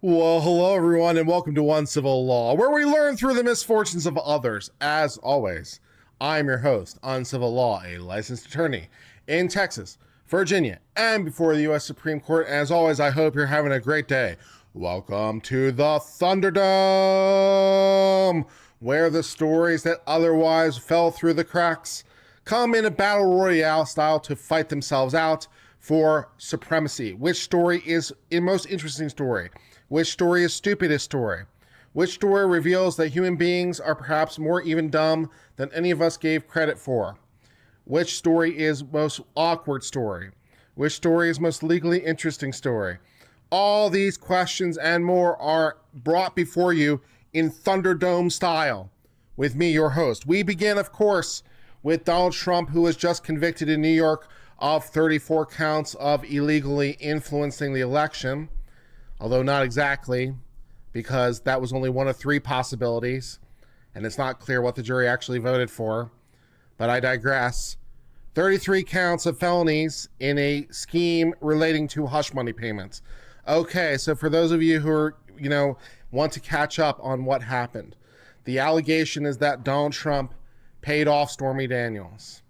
Well, hello everyone, and welcome to Uncivil Law, where we learn through the misfortunes of others. As always, I'm your host, Uncivil Law, a licensed attorney in Texas, Virginia, and before the U.S. Supreme Court. And as always, I hope you're having a great day. Welcome to the Thunderdome, where the stories that otherwise fell through the cracks come in a battle royale style to fight themselves out for supremacy. Which story is the most interesting story? Which story is stupidest story? Which story reveals that human beings are perhaps more even dumb than any of us gave credit for? Which story is most awkward story? Which story is most legally interesting story? All these questions and more are brought before you in Thunderdome style with me, your host. We begin, of course, with Donald Trump, who was just convicted in New York of 34 counts of illegally influencing the election. Although not exactly, because that was only one of three possibilities, and it's not clear what the jury actually voted for. But I digress. 33 counts of felonies in a scheme relating to hush money payments. Okay, so for those of you who are, want to catch up on what happened, the allegation is that Donald Trump paid off Stormy Daniels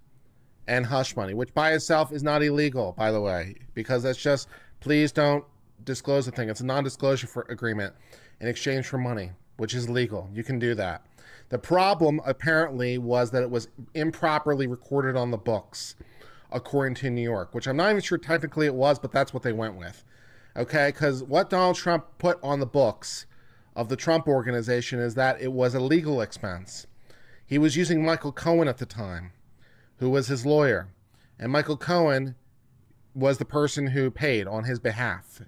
and hush money, which by itself is not illegal, by the way, because that's just, please don't disclose the thing. It's a non-disclosure agreement in exchange for money, which is legal. You can do that. The problem apparently was that it was improperly recorded on the books, according to New York, which I'm not even sure technically it was, but that's what they went with. Okay, because what Donald Trump put on the books of the Trump organization is that it was a legal expense. He was using Michael Cohen at the time, who was his lawyer, and Michael Cohen was the person who paid on his behalf.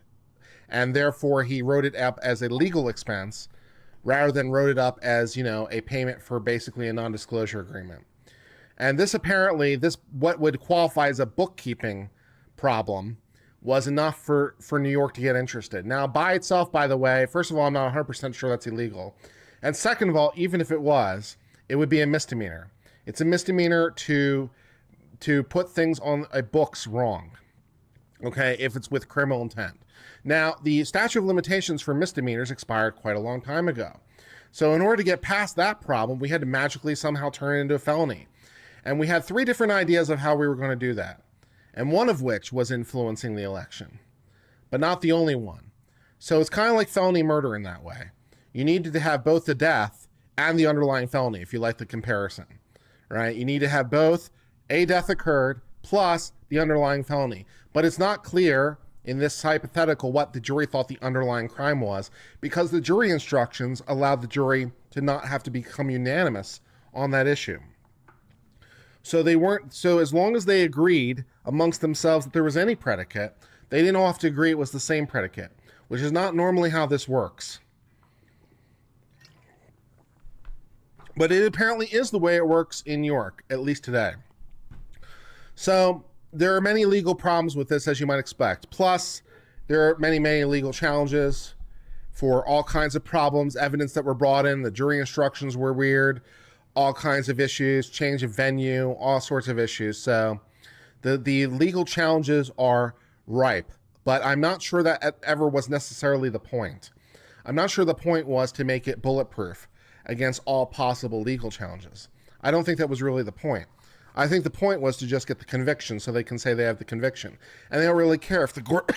And therefore, he wrote it up as a legal expense rather than wrote it up as, a payment for basically a non-disclosure agreement. And this apparently, what would qualify as a bookkeeping problem was enough for New York to get interested. Now, by itself, by the way, first of all, I'm not 100% sure that's illegal. And second of all, even if it was, it would be a misdemeanor. It's a misdemeanor to put things on a books wrong, okay, if it's with criminal intent. Now, the statute of limitations for misdemeanors expired quite a long time ago. So in order to get past that problem, we had to magically somehow turn it into a felony. And we had three different ideas of how we were going to do that. And one of which was influencing the election, but not the only one. So it's kind of like felony murder in that way. You needed to have both the death and the underlying felony, if you like the comparison, right? You need to have both a death occurred plus the underlying felony. But it's not clear in this hypothetical what the jury thought the underlying crime was, because the jury instructions allowed the jury to not have to become unanimous on that issue. So as long as they agreed amongst themselves that there was any predicate, they didn't all have to agree it was the same predicate, which is not normally how this works. But it apparently is the way it works in New York, at least today. So there are many legal problems with this, as you might expect. Plus, there are many, many legal challenges for all kinds of problems, evidence that were brought in, the jury instructions were weird, all kinds of issues, change of venue, all sorts of issues. So the legal challenges are ripe, but I'm not sure that ever was necessarily the point. I'm not sure the point was to make it bulletproof against all possible legal challenges. I don't think that was really the point. I think the point was to just get the conviction so they can say they have the conviction. And they don't really care if the court...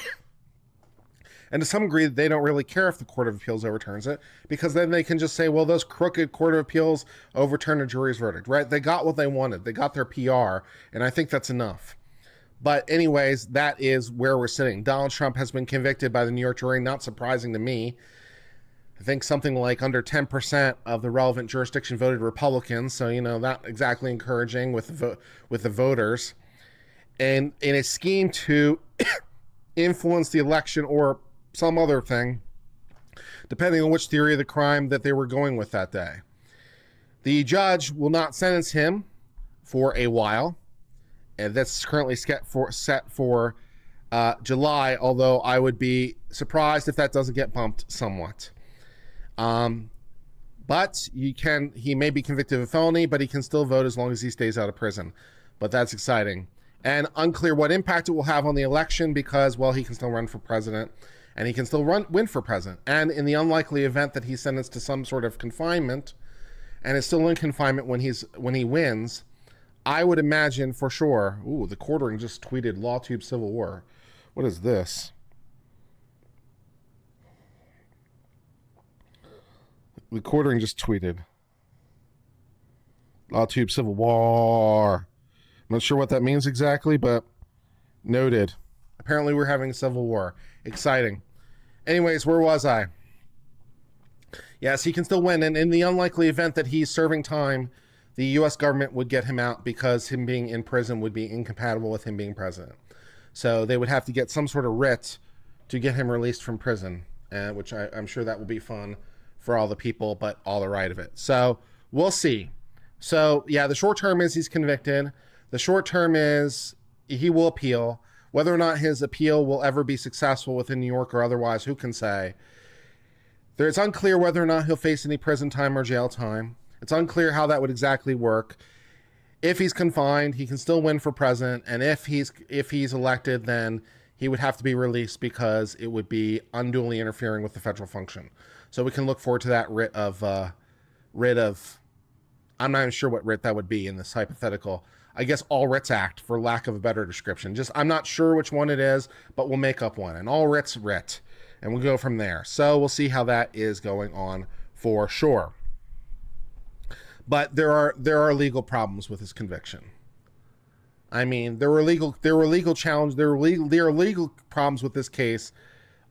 and to some degree, they don't really care if the Court of Appeals overturns it, because then they can just say, well, those crooked Court of Appeals overturned a jury's verdict, right? They got what they wanted. They got their PR, and I think that's enough. But anyways, that is where we're sitting. Donald Trump has been convicted by the New York jury, not surprising to me. I think something like under 10% of the relevant jurisdiction voted Republicans, so not exactly encouraging with the voters. And in a scheme to influence the election or some other thing, depending on which theory of the crime that they were going with that day. The judge will not sentence him for a while, and that's currently set for July, although I would be surprised if that doesn't get bumped somewhat. But he may be convicted of a felony, but he can still vote as long as he stays out of prison. But that's exciting. And unclear what impact it will have on the election because, well, he can still run for president and he can still win for president. And in the unlikely event that he's sentenced to some sort of confinement and is still in confinement when he wins, I would imagine for sure. Ooh, the Quartering just tweeted LawTube Civil War. What is this? The Quartering just tweeted LawTube Civil War. I'm not sure what that means exactly, but noted. Apparently we're having a civil war. Exciting. Anyways, where was I? Yes, he can still win. And in the unlikely event that he's serving time, the U.S. government would get him out because him being in prison would be incompatible with him being president. So they would have to get some sort of writ to get him released from prison, which I'm sure that will be fun for all the people, but all the right of it. So we'll see. So yeah, the short term is he's convicted. The short term is he will appeal. Whether or not his appeal will ever be successful within New York or otherwise, who can say? It's unclear whether or not he'll face any prison time or jail time. It's unclear how that would exactly work. If he's confined, he can still win for president, and if he's elected, then he would have to be released because it would be unduly interfering with the federal function. So we can look forward to that writ of I'm not even sure what writ that would be in this hypothetical. I guess All Writs Act, for lack of a better description. I'm not sure which one it is, but we'll make up one. And All Writs writ. And we'll go from there. So we'll see how that is going on for sure. But there are legal problems with his conviction. I mean, there were legal problems with this case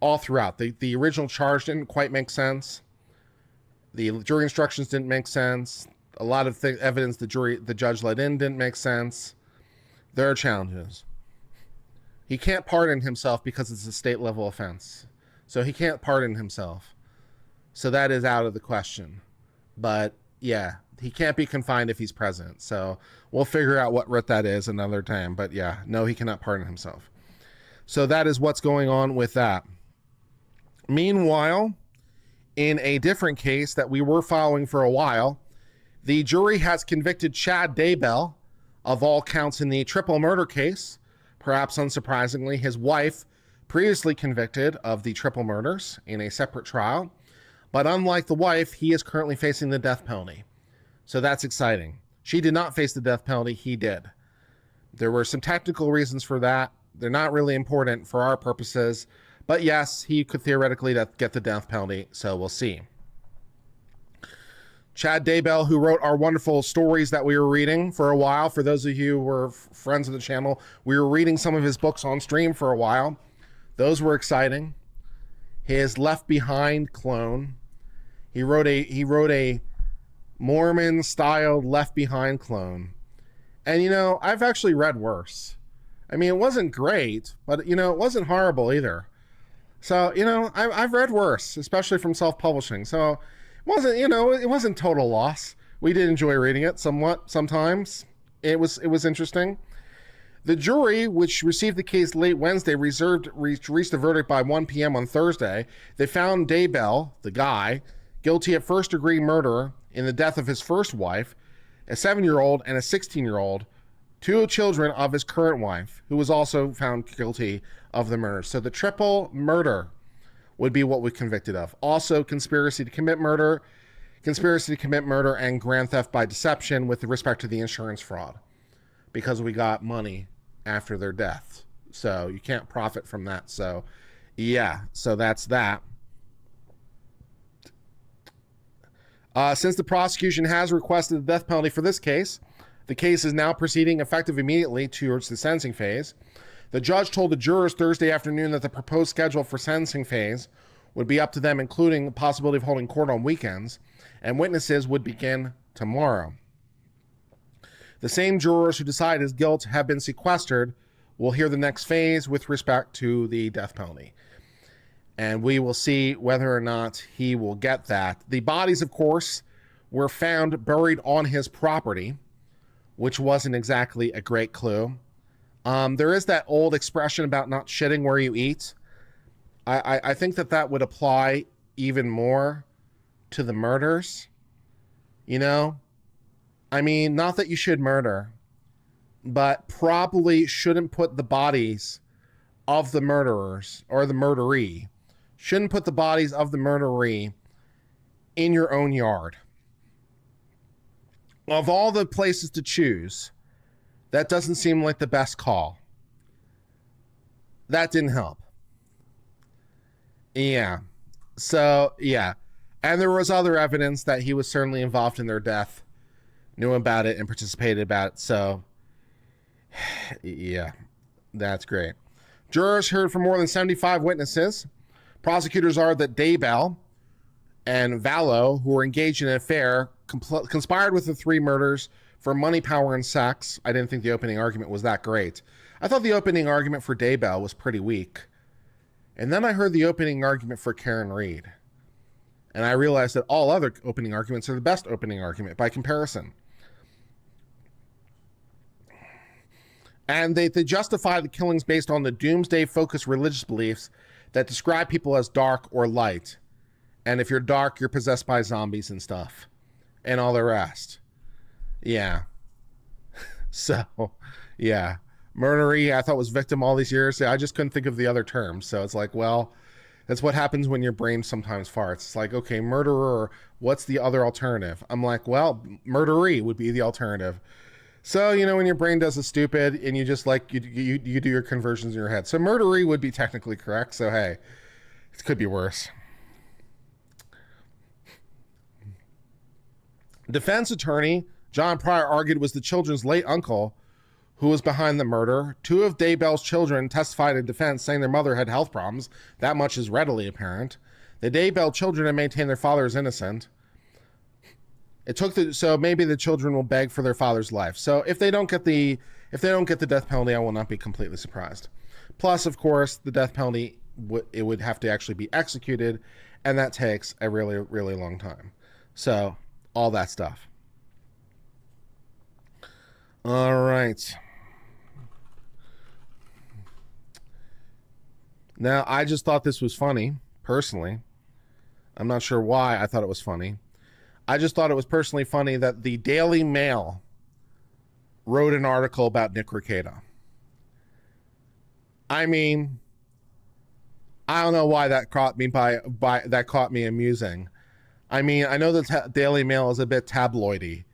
all throughout. The original charge didn't quite make sense. The jury instructions didn't make sense. A lot of evidence the judge let in didn't make sense. There are challenges. He can't pardon himself because it's a state level offense. So he can't pardon himself. So that is out of the question. But yeah, he can't be confined if he's president. So we'll figure out what writ that is another time. But yeah, no, he cannot pardon himself. So that is what's going on with that. Meanwhile, in a different case that we were following for a while, the jury has convicted Chad Daybell of all counts in the triple murder case. Perhaps unsurprisingly, his wife previously convicted of the triple murders in a separate trial. But unlike the wife, he is currently facing the death penalty. So that's exciting. She did not face the death penalty. He did. There were some technical reasons for that. They're not really important for our purposes. But yes, he could theoretically get the death penalty. So we'll see. Chad Daybell, who wrote our wonderful stories that we were reading for a while. For those of you who were friends of the channel, we were reading some of his books on stream for a while. Those were exciting. His Left Behind clone. He wrote a Mormon-styled Left Behind clone. And, you know, I've actually read worse. I mean, it wasn't great, but, you know, it wasn't horrible either. So, you know, I've read worse, especially from self-publishing. So it wasn't total loss. We did enjoy reading it somewhat sometimes. It was interesting. The jury, which received the case late Wednesday, reached a verdict by 1 p.m. on Thursday. They found Daybell, the guy, guilty of first-degree murder in the death of his first wife, a 7-year-old and a 16-year-old, 2 children of his current wife, who was also found guilty of the murder. So the triple murder would be what we're convicted of. Also, conspiracy to commit murder, and grand theft by deception with respect to the insurance fraud, because we got money after their death. So you can't profit from that. So yeah, so that's that. Since the prosecution has requested the death penalty for this case, the case is now proceeding effective immediately towards the sentencing phase. The judge told the jurors Thursday afternoon that the proposed schedule for sentencing phase would be up to them, including the possibility of holding court on weekends, and witnesses would begin tomorrow. The same jurors who decide his guilt have been sequestered will hear the next phase with respect to the death penalty. And we will see whether or not he will get that. The bodies, of course, were found buried on his property, which wasn't exactly a great clue. There is that old expression about not shitting where you eat. I think that would apply even more to the murders. You know? I mean, not that you should murder. but probably shouldn't put the bodies of the murderers or the murderee, shouldn't put the bodies of the murderee in your own yard. Of all the places to choose, that doesn't seem like the best call. That didn't help. Yeah. So, yeah. And there was other evidence that he was certainly involved in their death, knew about it, and participated about it. So, yeah, that's great. Jurors heard from more than 75 witnesses. Prosecutors argued that Daybell and Vullo, who were engaged in an affair, conspired with the three murders for money, power, and sex. I didn't think the opening argument was that great. I thought the opening argument for Daybell was pretty weak. And then I heard the opening argument for Karen Reed. And I realized that all other opening arguments are the best opening argument by comparison. And they justify the killings based on the doomsday-focused religious beliefs that describe people as dark or light. And if you're dark, you're possessed by zombies and stuff. And all the rest. Yeah. So, yeah. Murdery, I thought was victim all these years. I just couldn't think of the other terms. So it's like, well, that's what happens when your brain sometimes farts. It's like, okay, murderer, what's the other alternative? I'm like, well, murdery would be the alternative. So, you know, when your brain does a stupid and you just like, you do your conversions in your head. So murdery would be technically correct. So, hey, it could be worse. Defense attorney John Pryor argued it was the children's late uncle who was behind the murder. Two of Daybell's children testified in defense, saying their mother had health problems. That much is readily apparent. The Daybell children have maintained their father is innocent. So maybe the children will beg for their father's life. So if they don't get the death penalty, I will not be completely surprised. Plus, of course, the death penalty it would have to actually be executed, and that takes a really, really long time. So all that stuff. All right. Now, I just thought this was funny, personally. I'm not sure why I thought it was funny. I just thought it was personally funny that the Daily Mail wrote an article about Nick Rekieta. I mean, I don't know why that caught me amusing. I mean, I know the Daily Mail is a bit tabloidy,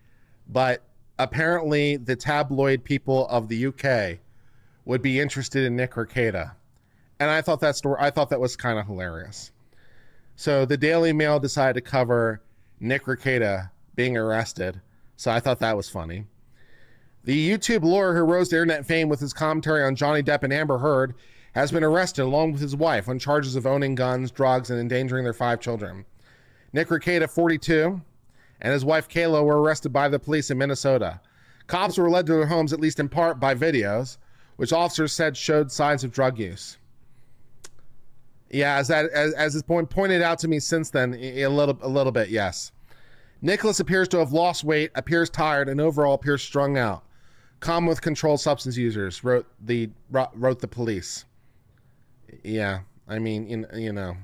but apparently the tabloid people of the UK would be interested in Nick Rekieta. And I thought that was kind of hilarious. So the Daily Mail decided to cover Nick Rekieta being arrested. So I thought that was funny. The YouTube lawyer who rose to internet fame with his commentary on Johnny Depp and Amber Heard has been arrested along with his wife on charges of owning guns, drugs, and endangering their 5 children. Nick Rekieta, 42, and his wife Kayla were arrested by the police in Minnesota. Cops were led to their homes, at least in part, by videos, which officers said showed signs of drug use. Yeah, as is pointed out to me since then, a little bit, yes. Nicholas appears to have lost weight, appears tired, and overall appears strung out. Common with controlled substance users, wrote the police. Yeah, I mean, you know.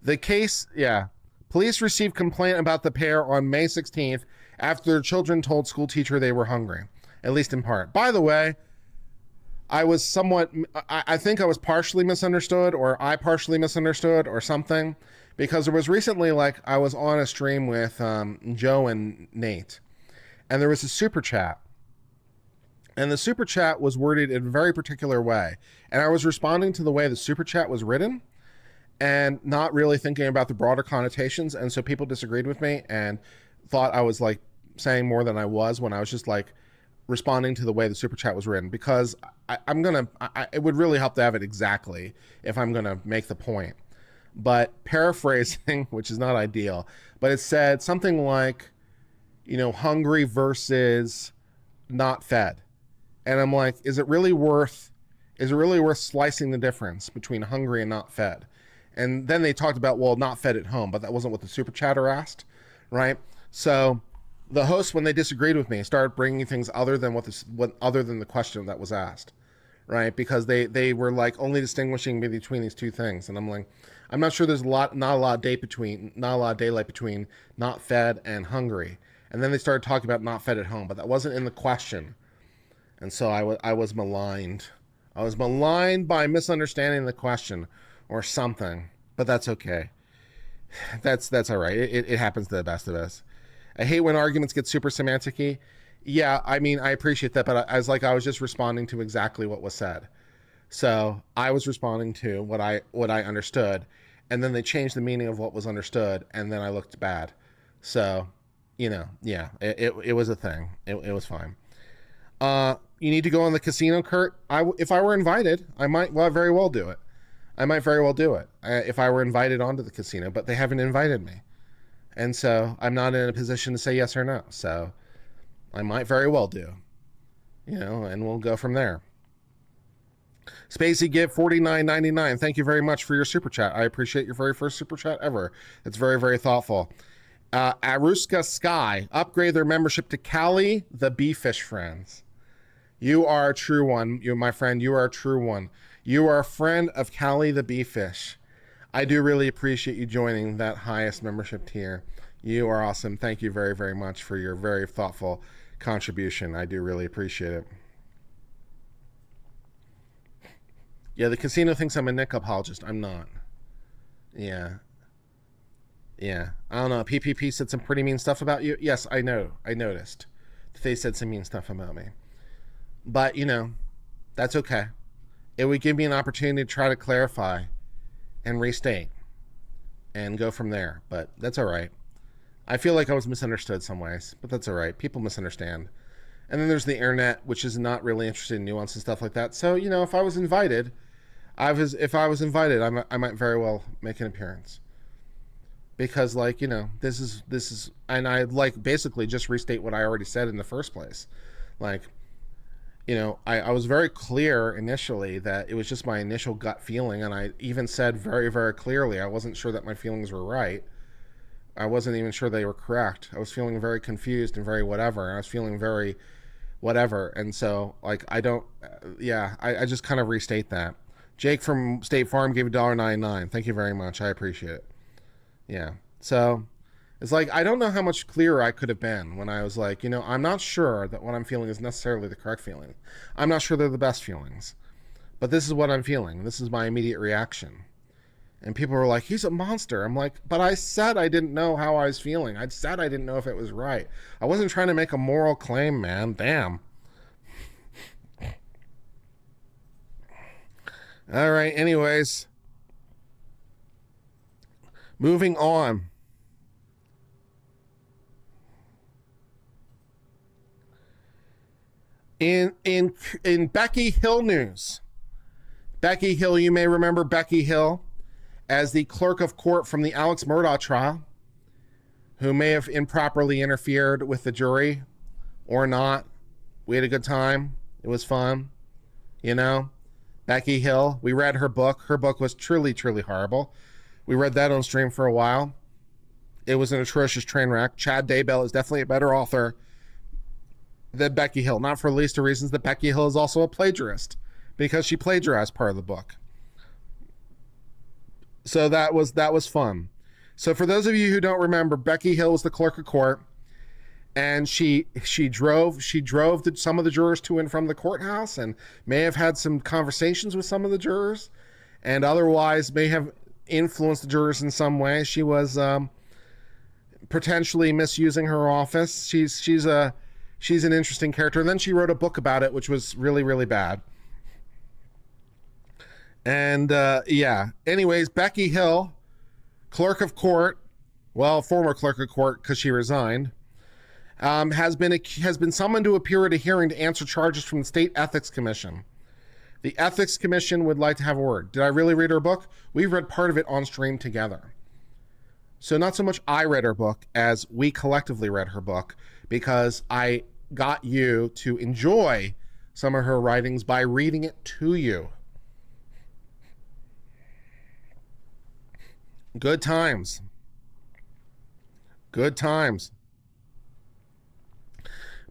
The case, yeah. Police received complaint about the pair on May 16th after their children told school teacher they were hungry, at least in part. By the way, I think I was partially misunderstood, or I partially misunderstood, or something, because there was recently, like, I was on a stream with Joe and Nate, and there was a super chat, and the super chat was worded in a very particular way, and I was responding to the way the super chat was written, and not really thinking about the broader connotations, and so people disagreed with me and thought I was, like, saying more than I was when I was just, like, responding to the way the super chat was written, because it would really help to have it exactly if I'm gonna make the point. But paraphrasing, which is not ideal, but it said something like, you know, hungry versus not fed. And I'm like, is it really worth slicing the difference between hungry and not fed? And then they talked about, well, not fed at home, but that wasn't what the super chatter asked, right? So the hosts, when they disagreed with me, started bringing things other than other than the question that was asked, right? Because they were like only distinguishing between these two things, and I'm like, I'm not sure there's not a lot of daylight between not fed and hungry, And then they started talking about not fed at home, but that wasn't in the question. And so I was maligned. I was maligned by misunderstanding the question or something, but that's okay. That's all right. It happens to the best of us. I hate when arguments get super semantic-y. Yeah, I mean, I appreciate that, but I was just responding to exactly what was said. So I was responding to what I understood, and then they changed the meaning of what was understood, and then I looked bad. So, yeah, it was a thing. It was fine. You need to go on the casino, Kurt? If I were invited, I might very well do it. If I were invited onto the casino, but they haven't invited me. And so I'm not in a position to say yes or no. So I might very well do, and we'll go from there. Spacey give $49.99. Thank you very much for your super chat. I appreciate your very first super chat ever. It's very, very thoughtful. Aruska Sky, upgrade their membership to Callie the Beefish Friends. You are a true one. My friend, you are a true one. You are a friend of Callie the Beefish. I do really appreciate you joining that highest membership tier. You are awesome. Thank you very, very much for your very thoughtful contribution. I do really appreciate it. Yeah, the casino thinks I'm a Nick apologist. I'm not. Yeah. I don't know. PPP said some pretty mean stuff about you. Yes, I know. I noticed that they said some mean stuff about me. But, that's okay. It would give me an opportunity to try to clarify and restate and go from there. But that's all right. I feel like I was misunderstood some ways, but that's all right. People misunderstand. And then there's the internet, which is not really interested in nuance and stuff like that. So, if I was invited, I might very well make an appearance. Because, this is, and I basically just restate what I already said in the first place. I was very clear initially that it was just my initial gut feeling, and I even said very, very clearly I wasn't sure that my feelings were right. I wasn't even sure they were correct. I was feeling very confused and very whatever, and I was feeling very whatever, and so, I just kind of restate that. Jake from State Farm gave $1.99. Thank you very much. I appreciate it. Yeah, so it's I don't know how much clearer I could have been when I was I'm not sure that what I'm feeling is necessarily the correct feeling. I'm not sure they're the best feelings. But this is what I'm feeling. This is my immediate reaction. And people were like, he's a monster. I'm like, but I said I didn't know how I was feeling. I said I didn't know if it was right. I wasn't trying to make a moral claim, man. Damn. All right, anyways. Moving on. In Becky Hill news, Becky Hill, you may remember Becky Hill as the clerk of court from the Alex Murdaugh trial, who may have improperly interfered with the jury or not. We had a good time. It was fun. Becky Hill, we read her book. Her book was truly, truly horrible. We read that on stream for a while. It was an atrocious train wreck. Chad Daybell is definitely a better author than Becky Hill, not for the least of reasons that Becky Hill is also a plagiarist, because she plagiarized part of the book. So that was fun. So for those of you who don't remember, Becky Hill was the clerk of court, and she drove some of the jurors to and from the courthouse, and may have had some conversations with some of the jurors, and otherwise may have influenced the jurors in some way. She was potentially misusing her office. She's an interesting character. And then she wrote a book about it, which was really, really bad. And anyways, Becky Hill, clerk of court, former clerk of court because she resigned, has been summoned to appear at a hearing to answer charges from the State Ethics Commission. The Ethics Commission would like to have a word. Did I really read her book? We read part of it on stream together. So not so much I read her book as we collectively read her book, because I got you to enjoy some of her writings by reading it to you. Good times. Good times.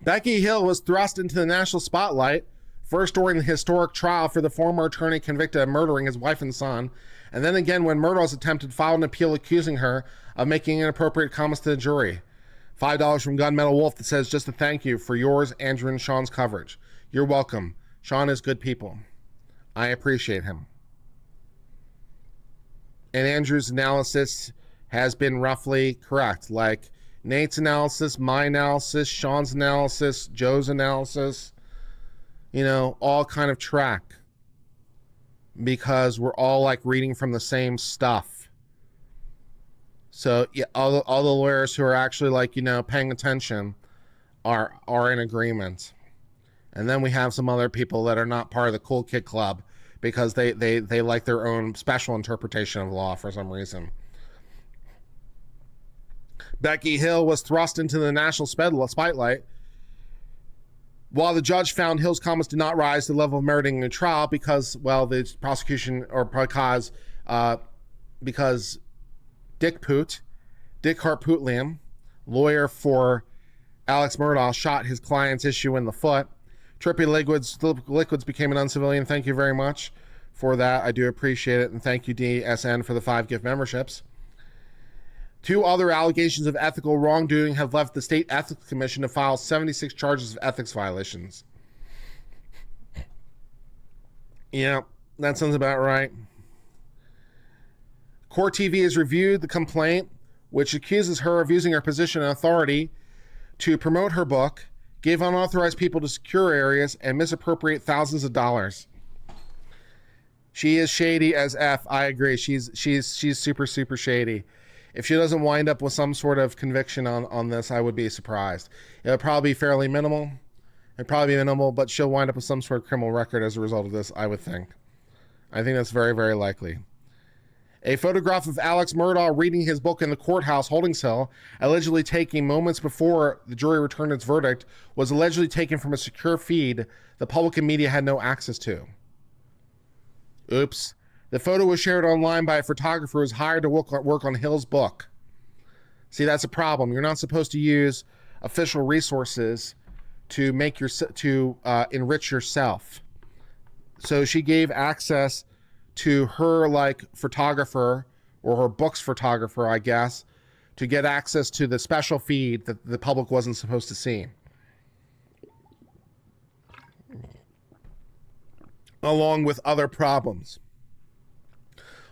Becky Hill was thrust into the national spotlight, first during the historic trial for the former attorney convicted of murdering his wife and son, and then again when Murdaugh's attempted filed an appeal accusing her of making inappropriate comments to the jury. $5 from Gunmetal Wolf that says, just a thank you for yours, Andrew, and Sean's coverage. You're welcome. Sean is good people. I appreciate him. And Andrew's analysis has been roughly correct. Like Nate's analysis, my analysis, Sean's analysis, Joe's analysis, you know, all kind of track. Because we're all like reading from the same stuff. So yeah, all the lawyers who are actually like, you know, paying attention are in agreement. And then we have some other people that are not part of the cool kid club because they like their own special interpretation of law for some reason. Becky Hill was thrust into the national spotlight while the judge found Hill's comments did not rise to the level of meriting a trial because, well, the prosecution, or because Dick Harpootlian, lawyer for Alex Murdaugh, shot his client's issue in the foot. Trippy Liquids became an uncivilian. Thank you very much for that. I do appreciate it. And thank you, DSN, for the 5 gift memberships. 2 other allegations of ethical wrongdoing have left the State Ethics Commission to file 76 charges of ethics violations. Yeah, that sounds about right. Court TV has reviewed the complaint, which accuses her of using her position and authority to promote her book, give unauthorized people to secure areas, and misappropriate thousands of dollars. She is shady as F. I agree. She's super, super shady. If she doesn't wind up with some sort of conviction on this, I would be surprised. It'll probably be fairly minimal. But she'll wind up with some sort of criminal record as a result of this, I would think. I think that's very, very likely. A photograph of Alex Murdaugh reading his book in the courthouse holding cell, allegedly taken moments before the jury returned its verdict, was allegedly taken from a secure feed the public and media had no access to. Oops. The photo was shared online by a photographer who was hired to work on Hill's book. See, that's a problem. You're not supposed to use official resources to enrich yourself. So she gave access to her like photographer, or her book's photographer, I guess, to get access to the special feed that the public wasn't supposed to see. Along with other problems.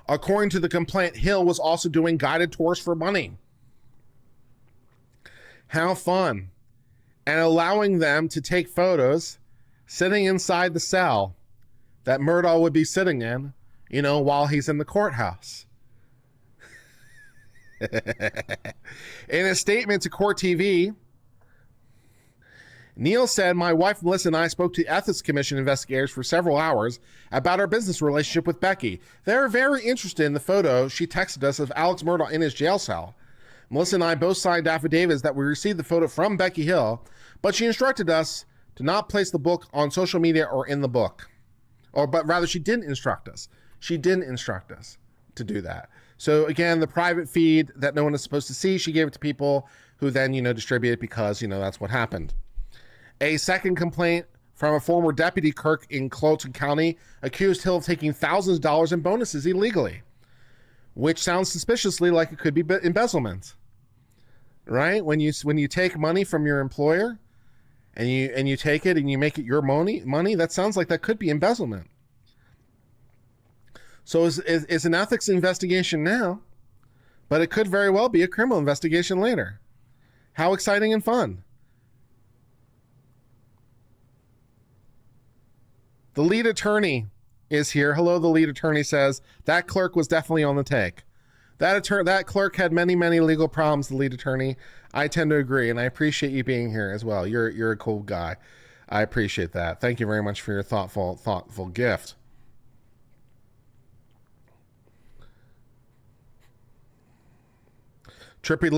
According to the complaint, Hill was also doing guided tours for money. How fun. And allowing them to take photos sitting inside the cell that Murdaugh would be sitting in, you know, while he's in the courthouse. In a statement to Court TV, Neil said, my wife Melissa and I spoke to Ethics Commission investigators for several hours about our business relationship with Becky. They're very interested in the photo she texted us of Alex Murdaugh in his jail cell. Melissa and I both signed affidavits that we received the photo from Becky Hill, but she instructed us to not place the book on social media or in the book. But rather, she didn't instruct us. She didn't instruct us to do that. So again, the private feed that no one is supposed to see, she gave it to people who then, you know, distribute it because, you know, that's what happened. A second complaint from a former deputy clerk in Cloton County accused Hill of taking thousands of dollars in bonuses illegally, which sounds suspiciously like it could be embezzlement, right? When you take money from your employer and you take it and you make it your money, that sounds like that could be embezzlement. So it's an ethics investigation now, but it could very well be a criminal investigation later. How exciting and fun. The lead attorney is here. Hello, the lead attorney says, that clerk was definitely on the take. That clerk had many, many legal problems, the lead attorney. I tend to agree, and I appreciate you being here as well. You're a cool guy. I appreciate that. Thank you very much for your thoughtful gift. Trippy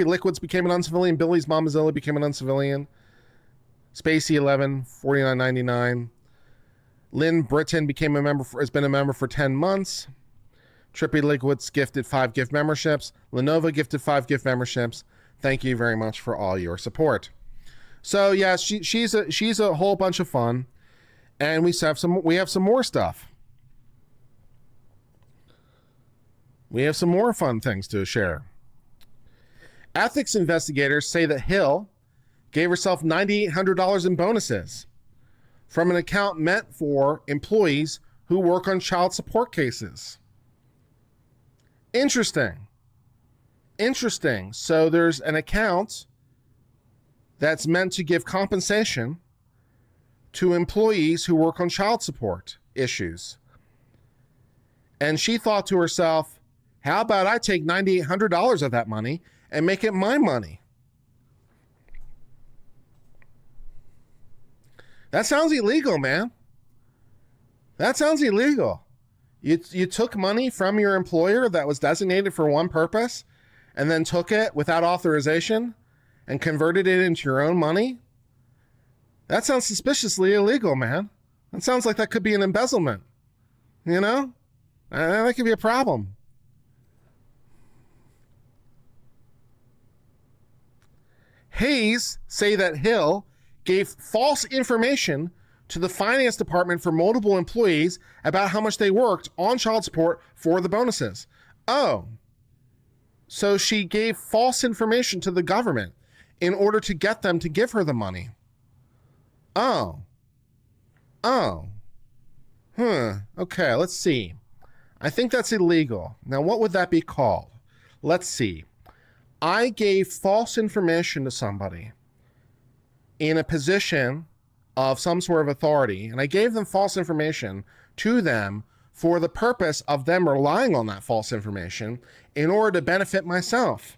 Liquids became an uncivilian. Billy's Mamazilla became an uncivilian. Spacey 11, $49.99. Lynn Britton has been a member for 10 months. Trippy Liquids gifted 5 gift memberships. Lenovo gifted 5 gift memberships. Thank you very much for all your support. So yeah, she's a whole bunch of fun, and we have some more stuff. We have some more fun things to share. Ethics investigators say that Hill gave herself $9,800 in bonuses from an account meant for employees who work on child support cases. Interesting. So there's an account that's meant to give compensation to employees who work on child support issues. And she thought to herself, how about I take $9,800 of that money and make it my money? That sounds illegal, man. That sounds illegal. You took money from your employer that was designated for one purpose and then took it without authorization and converted it into your own money? That sounds suspiciously illegal, man. That sounds like that could be an embezzlement. You know? That could be a problem. Hayes say that Hill gave false information to the finance department for multiple employees about how much they worked on child support for the bonuses. Oh, so she gave false information to the government in order to get them to give her the money. Okay, let's see. I think that's illegal. Now, what would that be called? Let's see. I gave false information to somebody in a position of some sort of authority, and I gave them false information to them for the purpose of them relying on that false information in order to benefit myself.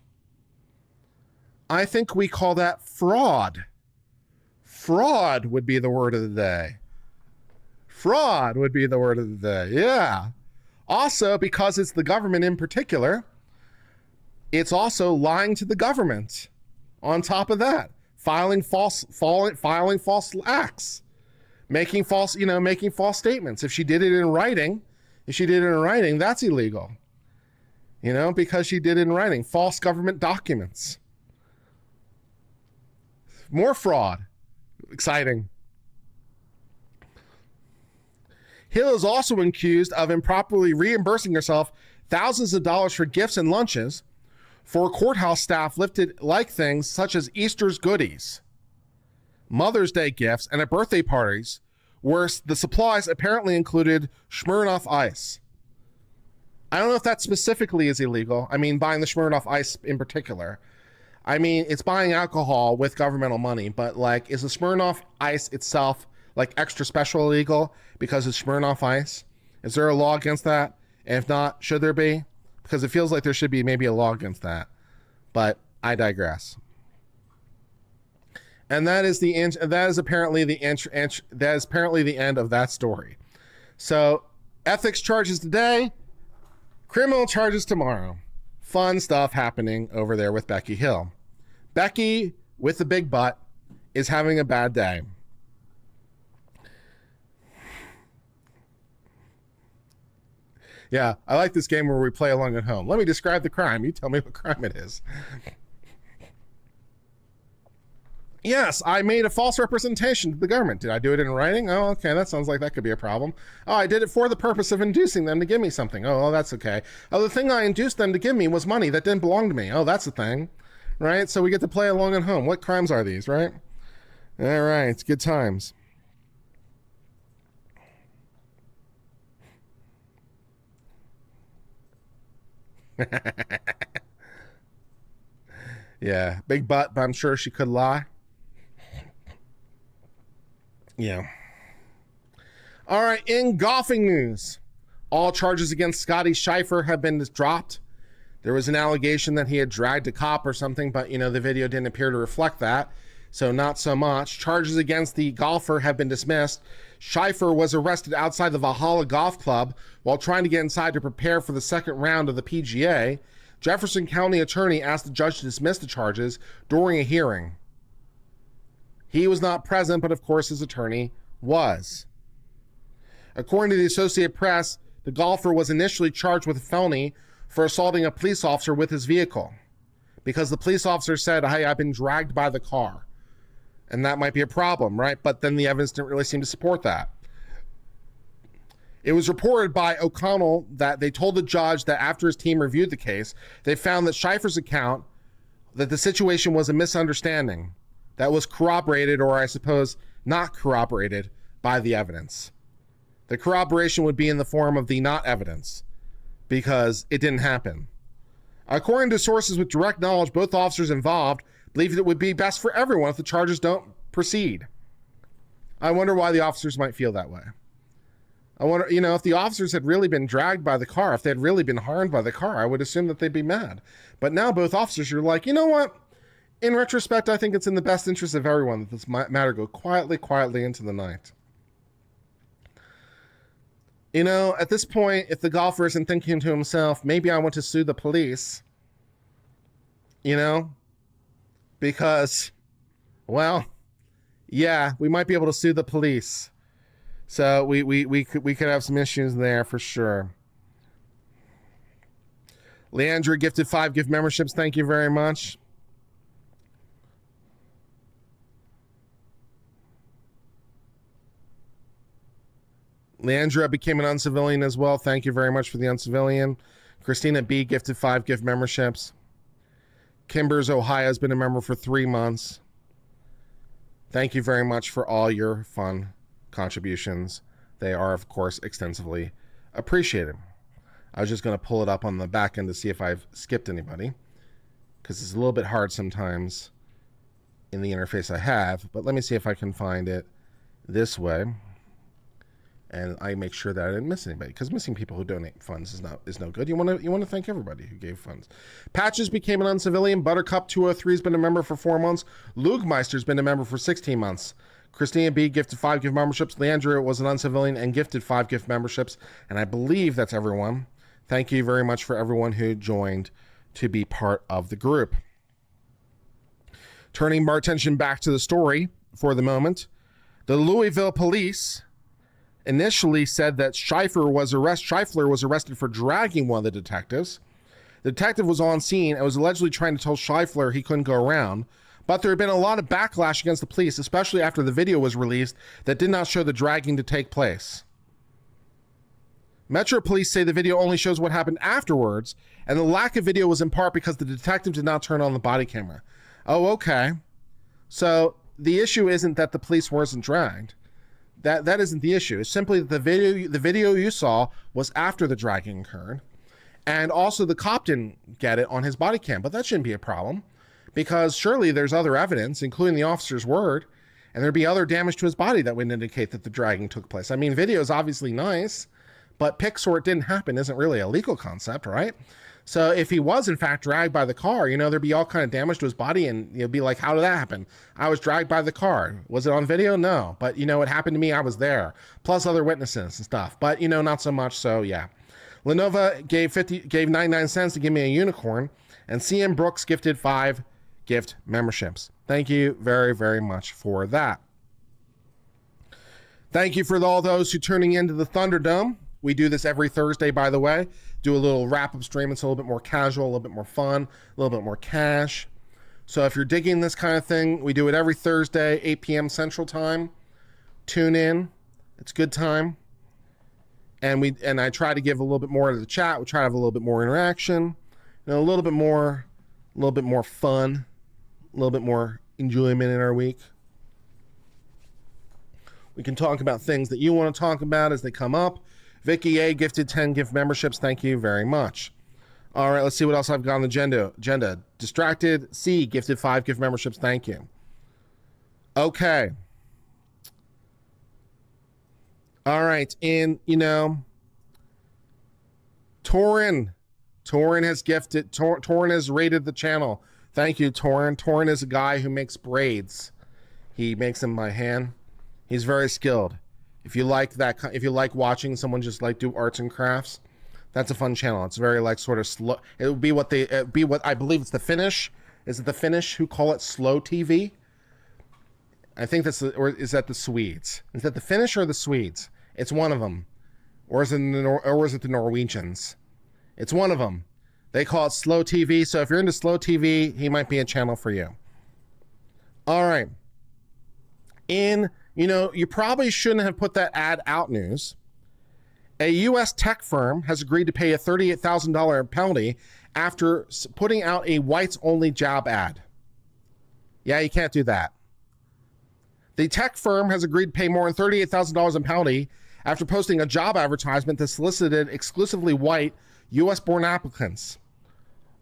I think we call that fraud. Fraud would be the word of the day. Fraud would be the word of the day. Yeah. Also, because it's the government in particular, it's also lying to the government. On top of that, filing false acts, making false statements. If she did it in writing, that's illegal. Because she did it in writing, false government documents. More fraud. Exciting. Hill is also accused of improperly reimbursing herself thousands of dollars for gifts and lunches for courthouse staff lifted like things such as Easter's goodies, Mother's Day gifts, and at birthday parties, where the supplies apparently included Smirnoff Ice. I don't know if that specifically is illegal. I mean, buying the Smirnoff Ice in particular. I mean, it's buying alcohol with governmental money, but is the Smirnoff Ice itself extra special illegal because it's Smirnoff Ice? Is there a law against that? And if not, should there be? Because it feels like there should be maybe a law against that, but I digress. And that is apparently the end of that story. So, ethics charges today, criminal charges tomorrow. Fun stuff happening over there with Becky Hill. Becky with the big butt is having a bad day. Yeah, I like this game where we play along at home. Let me describe the crime. You tell me what crime it is. Yes, I made a false representation to the government. Did I do it in writing? Oh, okay, that sounds like that could be a problem. Oh, I did it for the purpose of inducing them to give me something. Oh, that's okay. Oh, the thing I induced them to give me was money that didn't belong to me. Oh, that's the thing, right? So we get to play along at home. What crimes are these, right? All right, it's good times. Yeah, big butt, but I'm sure she could lie. Yeah. All right, in golfing news, all charges against Scotty Scheffler have been dropped. There was an allegation that he had dragged a cop or something, but the video didn't appear to reflect that, so not so much. Charges against the golfer have been dismissed. Scheffler was arrested outside the Valhalla Golf Club while trying to get inside to prepare for the second round of the PGA. Jefferson County attorney asked the judge to dismiss the charges during a hearing. He was not present, but of course his attorney was. According to the Associated Press, the golfer was initially charged with a felony for assaulting a police officer with his vehicle because the police officer said, hey, I've been dragged by the car. And that might be a problem, right? But then the evidence didn't really seem to support that. It was reported by O'Connell that they told the judge that after his team reviewed the case, they found that Scheffler's account that the situation was a misunderstanding that was corroborated, or I suppose not corroborated, by the evidence. The corroboration would be in the form of the not evidence, because it didn't happen. According to sources with direct knowledge, both officers involved believed it would be best for everyone if the charges don't proceed. I wonder why the officers might feel that way. I wonder, if the officers had really been dragged by the car, if they had really been harmed by the car, I would assume that they'd be mad. But now both officers are like, you know what? In retrospect, I think it's in the best interest of everyone that this matter go quietly into the night. At this point, if the golfer isn't thinking to himself, maybe I want to sue the police, because, well, yeah, we might be able to sue the police. So we could have some issues there for sure. Leandra gifted 5 gift memberships. Thank you very much. Leandra became an uncivilian as well. Thank you very much for the uncivilian. Christina B gifted 5 gift memberships. Kimbers, Ohio has been a member for 3 months. Thank you very much for all your fun contributions. They are, of course, extensively appreciated. I was just going to pull it up on the back end to see if I've skipped anybody, because it's a little bit hard sometimes in the interface I have, but let me see if I can find it this way. And I make sure that I didn't miss anybody, because missing people who donate funds is no good. You want to thank everybody who gave funds. Patches became an uncivilian. Buttercup 203 has been a member for 4 months. Lugmeister's been a member for 16 months. Christina B gifted 5 gift memberships. Leandra was an uncivilian and gifted 5 gift memberships. And I believe that's everyone. Thank you very much for everyone who joined to be part of the group. Turning our attention back to the story for the moment, the Louisville police initially said that Scheffler was arrested for dragging one of the detectives. The detective was on scene and was allegedly trying to tell Scheffler he couldn't go around, but there had been a lot of backlash against the police, especially after the video was released that did not show the dragging to take place. Metro police say the video only shows what happened afterwards, and the lack of video was in part because the detective did not turn on the body camera. Oh, okay. So the issue isn't that the police wasn't dragged. That isn't the issue. It's simply that the video you saw was after the dragging occurred, and also the cop didn't get it on his body cam. But that shouldn't be a problem, because surely there's other evidence, including the officer's word, and there'd be other damage to his body that would indicate that the dragging took place. I mean, video is obviously nice, but pics or it didn't happen isn't really a legal concept, right? So if he was in fact dragged by the car, there'd be all kind of damage to his body, and you'd be like, how did that happen? I was dragged by the car. Was it on video? No. But it happened to me. I was there. Plus other witnesses and stuff. But not so much. So yeah. Lenova gave 99 cents to give me a unicorn, and CM Brooks gifted 5 gift memberships. Thank you very, very much for that. Thank you for all those who tuning into the Thunderdome. We do this every Thursday, by the way. Do a little wrap-up stream. It's a little bit more casual, a little bit more fun, a little bit more cash. So if you're digging this kind of thing, we do it every Thursday, 8 p.m. Central Time. Tune in. It's good time. And I try to give a little bit more to the chat. We try to have a little bit more interaction, a little bit more fun, a little bit more enjoyment in our week. We can talk about things that you want to talk about as they come up. Vicky A gifted 10 gift memberships. Thank you very much. All right, let's see what else I've got on the agenda. Distracted C gifted 5 gift memberships. Thank you. Okay. All right. And, Torin has gifted, Torin has rated the channel. Thank you, Torin. Torin is a guy who makes braids. He makes them by hand. He's very skilled. If you like watching someone just do arts and crafts, that's a fun channel. It's very sort of slow. It would be what I believe it's the Finnish. Is it the Finnish who call it slow TV? I think or is that the Swedes? Is that the Finnish or the Swedes? It's one of them. Or is it the Norwegians? It's one of them. They call it slow TV. So if you're into slow TV, he might be a channel for you. All right. You probably shouldn't have put that ad out news. A U.S. tech firm has agreed to pay a $38,000 penalty after putting out a whites-only job ad. Yeah, you can't do that. The tech firm has agreed to pay more than $38,000 in penalty after posting a job advertisement that solicited exclusively white U.S.-born applicants.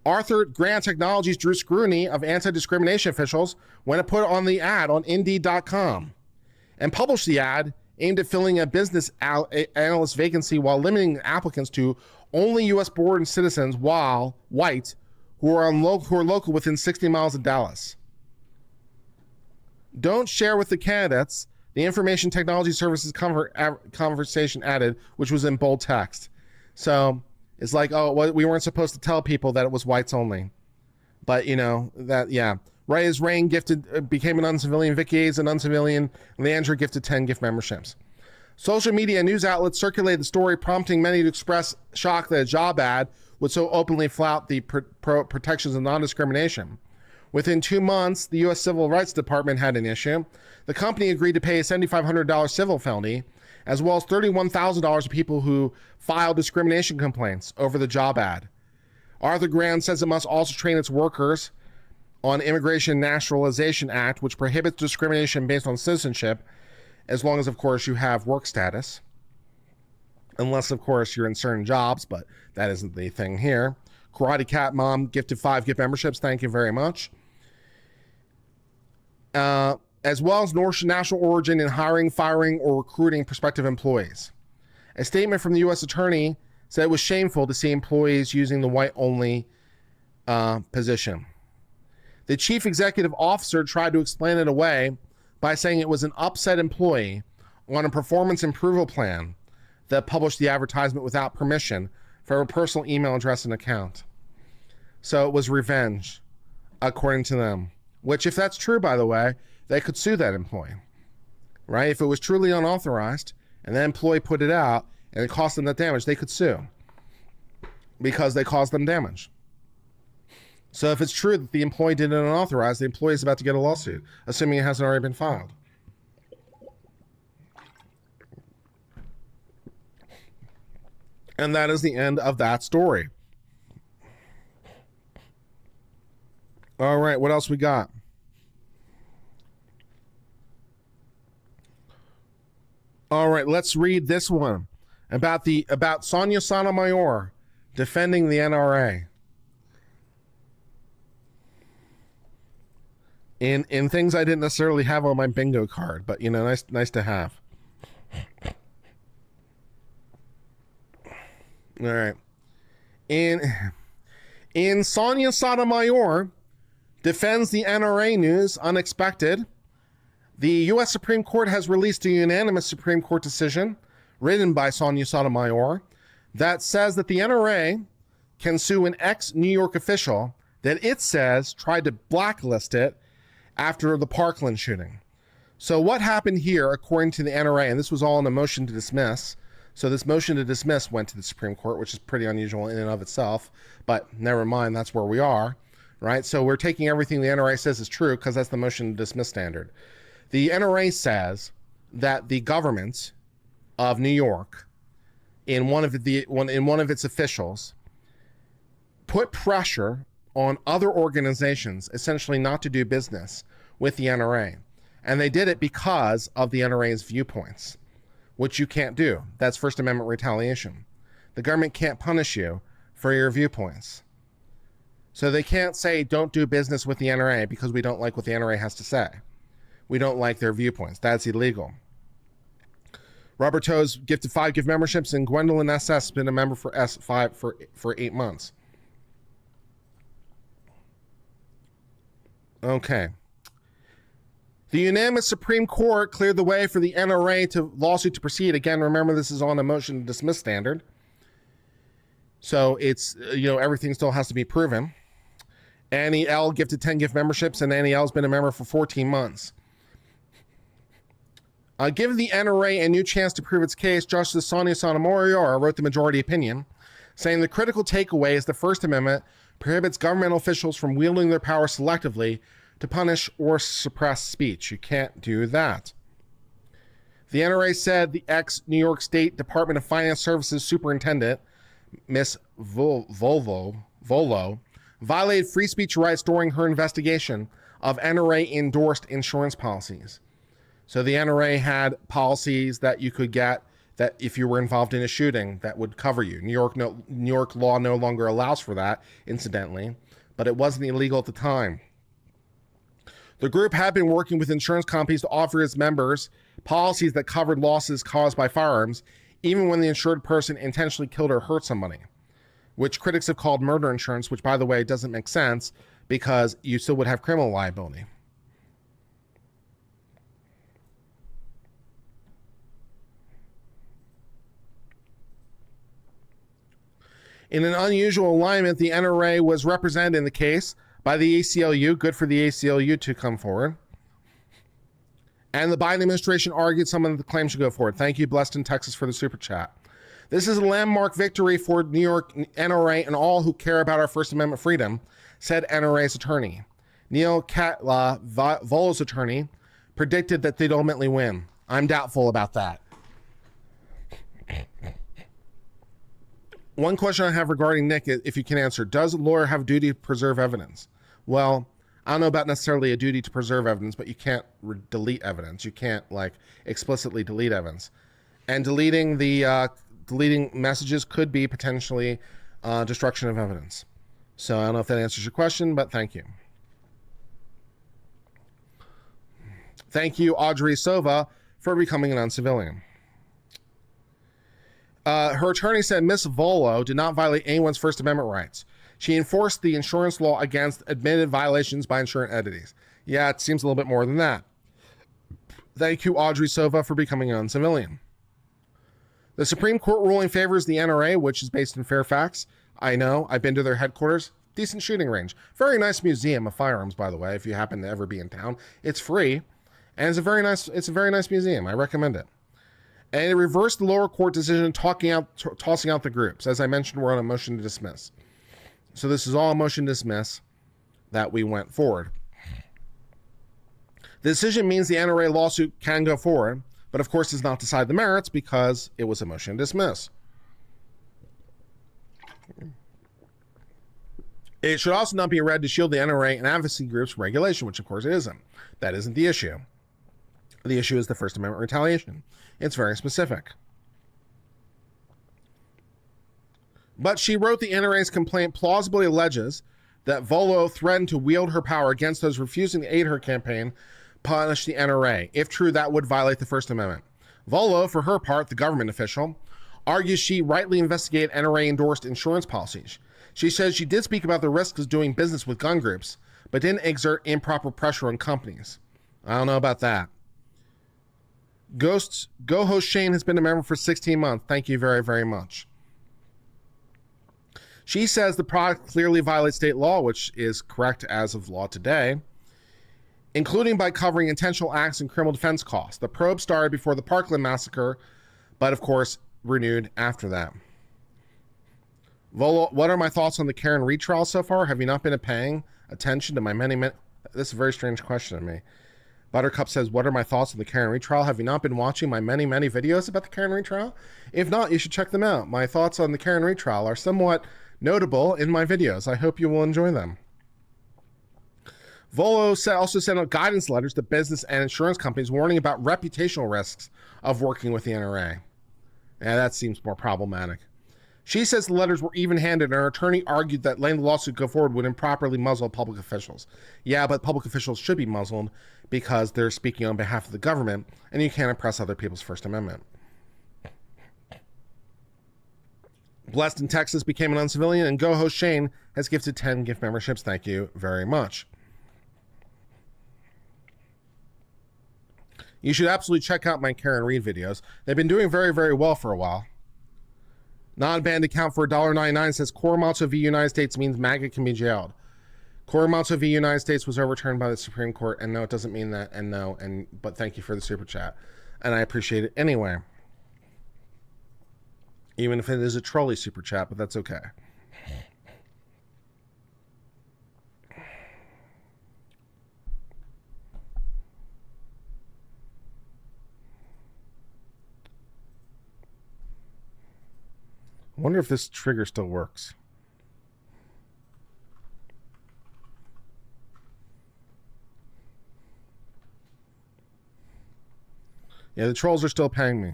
Arthur Grant Technologies drew scrutiny of anti-discrimination officials when it put on the ad on Indeed.com and published the ad aimed at filling a business analyst vacancy while limiting applicants to only U.S.-born citizens while white who are local within 60 miles of Dallas. Don't share with the candidates, the Information Technology Services conversation added, which was in bold text. So it's like, oh, well, we weren't supposed to tell people that it was whites only. But, you know, that, yeah. Ray is Rain became an uncivilian. Vicky is an uncivilian. Leandra gifted 10 gift memberships. Social media news outlets circulated the story, prompting many to express shock that a job ad would so openly flout the protections of non-discrimination. Within 2 months, the U.S. Civil Rights Department had an issue. The company agreed to pay a $7,500 civil penalty, as well as $31,000 to people who filed discrimination complaints over the job ad. Arthur Grant says it must also train its workers on Immigration Naturalization Act, which prohibits discrimination based on citizenship, as long as, of course, you have work status. Unless, of course, you're in certain jobs, but that isn't the thing here. Karate Cat Mom gifted 5 gift memberships. Thank you very much. As well as national origin in hiring, firing, or recruiting prospective employees. A statement from the U.S. Attorney said it was shameful to see employees using the white-only position. The chief executive officer tried to explain it away by saying it was an upset employee on a performance improvement plan that published the advertisement without permission for a personal email address and account. So it was revenge, according to them. Which, if that's true, by the way, they could sue that employee, right? If it was truly unauthorized and that employee put it out and it cost them that damage, they could sue because they caused them damage. So if it's true that the employee did it unauthorized, the employee is about to get a lawsuit, assuming it hasn't already been filed. And that is the end of that story. All right, what else we got? All right, let's read this one about Sonia Sotomayor defending the NRA. In things I didn't necessarily have on my bingo card, but you know, nice to have. All right. In Sonia Sotomayor defends the NRA news unexpected, the U.S. Supreme Court has released a unanimous Supreme Court decision written by Sonia Sotomayor that says that the NRA can sue an ex-New York official that it says tried to blacklist it after the Parkland shooting. So what happened here, according to the NRA, and this was all in a motion to dismiss. So this motion to dismiss went to the Supreme Court, which is pretty unusual in and of itself, but never mind, that's where we are, right? So we're taking everything the NRA says is true because that's the motion to dismiss standard. The NRA says that the government of New York, in one of its officials, put pressure on other organizations, essentially not to do business with the NRA. And they did it because of the NRA's viewpoints, which you can't do. That's First Amendment retaliation. The government can't punish you for your viewpoints. So they can't say, don't do business with the NRA because we don't like what the NRA has to say. We don't like their viewpoints. That's illegal. Robert Toes gifted 5 gift memberships, and Gwendolyn SS has been a member for S5 for 8 months. Okay. The unanimous Supreme Court cleared the way for the NRA lawsuit to proceed. Again, remember, this is on a motion to dismiss standard. So it's, everything still has to be proven. Annie L gifted 10 gift memberships, and Annie L's been a member for 14 months. Give the NRA a new chance to prove its case, Justice Sonia Sotomayor wrote the majority opinion, saying the critical takeaway is the First Amendment prohibits governmental officials from wielding their power selectively to punish or suppress speech. You can't do that. The NRA said the ex-New York State Department of Finance Services Superintendent, Miss Vullo, violated free speech rights during her investigation of NRA-endorsed insurance policies. So the NRA had policies that you could get that if you were involved in a shooting that would cover you. New York law no longer allows for that, incidentally, but it wasn't illegal at the time. The group had been working with insurance companies to offer its members policies that covered losses caused by firearms, even when the insured person intentionally killed or hurt somebody, which critics have called murder insurance, which, by the way, doesn't make sense because you still would have criminal liability. In an unusual alignment, the NRA was represented in the case by the ACLU. Good for the ACLU to come forward. And the Biden administration argued some of the claims should go forward. Thank you, Blessed in Texas, for the super chat. This is a landmark victory for New York NRA and all who care about our First Amendment freedom, said NRA's attorney. Neil Katla, Vullo's attorney, predicted that they'd ultimately win. I'm doubtful about that. One question I have regarding Nick, if you can answer, does a lawyer have a duty to preserve evidence? Well, I don't know about necessarily a duty to preserve evidence, but you can't delete evidence. You can't explicitly delete evidence. And deleting messages could be potentially destruction of evidence. So I don't know if that answers your question, but thank you. Thank you, Audrey Sova, for becoming an uncivilian. Her attorney said Miss Vullo did not violate anyone's First Amendment rights. She enforced the insurance law against admitted violations by insurance entities. Yeah, it seems a little bit more than that. Thank you, Audrey Sova, for becoming an uncivilian. The Supreme Court ruling favors the NRA, which is based in Fairfax. I know, I've been to their headquarters. Decent shooting range. Very nice museum of firearms, by the way, if you happen to ever be in town. It's free, and it's a very nice museum. I recommend it. And it reversed the lower court decision tossing out the groups. As I mentioned, we're on a motion to dismiss. So this is all a motion to dismiss that we went forward. The decision means the NRA lawsuit can go forward, but of course does not decide the merits because it was a motion to dismiss. It should also not be read to shield the NRA and advocacy groups from regulation, which of course it isn't. That isn't the issue. The issue is the First Amendment retaliation. It's very specific. But she wrote the NRA's complaint plausibly alleges that Vullo threatened to wield her power against those refusing to aid her campaign, punish the NRA. If true, that would violate the First Amendment. Vullo, for her part, the government official, argues she rightly investigated NRA-endorsed insurance policies. She says she did speak about the risks of doing business with gun groups, but didn't exert improper pressure on companies. I don't know about that. Go-host Shane has been a member for 16 months. Thank you very, very much. She says the product clearly violates state law, which is correct as of law today, including by covering intentional acts and criminal defense costs. The probe started before the Parkland massacre, but of course renewed after that. Vullo, what are my thoughts on the Karen Reed trial so far? Have you not been paying attention to my many... This is a very strange question to me. Buttercup says, what are my thoughts on the Karen Reed trial? Have you not been watching my many videos about the Karen Reed trial? If not, you should check them out. My thoughts on the Karen Reed trial are somewhat notable in my videos. I hope you will enjoy them. Vullo also sent out guidance letters to business and insurance companies warning about reputational risks of working with the NRA. Yeah, that seems more problematic. She says the letters were even-handed, and her attorney argued that letting the lawsuit go forward would improperly muzzle public officials. Yeah, but public officials should be muzzled because they're speaking on behalf of the government, and you can't oppress other people's First Amendment. Blessed in Texas became an uncivilian, and Go-Host Shane has gifted 10 gift memberships. Thank you very much. You should absolutely check out my Karen Reed videos. They've been doing very, very well for a while. Non-banned account for $1.99 says Coromato v. United States means MAGA can be jailed. Coromato v. United States was overturned by the Supreme Court, and no, it doesn't mean that, and no, but thank you for the super chat. And I appreciate it anyway. Even if it is a trolley super chat, but that's okay. I wonder if this trigger still works. Yeah, the trolls are still paying me.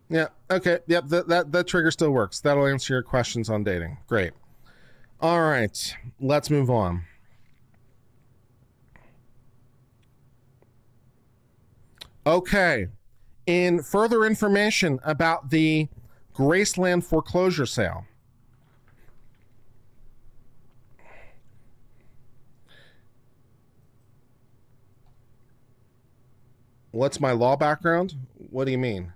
Yeah, okay. Yep, that trigger still works. That'll answer your questions on dating. Great. All right, let's move on. Okay. In further information about the Graceland foreclosure sale. What's my law background? What do you mean?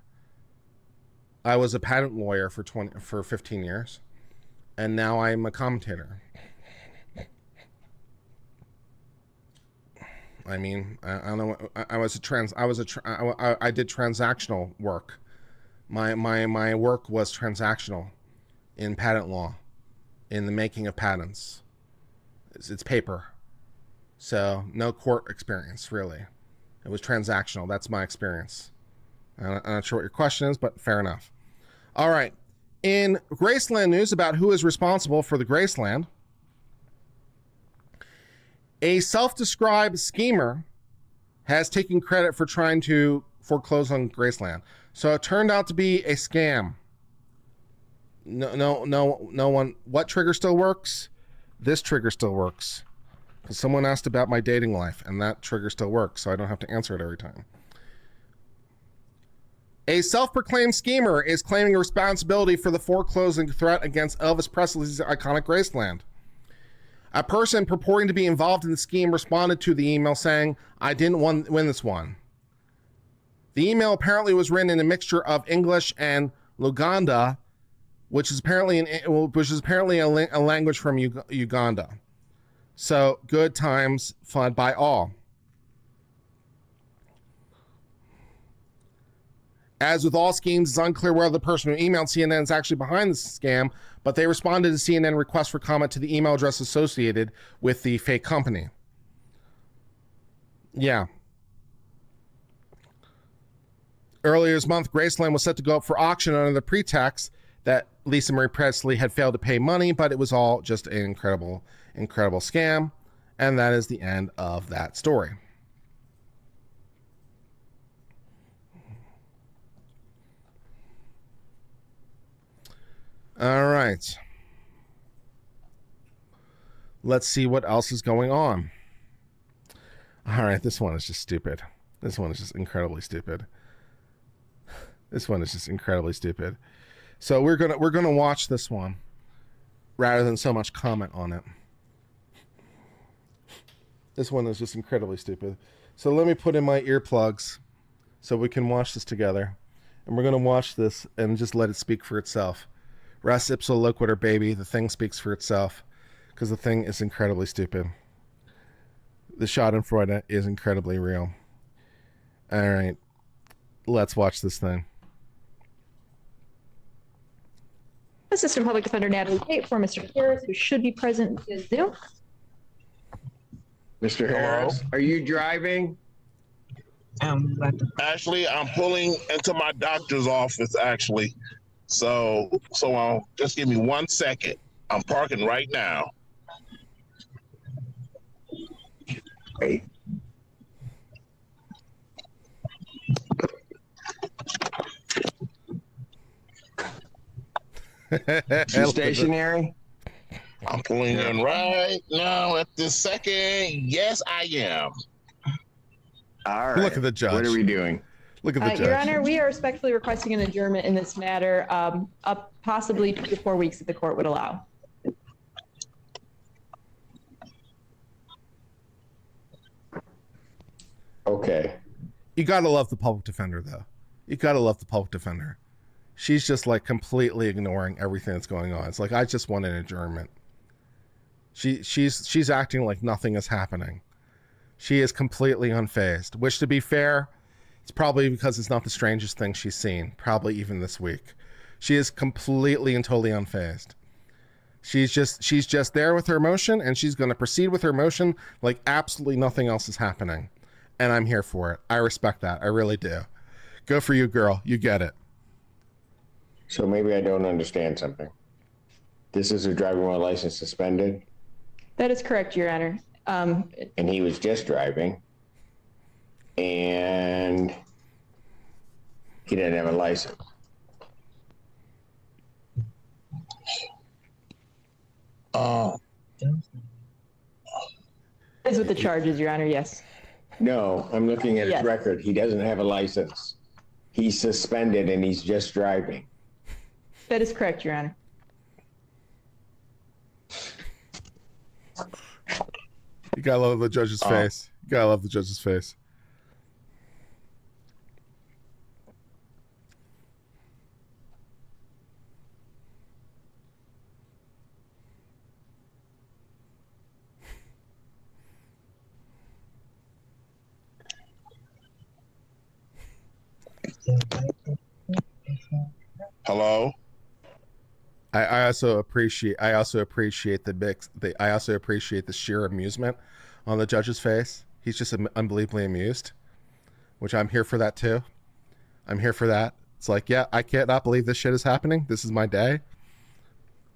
I was a patent lawyer for 15 years, and now I'm a commentator. I mean, I don't know. I did transactional work. My work was transactional in patent law, in the making of patents. It's paper, so no court experience really. It was transactional. That's my experience. I'm not sure what your question is, but fair enough. All right. In Graceland news about who is responsible for the Graceland, a self-described schemer has taken credit for trying to foreclose on Graceland. So it turned out to be a scam. No one. What trigger still works? This trigger still works. Because someone asked about my dating life, and that trigger still works, so I don't have to answer it every time. A self-proclaimed schemer is claiming responsibility for the foreclosing threat against Elvis Presley's iconic Graceland. A person purporting to be involved in the scheme responded to the email saying, "I didn't win this one." The email apparently was written in a mixture of English and Luganda, which is apparently a language from Uganda. So, good times, fun by all. As with all schemes, it's unclear whether the person who emailed CNN is actually behind the scam, but they responded to CNN requests for comment to the email address associated with the fake company. Yeah. Earlier this month, Graceland was set to go up for auction under the pretext that Lisa Marie Presley had failed to pay money, but it was all just an incredible scam. And that is the end of that story. All right. Let's see what else is going on. All right, this one is just stupid. This one is just incredibly stupid. This one is just incredibly stupid. So we're gonna watch this one rather than so much comment on it. This one is just incredibly stupid. So let me put in my earplugs so we can watch this together. And we're gonna watch this and just let it speak for itself. Res ipsa loquitur, baby. The thing speaks for itself because the thing is incredibly stupid. The Schadenfreude is incredibly real. All right, let's watch this thing. Assistant Public Defender Natalie Tate for Mr. Harris, who should be present via Zoom. Mr. Harris, are you driving? Actually, I'm pulling into my doctor's office, actually. So just give me 1 second. I'm parking right now. Great. You stationary? I'm pulling in right now at this second. Yes, I am. All right. Look at the judge. What are we doing? Look at the judge. Your Honor, we are respectfully requesting an adjournment in this matter, up possibly 2 to 4 weeks if the court would allow. Okay. You gotta love the public defender, though. You gotta love the public defender. She's just like completely ignoring everything that's going on. It's like, I just want an adjournment. She's acting like nothing is happening. She is completely unfazed, which, to be fair, it's probably because it's not the strangest thing she's seen, probably even this week. She is completely and totally unfazed. She's just there with her emotion, and she's going to proceed with her emotion like absolutely nothing else is happening. And I'm here for it. I respect that. I really do. Go for you, girl. You get it. So maybe I don't understand something. This is a driving while license suspended, That is correct, Your Honor. and he was just driving, and he didn't have a license. Oh, That is what the charge is, Your Honor, yes. No, I'm looking at his Yes. record. He doesn't have a license. He's suspended and he's just driving. That is correct, Your Honor. You gotta love the judge's face. You gotta love the judge's face. hello. I also appreciate the sheer amusement on the judge's face. He's just unbelievably amused, which I'm here for that too. I'm here for that. It's like, yeah, I can't not believe this shit is happening. This is my day.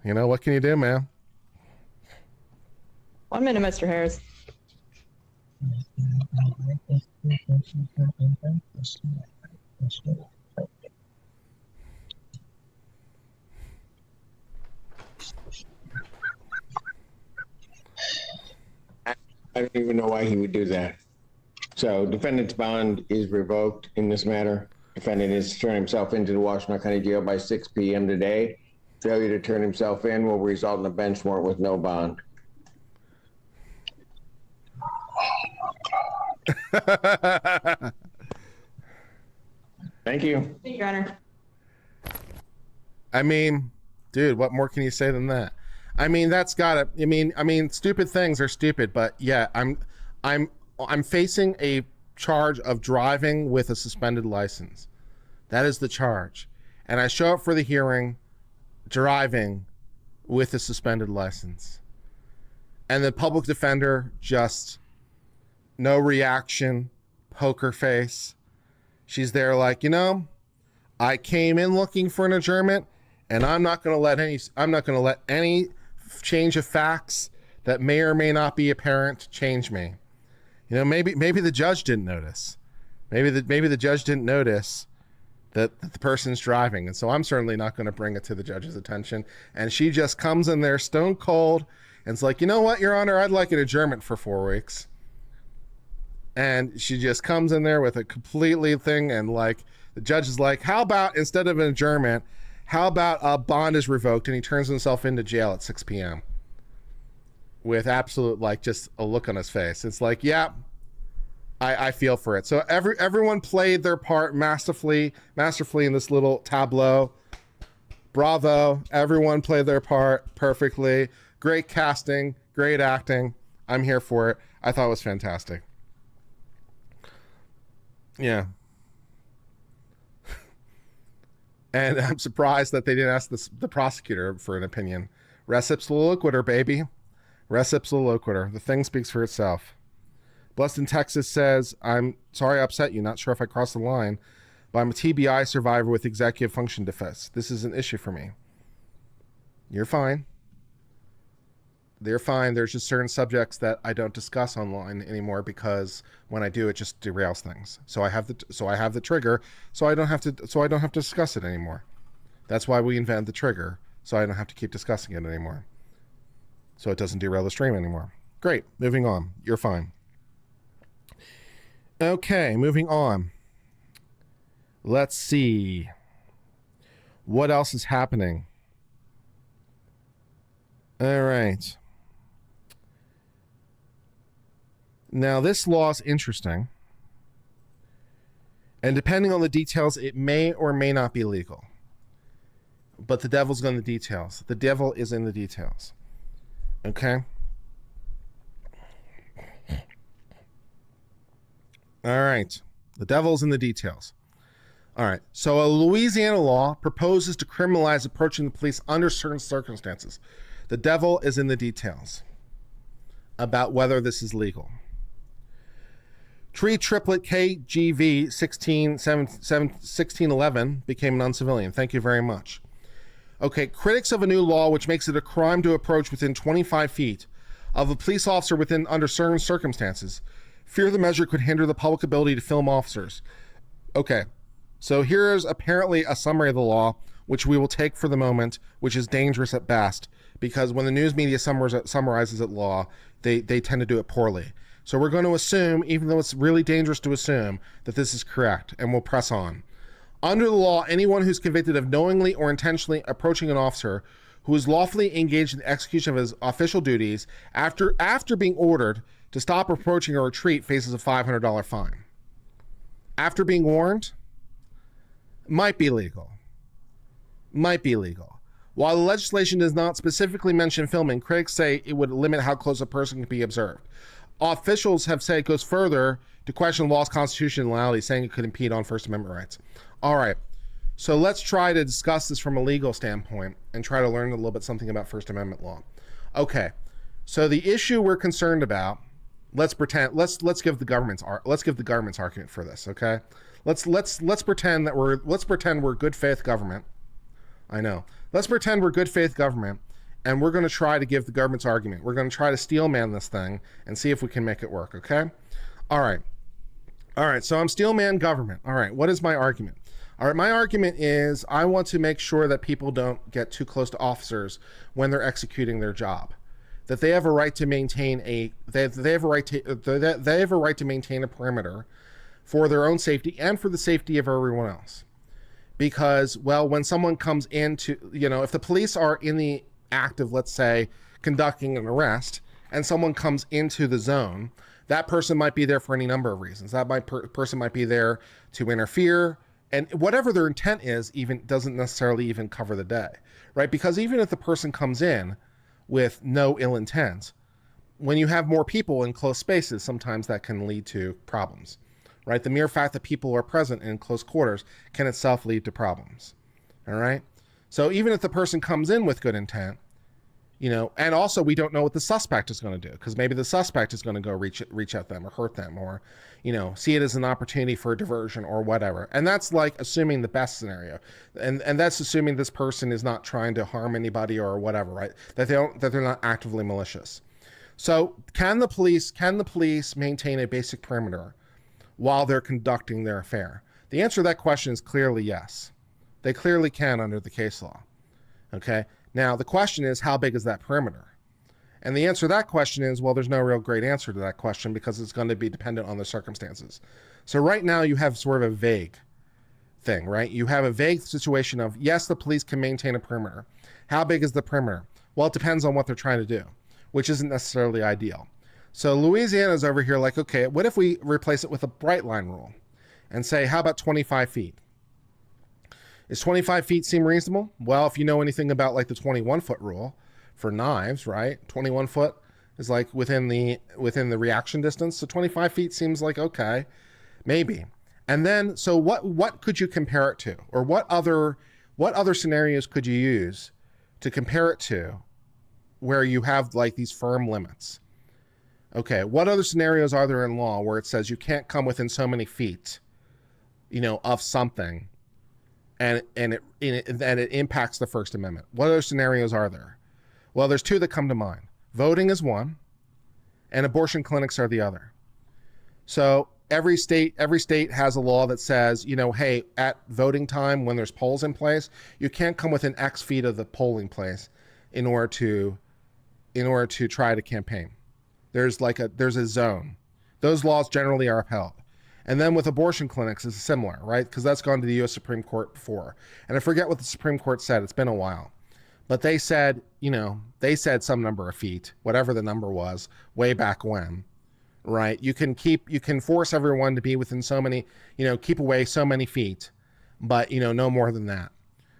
You know, what can you do, man? 1 minute, Mr. Harris. I don't even know why he would do that. So defendant's bond is revoked in this matter. Defendant is turn himself into the Washington County Jail by 6 p.m. today. Failure to turn himself in will result in a bench warrant with no bond. Thank you. Thank you, Your Honor. I mean, dude, what more can you say than that? I mean, that's gotta. I mean, stupid things are stupid, but yeah, I'm facing a charge of driving with a suspended license. That is the charge, and I show up for the hearing, driving with a suspended license, and the public defender just no reaction, poker face. She's there like, you know, I came in looking for an adjournment, and I'm not going to let any change of facts that may or may not be apparent change me. You know, maybe the judge didn't notice. Maybe the judge didn't notice that the person's driving, and so I'm certainly not going to bring it to the judge's attention. And she just comes in there stone cold and it's like, you know what, Your Honor, I'd like an adjournment for 4 weeks. And she just comes in there with a completely thing, and like the judge is like, how about instead of an adjournment, how about a bond is revoked, and he turns himself into jail at 6 p.m. with absolute, like, just a look on his face. It's like, yeah, I feel for it. So everyone played their part masterfully in this little tableau. Bravo. Everyone played their part perfectly. Great casting, great acting. I'm here for it. I thought it was fantastic. Yeah. And I'm surprised that they didn't ask the prosecutor for an opinion. Res ipsa loquitur, baby. Res ipsa loquitur. The thing speaks for itself. Blessed in Texas says, I'm sorry I upset you. Not sure if I crossed the line, but I'm a TBI survivor with executive function defense. This is an issue for me. You're fine. They're fine. There's just certain subjects that I don't discuss online anymore because when I do, it just derails things. So I have the trigger, so I don't have to discuss it anymore. That's why we invented the trigger, so I don't have to keep discussing it anymore. So it doesn't derail the stream anymore. Great. Moving on. You're fine. Okay, moving on. Let's see. What else is happening? All right. Now, this law is interesting. And depending on the details, it may or may not be legal. But the devil's in the details. The devil is in the details. Okay? All right. The devil's in the details. All right. So a Louisiana law proposes to criminalize approaching the police under certain circumstances. The devil is in the details about whether this is legal. Tree triplet KGV 1611 became an uncivilian. Thank you very much. Okay, critics of a new law which makes it a crime to approach within 25 feet of a police officer under certain circumstances fear the measure could hinder the public ability to film officers. Okay, so here's apparently a summary of the law, which we will take for the moment, which is dangerous at best, because when the news media summarizes it law, they tend to do it poorly. So we're going to assume, even though it's really dangerous to assume, that this is correct, and we'll press on. Under the law, anyone who's convicted of knowingly or intentionally approaching an officer who is lawfully engaged in the execution of his official duties after being ordered to stop approaching or retreat faces a $500 fine. After being warned, might be legal. Might be legal. While the legislation does not specifically mention filming, critics say it would limit how close a person can be observed. Officials have said it goes further to question the law's constitutionality, saying it could impede on First Amendment rights. All right, so let's try to discuss this from a legal standpoint and try to learn a little bit something about First Amendment law. Okay, so the issue we're concerned about, let's pretend give the government's argument for this. Okay, let's pretend we're good faith government. I know. Let's pretend we're good faith government, and we're going to try to give the government's argument. We're going to try to steel man this thing and see if we can make it work. Okay. All right. So I'm steel man government. All right. What is my argument? All right. My argument is I want to make sure that people don't get too close to officers when they're executing their job. That they have a right to maintain a maintain a perimeter for their own safety and for the safety of everyone else. Because, well, when someone comes into, if the police are in the act of, let's say, conducting an arrest, and someone comes into the zone, that person might be there for any number of reasons. That person might be there to interfere, and whatever their intent is, even doesn't necessarily even cover the day, right? Because even if the person comes in with no ill intent, when you have more people in close spaces, sometimes that can lead to problems, right? The mere fact that people are present in close quarters can itself lead to problems, all right? So even if the person comes in with good intent, and also we don't know what the suspect is going to do, because maybe the suspect is going to go reach at them or hurt them, or, see it as an opportunity for a diversion or whatever. And that's like assuming the best scenario. And that's assuming this person is not trying to harm anybody or whatever, right? That they're not actively malicious. So can the police maintain a basic perimeter while they're conducting their affair? The answer to that question is clearly yes. They clearly can under the case law. Okay. Now the question is, how big is that perimeter? And the answer to that question is, well, there's no real great answer to that question because it's going to be dependent on the circumstances. So right now you have sort of a vague thing, right? You have a vague situation of, yes, the police can maintain a perimeter. How big is the perimeter? Well, it depends on what they're trying to do, which isn't necessarily ideal. So Louisiana's over here like, okay, what if we replace it with a bright line rule and say, how about 25 feet? Is 25 feet seem reasonable? Well, if you know anything about like the 21-foot rule for knives, right? 21 foot is like within the reaction distance. So 25 feet seems like, okay, maybe. And then, so what could you compare it to? Or what other scenarios could you use to compare it to where you have like these firm limits? Okay, what other scenarios are there in law where it says you can't come within so many feet, of something, and it impacts the First Amendment? What other scenarios are there? Well, there's two that come to mind. Voting is one, and abortion clinics are the other. So every state has a law that says, hey, at voting time when there's polls in place, you can't come within X feet of the polling place in order to try to campaign. There's a zone. Those laws generally are upheld. And then with abortion clinics, it's similar, right? Because that's gone to the U.S. Supreme Court before. And I forget what the Supreme Court said. It's been a while. But they said, some number of feet, whatever the number was, way back when, right? You can force everyone to be within so many, keep away so many feet, but, no more than that.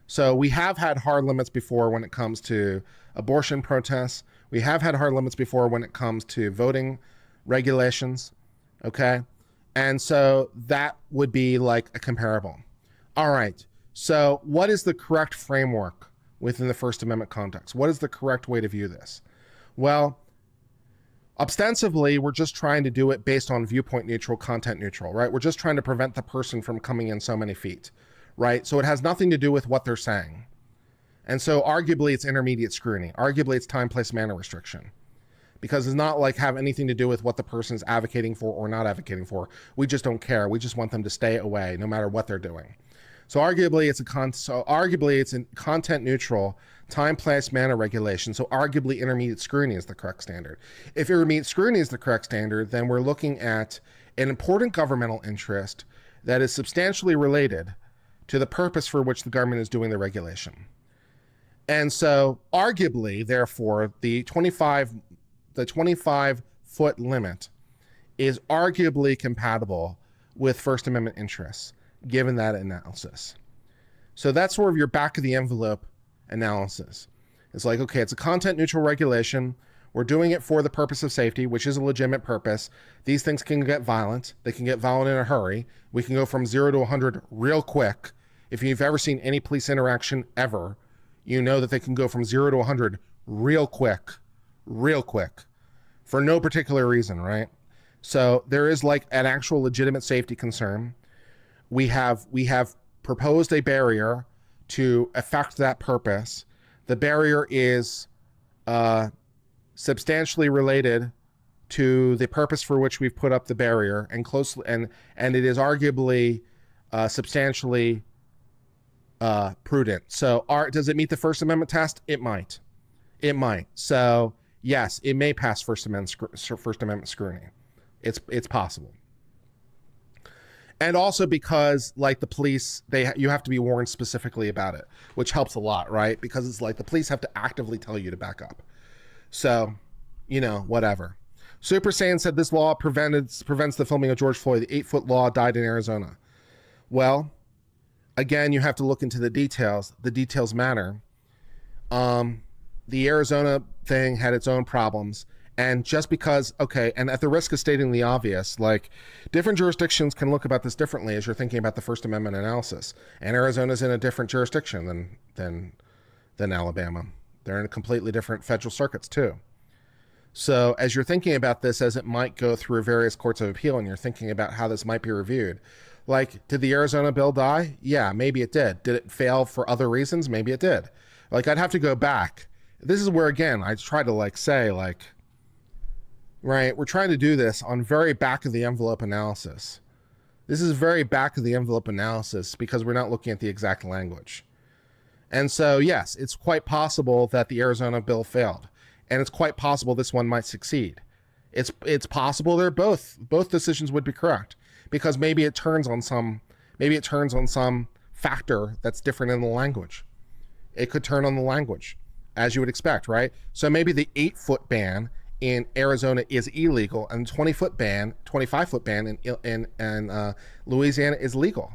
So we have had hard limits before when it comes to abortion protests. We have had hard limits before when it comes to voting regulations, okay? And so that would be like a comparable. All right, so what is the correct framework within the First Amendment context? What is the correct way to view this? Well, ostensibly, we're just trying to do it based on viewpoint neutral, content neutral, right? We're just trying to prevent the person from coming in so many feet, right? So it has nothing to do with what they're saying. And so arguably it's intermediate scrutiny. Arguably it's time, place, manner restriction. Because it's not like have anything to do with what the person is advocating for or not advocating for. We just don't care. We just want them to stay away no matter what they're doing. So arguably it's a content neutral time, place, manner regulation. So arguably intermediate scrutiny is the correct standard. If intermediate scrutiny is the correct standard, then we're looking at an important governmental interest that is substantially related to the purpose for which the government is doing the regulation. And so arguably, therefore, the 25-foot limit is arguably compatible with First Amendment interests, given that analysis. So that's sort of your back of the envelope analysis. It's like, okay, it's a content neutral regulation. We're doing it for the purpose of safety, which is a legitimate purpose. These things can get violent. They can get violent in a hurry. We can go from 0 to 100 real quick. If you've ever seen any police interaction ever, you know that they can go from 0 to 100 real quick, for no particular reason, right? So there is like an actual legitimate safety concern. We have proposed a barrier to affect that purpose. The barrier is substantially related to the purpose for which we've put up the barrier, and closely, and it is arguably substantially prudent. So does it meet the First Amendment test? It might. So yes, it may pass First Amendment scrutiny. It's possible. And also because, like, the police, you have to be warned specifically about it, which helps a lot, right? Because it's like the police have to actively tell you to back up. So, whatever. Super Saiyan said this law prevents the filming of George Floyd. The 8-foot law died in Arizona. Well, again, you have to look into the details. The details matter. The Arizona thing had its own problems. And just because, okay, and at the risk of stating the obvious, like, different jurisdictions can look about this differently as you're thinking about the First Amendment analysis. And Arizona's in a different jurisdiction than Alabama. They're in completely different federal circuits too. So as you're thinking about this, as it might go through various courts of appeal, and you're thinking about how this might be reviewed, like, did the Arizona bill die? Yeah, maybe it did. Did it fail for other reasons? Maybe it did. Like, I'd have to go back. This is where, again, I try to say, right, we're trying to do this on very back of the envelope analysis. This is very back of the envelope analysis because we're not looking at the exact language. And so, yes, it's quite possible that the Arizona bill failed, and it's quite possible this one might succeed. It's possible they're both decisions would be correct, because maybe it turns on some factor that's different in the language. It could turn on the language, as you would expect, right? So maybe the 8-foot ban in Arizona is illegal, and 25-foot ban in Louisiana is legal.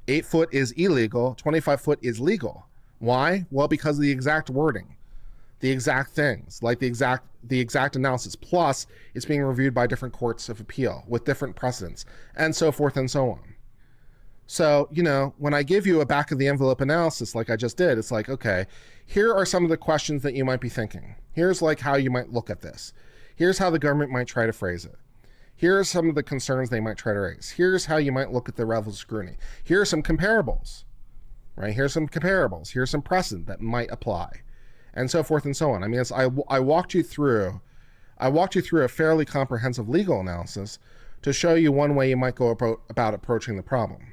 8-foot is illegal, 25-foot is legal. Why? Well, because of the exact wording, the exact things, like the exact analysis. Plus, it's being reviewed by different courts of appeal with different precedents, and so forth and so on. So, when I give you a back of the envelope analysis like I just did, it's like, okay, here are some of the questions that you might be thinking. Here's like how you might look at this. Here's how the government might try to phrase it. Here are some of the concerns they might try to raise. Here's how you might look at the level of scrutiny. Here are some comparables, right? Here's some comparables. Here's some precedent that might apply, and so forth and so on. I mean, I walked you through a fairly comprehensive legal analysis to show you one way you might go about approaching the problem.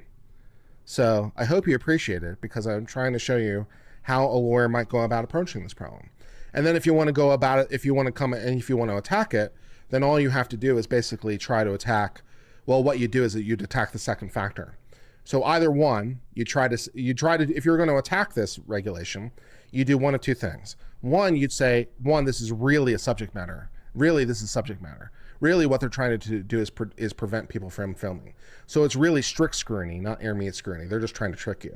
So I hope you appreciate it, because I'm trying to show you how a lawyer might go about approaching this problem. And then if you want to go about it, if you want to come and if you want to attack it, then all you have to do is basically try to attack. Well, what you do is that you'd attack the second factor. So either one, you try to, if you're going to attack this regulation, you do one of two things. One, you'd say, this is really a subject matter. Really, this is subject matter. Really, what they're trying to do is prevent people from filming. So it's really strict scrutiny, not intermediate scrutiny. They're just trying to trick you.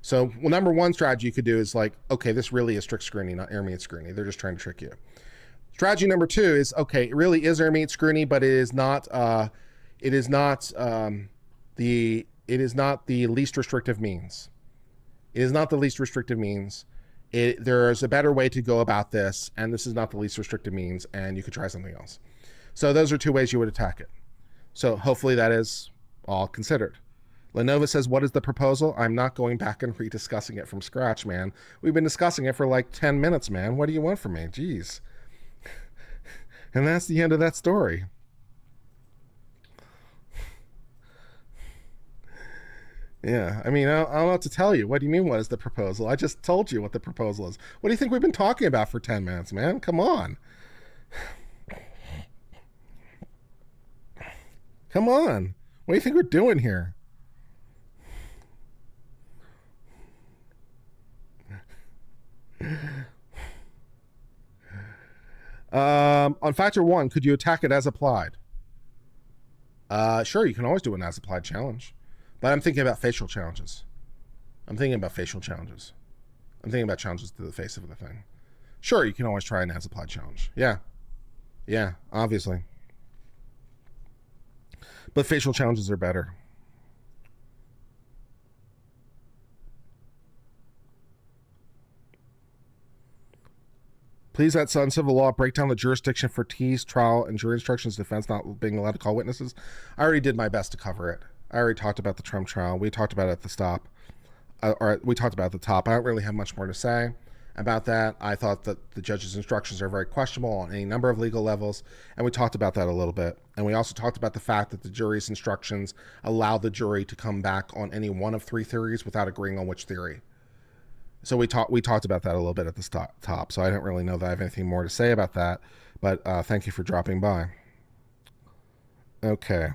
So, number one strategy you could do is like, okay, this really is strict scrutiny, not intermediate scrutiny. They're just trying to trick you. Strategy number two is, okay, it really is intermediate scrutiny, but it is not the least restrictive means. It is not the least restrictive means. There's a better way to go about this, and this is not the least restrictive means, and you could try something else. So those are two ways you would attack it. So hopefully that is all considered. Lenova says, what is the proposal? I'm not going back and rediscussing it from scratch, man. We've been discussing it for like 10 minutes, man. What do you want from me? Jeez. And that's the end of that story. Yeah, I mean, I don't know what to tell you. What do you mean, what is the proposal? I just told you what the proposal is. What do you think we've been talking about for 10 minutes, man? Come on. Come on. What do you think we're doing here? On factor 1, could you attack it as applied? Sure, you can always do an as applied challenge. But I'm thinking about facial challenges. I'm thinking about challenges to the face of the thing. Sure, you can always try an as applied challenge. Yeah. Yeah, obviously. But facial challenges are better. Please, that's Uncivil law. Break down the jurisdiction for tease, trial, and jury instructions, defense not being allowed to call witnesses. I already did my best to cover it. I already talked about the Trump trial. We talked about it at the stop. We talked about it at the top. I don't really have much more to say about that. I thought that the judge's instructions are very questionable on any number of legal levels, and we talked about that a little bit. And we also talked about the fact that the jury's instructions allow the jury to come back on any one of 3 theories without agreeing on which theory. So we talked about that a little bit at the top. So I don't really know that I have anything more to say about that, but thank you for dropping by. Okay.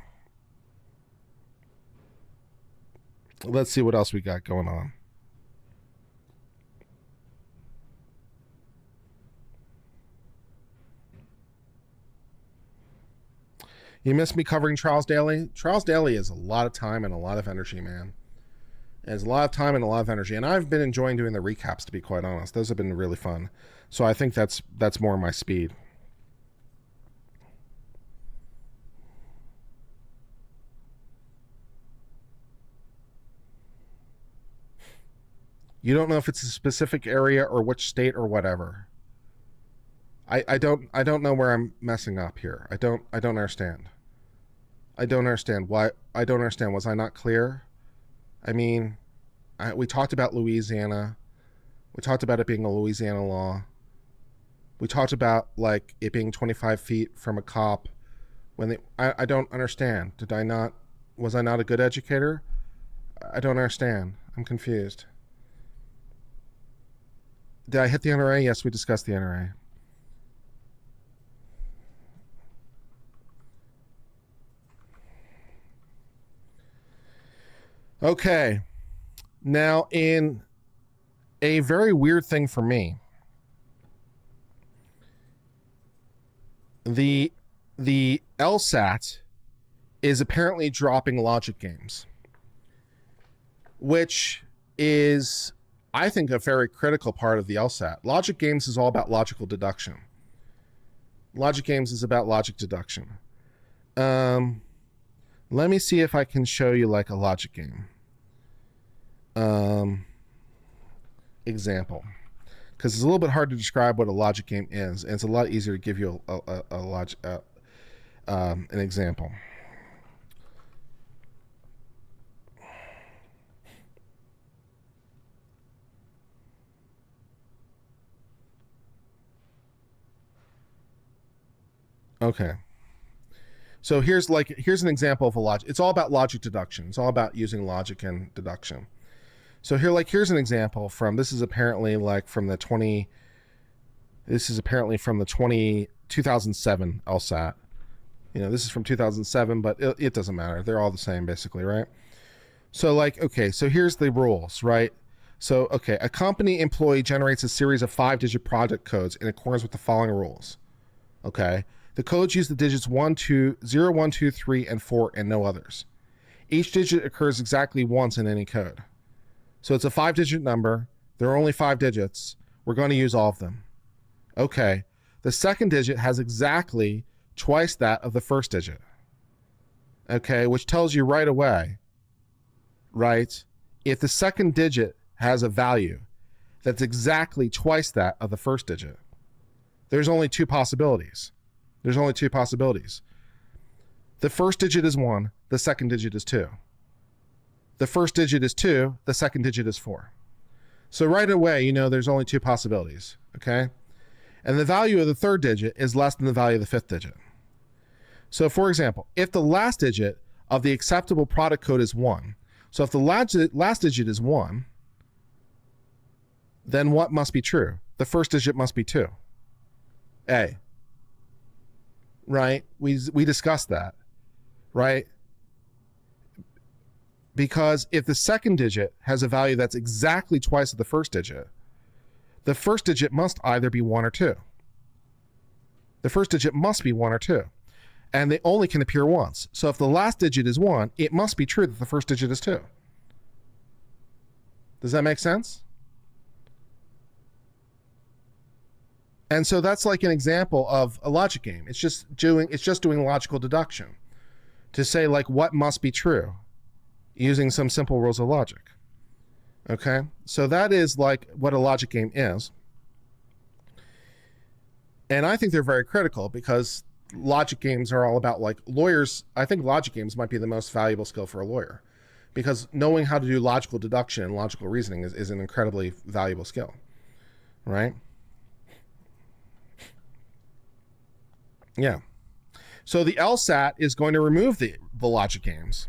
Let's see what else we got going on. You miss me covering Trials Daily? Trials Daily is a lot of time and a lot of energy, man. It's a lot of time and a lot of energy. And I've been enjoying doing the recaps, to be quite honest. Those have been really fun. So I think that's more my speed. You don't know if it's a specific area or which state or whatever. I don't know where I'm messing up here. I don't understand. I don't understand why. I don't understand. Was I not clear? I mean, we talked about Louisiana. We talked about it being a Louisiana law. We talked about like it being 25 feet from a cop. I don't understand. Was I not a good educator? I don't understand. I'm confused. Did I hit the NRA? Yes, we discussed the NRA. Okay. Now, in a very weird thing for me, the ELSAT is apparently dropping logic games, which is, I think, a very critical part of the LSAT. Logic games is all about logical deduction. Logic games is about logic deduction. Let me see if I can show you like a logic game. Example. Because it's a little bit hard to describe what a logic game is, and it's a lot easier to give you an example. Okay. So here's an example of a logic. It's all about logic deduction. It's all about using logic and deduction. So here's an example from, this is apparently from the 2007 LSAT. This is from 2007, but it doesn't matter. They're all the same basically, right? So okay, so here's the rules, right? So, okay, a company employee generates a series of 5-digit product codes in accordance with the following rules. Okay. The codes use the digits 1, 2, 0, 1, 2, 3, and 4, and no others. Each digit occurs exactly once in any code. So it's a 5-digit number. There are only 5 digits. We're going to use all of them. Okay. The second digit has exactly twice that of the first digit. Okay, which tells you right away, right? If the second digit has a value that's exactly twice that of the first digit, there's only 2 possibilities. The first digit is 1, the second digit is 2. the first digit is 2, the second digit is 4. So right away, you know there's only 2 possibilities, okay? And the value of the third digit is less than the value of the fifth digit. So for example, if the last digit of the acceptable product code is 1, so if the last digit is 1, then what must be true? The first digit must be 2. A. Right? We discussed that, right? Because if the second digit has a value that's exactly twice of the first digit must either be 1 or 2. The first digit must be 1 or 2. And they only can appear once. So if the last digit is 1, it must be true that the first digit is 2. Does that make sense? And so that's like an example of a logic game. It's just doing logical deduction to say like what must be true using some simple rules of logic. Okay? So that is like what a logic game is. And I think they're very critical because logic games are all about like lawyers. I think logic games might be the most valuable skill for a lawyer because knowing how to do logical deduction and logical reasoning is an incredibly valuable skill, right? Yeah. So the ELSAT is going to remove the logic games.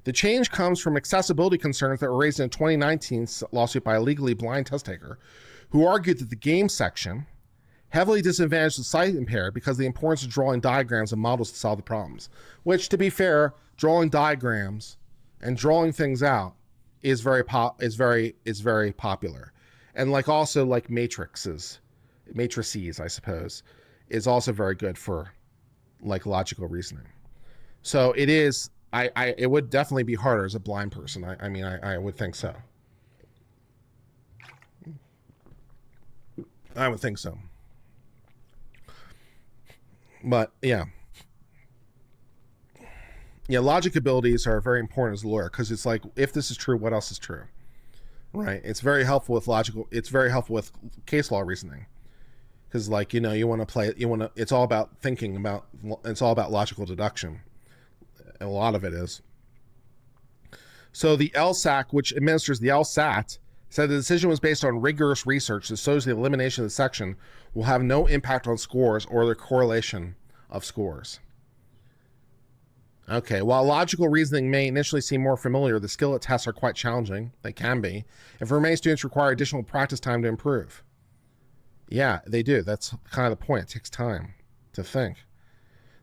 The change comes from accessibility concerns that were raised in a 2019 lawsuit by a legally blind test taker who argued that the game section heavily disadvantaged the sight impaired because of the importance of drawing diagrams and models to solve the problems, which to be fair, drawing diagrams and drawing things out is very popular. And like also like matrices, I suppose, is also very good for like logical reasoning. So it is, it would definitely be harder as a blind person. I mean, I would think so. I would think so. But yeah. Yeah, logic abilities are very important as a lawyer because it's like, if this is true, what else is true? Right? It's very helpful with case law reasoning. Because like, you know, it's all about it's all about logical deduction. And a lot of it is. So the LSAC, which administers the LSAT, said the decision was based on rigorous research that shows the elimination of the section will have no impact on scores or the correlation of scores. Okay, while logical reasoning may initially seem more familiar, the skill tests are quite challenging. They can be. And for many students require additional practice time to improve. Yeah, they do. That's kind of the point. It takes time to think.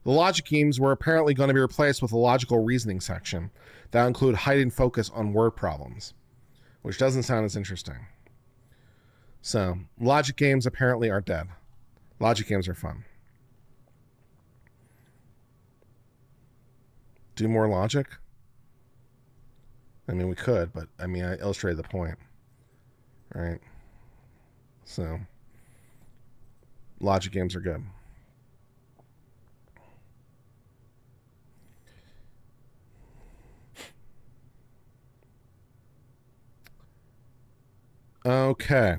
The logic games were apparently going to be replaced with a logical reasoning section that include heightened focus on word problems, which doesn't sound as interesting. So, logic games apparently are dead. Logic games are fun. Do more logic? I mean, we could, but I mean, I illustrated the point. Right? So, logic games are good. Okay.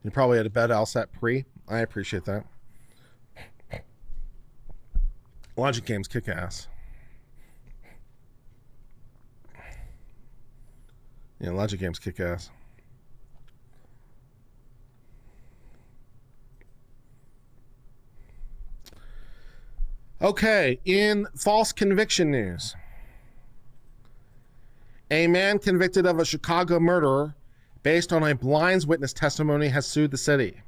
You probably had a bed LSAT pre. I appreciate that. Logic games kick ass. Yeah, logic games kick ass. Okay, in false conviction news. A man convicted of a Chicago murder based on a blind witness testimony has sued the city.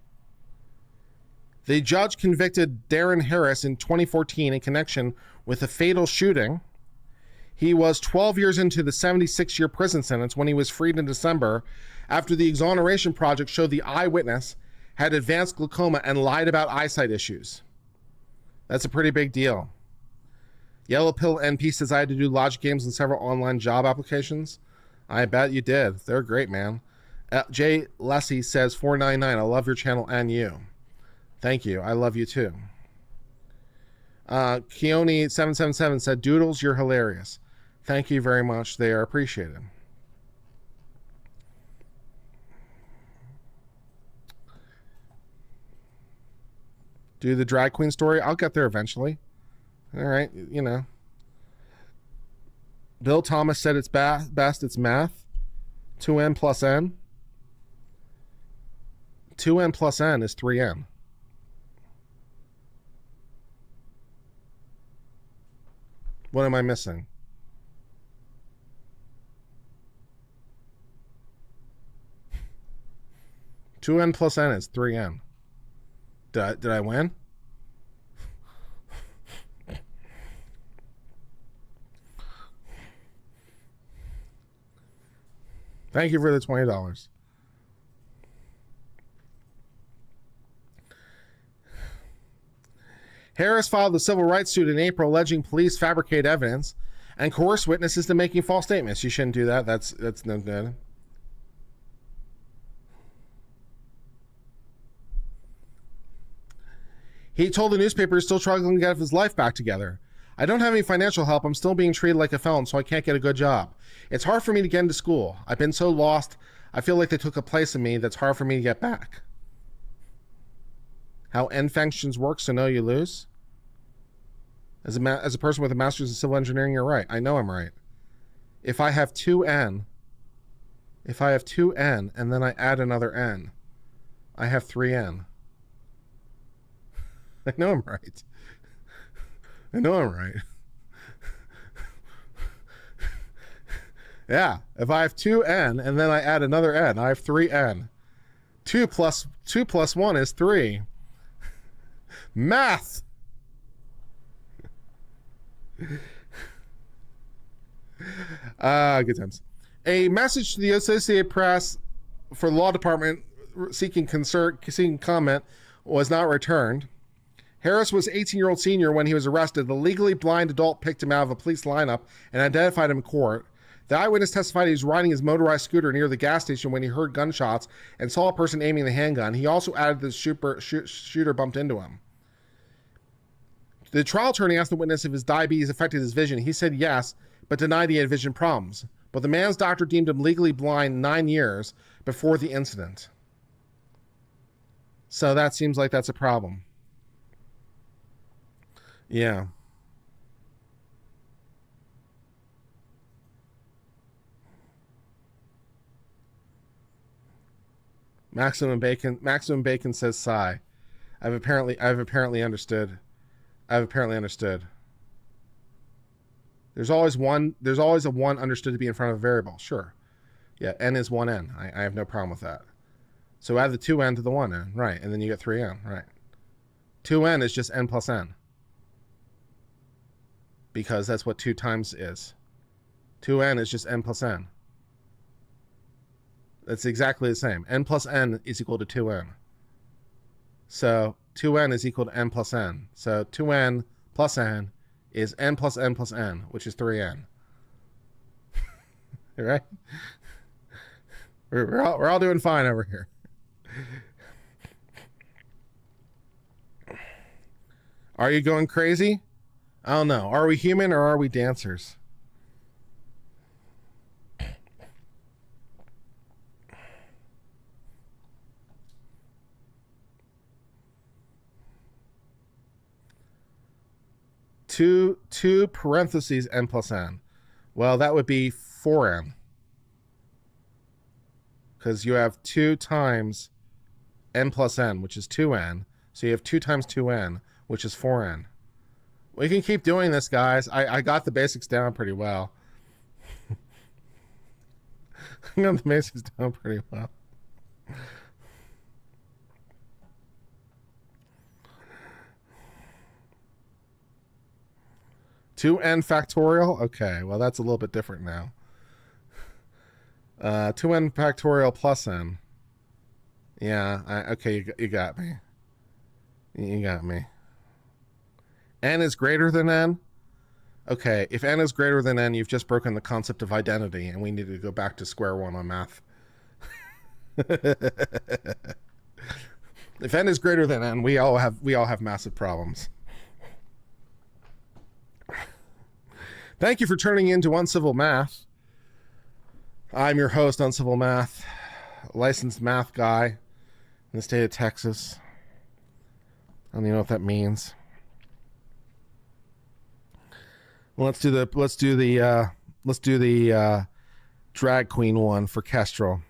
The judge convicted Darren Harris in 2014 in connection with a fatal shooting. He was 12 years into the 76-year prison sentence when he was freed in December after the exoneration project showed the eyewitness had advanced glaucoma and lied about eyesight issues. That's a pretty big deal. Yellow Pill NP says I had to do logic games in several online job applications. I bet you did. They're great, man. Jay Lessie says $4.99. I love your channel and you. Thank you. I love you too. Keone777 said, Doodles, you're hilarious. Thank you very much. They are appreciated. Do the drag queen story. I'll get there eventually. All right, you know. Bill Thomas said it's best it's math. 2n plus n. 2n plus n is 3n. What am I missing? Two n plus n is 3n. Did I win? Thank you for the $20. Harris filed a civil rights suit in April alleging police fabricate evidence and coerce witnesses to making false statements. You shouldn't do that. That's no good. He told the newspaper he's still struggling to get his life back together. I don't have any financial help. I'm still being treated like a felon, so I can't get a good job. It's hard for me to get into school. I've been so lost. I feel like they took a place in me that's hard for me to get back. How N functions work, so no, you lose. As a person with a master's in civil engineering, you're right. I know I'm right. If I have 2n, and then I add another n, I have 3n. I know I'm right. I know I'm right. Yeah, if I have 2n and then I add another n, I have 3n. 2 plus 1 is 3. Math. Good times. A message to the Associated Press for the law department seeking comment was not returned. Harris was 18-year-old senior when he was arrested. The legally blind adult picked him out of a police lineup and identified him in court. The eyewitness testified he was riding his motorized scooter near the gas station when he heard gunshots and saw a person aiming the handgun. He also added the shooter bumped into him. The trial attorney asked the witness if his diabetes affected his vision. He said yes, but denied he had vision problems. But the man's doctor deemed him legally blind 9 years before the incident. So that seems like that's a problem. Yeah. Maximum Bacon says sigh. I've apparently understood. There's always a one understood to be in front of a variable. Sure. Yeah, n is 1n. I have no problem with that. So add the 2n to the 1n, right, and then you get 3n, right. 2n is just n plus n. Because that's what 2 times is. 2n is just n plus n. That's exactly the same. N plus n is equal to 2n. So 2n is equal to n plus n. So 2n plus n is n plus n plus n, which is 3n. Right? We're all doing fine over here. Are you going crazy? I don't know. Are we human or are we dancers? Two parentheses n plus n. Well, that would be 4n. Because you have 2 times n plus n, which is 2n. So you have 2 times 2n, which is 4n. We can keep doing this, guys. I got the basics down pretty well. I got the basics down pretty well. Two n factorial? Okay, well that's a little bit different now. 2n factorial plus n. Yeah, okay, you got me. You got me. N is greater than n? Okay, if n is greater than n, you've just broken the concept of identity, and we need to go back to square one on math. If n is greater than n, we all have massive problems. Thank you for turning into Uncivil Math. I'm your host, Uncivil Math, licensed math guy in the state of Texas. I don't even know what that means. Well, let's do the drag queen one for Kestrel.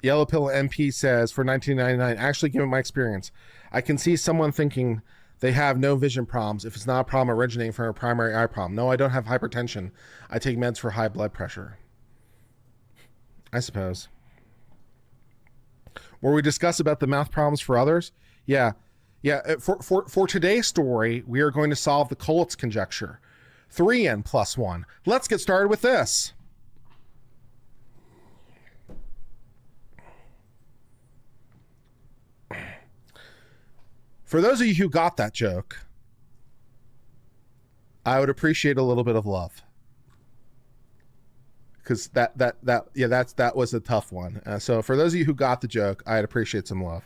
Yellow Pill MP says, for $19.99, actually, given my experience, I can see someone thinking they have no vision problems if it's not a problem originating from a primary eye problem. No, I don't have hypertension. I take meds for high blood pressure. I suppose. Where we discuss about the mouth problems for others? Yeah. For today's story, we are going to solve the Colitz conjecture. 3n plus 1. Let's get started with this. For those of you who got that joke, I would appreciate a little bit of love. Because that was a tough one. So for those of you who got the joke, I'd appreciate some love.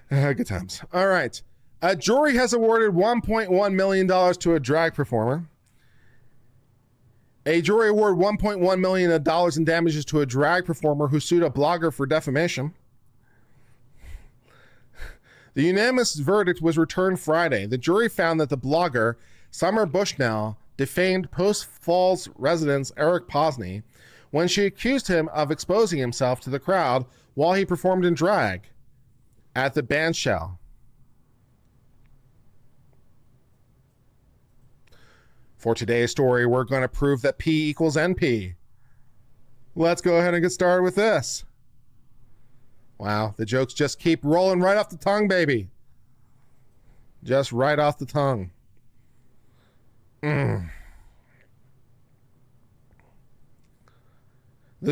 Good times. All right. A jury has awarded $1.1 million to a drag performer. A jury awarded $1.1 million in damages to a drag performer who sued a blogger for defamation. The unanimous verdict was returned Friday. The jury found that the blogger, Summer Bushnell, defamed Post Falls resident Eric Posney when she accused him of exposing himself to the crowd while he performed in drag at the bandshell. For today's story, we're going to prove that P equals NP. Let's go ahead and get started with this. Wow, the jokes just keep rolling right off the tongue, baby. Just right off the tongue. The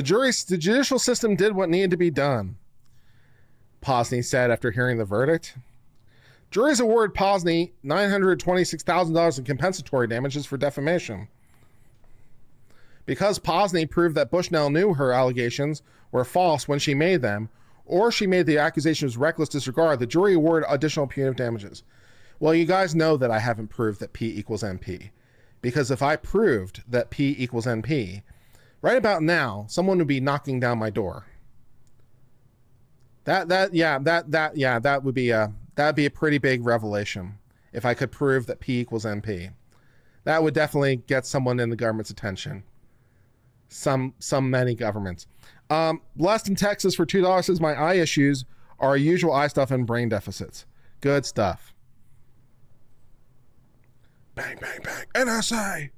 judicial system did what needed to be done, Posney said after hearing the verdict. Juries awarded Posney $926,000 in compensatory damages for defamation. Because Posney proved that Bushnell knew her allegations were false when she made them, or she made the accusations reckless disregard, the jury awarded additional punitive damages. Well, you guys know that I haven't proved that P equals NP. Because if I proved that P equals NP, right about now, someone would be knocking down my door. That would be that'd be a pretty big revelation if I could prove that P equals NP. That would definitely get someone in the government's attention. Many governments. Blessed in Texas for $2 says my eye issues are usual eye stuff and brain deficits. Good stuff. Bang, bang, bang. NSA.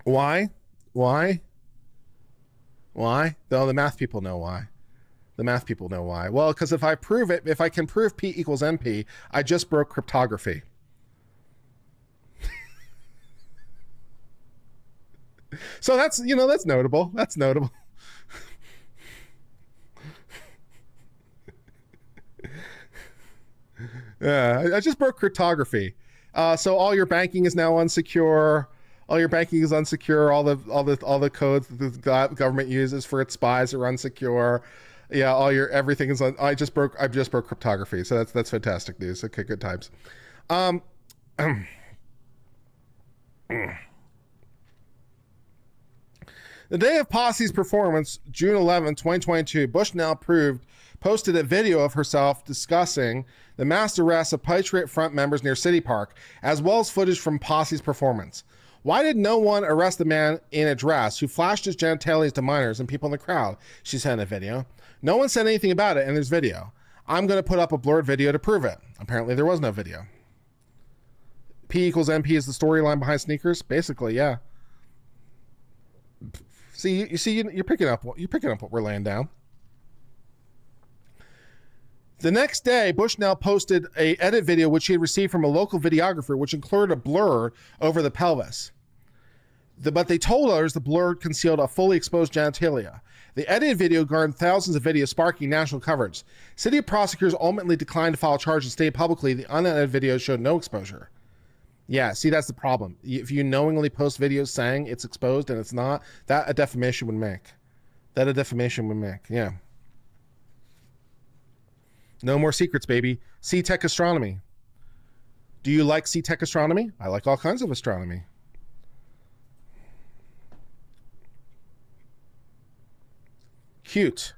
Why? Though the math people know why. Well, because if I can prove P equals NP, I just broke cryptography. So that's notable. Yeah, I just broke cryptography. So all your banking is now unsecure. All your banking is unsecure. All the codes that the government uses for its spies are unsecure. Yeah, everything is I just broke cryptography. So that's fantastic news. Okay, good times. The day of Posse's performance, June 11, 2022, Bushnell posted a video of herself discussing the mass arrest of Patriot Front members near City Park, as well as footage from Posse's performance. Why did no one arrest the man in a dress who flashed his genitalias to minors and people in the crowd? She said in a video. No one said anything about it, and there's video. I'm going to put up a blurred video to prove it. Apparently there was no video. P equals NP is the storyline behind sneakers? Basically, yeah. See, you're picking up what we're laying down. The next day, Bushnell posted a edit video which he had received from a local videographer, which included a blur over the pelvis. But they told others the blur concealed a fully exposed genitalia. The edited video garnered thousands of videos sparking national coverage. City prosecutors ultimately declined to file charges and stated publicly the unedited video showed no exposure. Yeah, see, that's the problem. If you knowingly post videos saying it's exposed and it's not, that a defamation would make. Yeah. No more secrets, baby. C-Tech astronomy. Do you like C-Tech astronomy? I like all kinds of astronomy. Cute.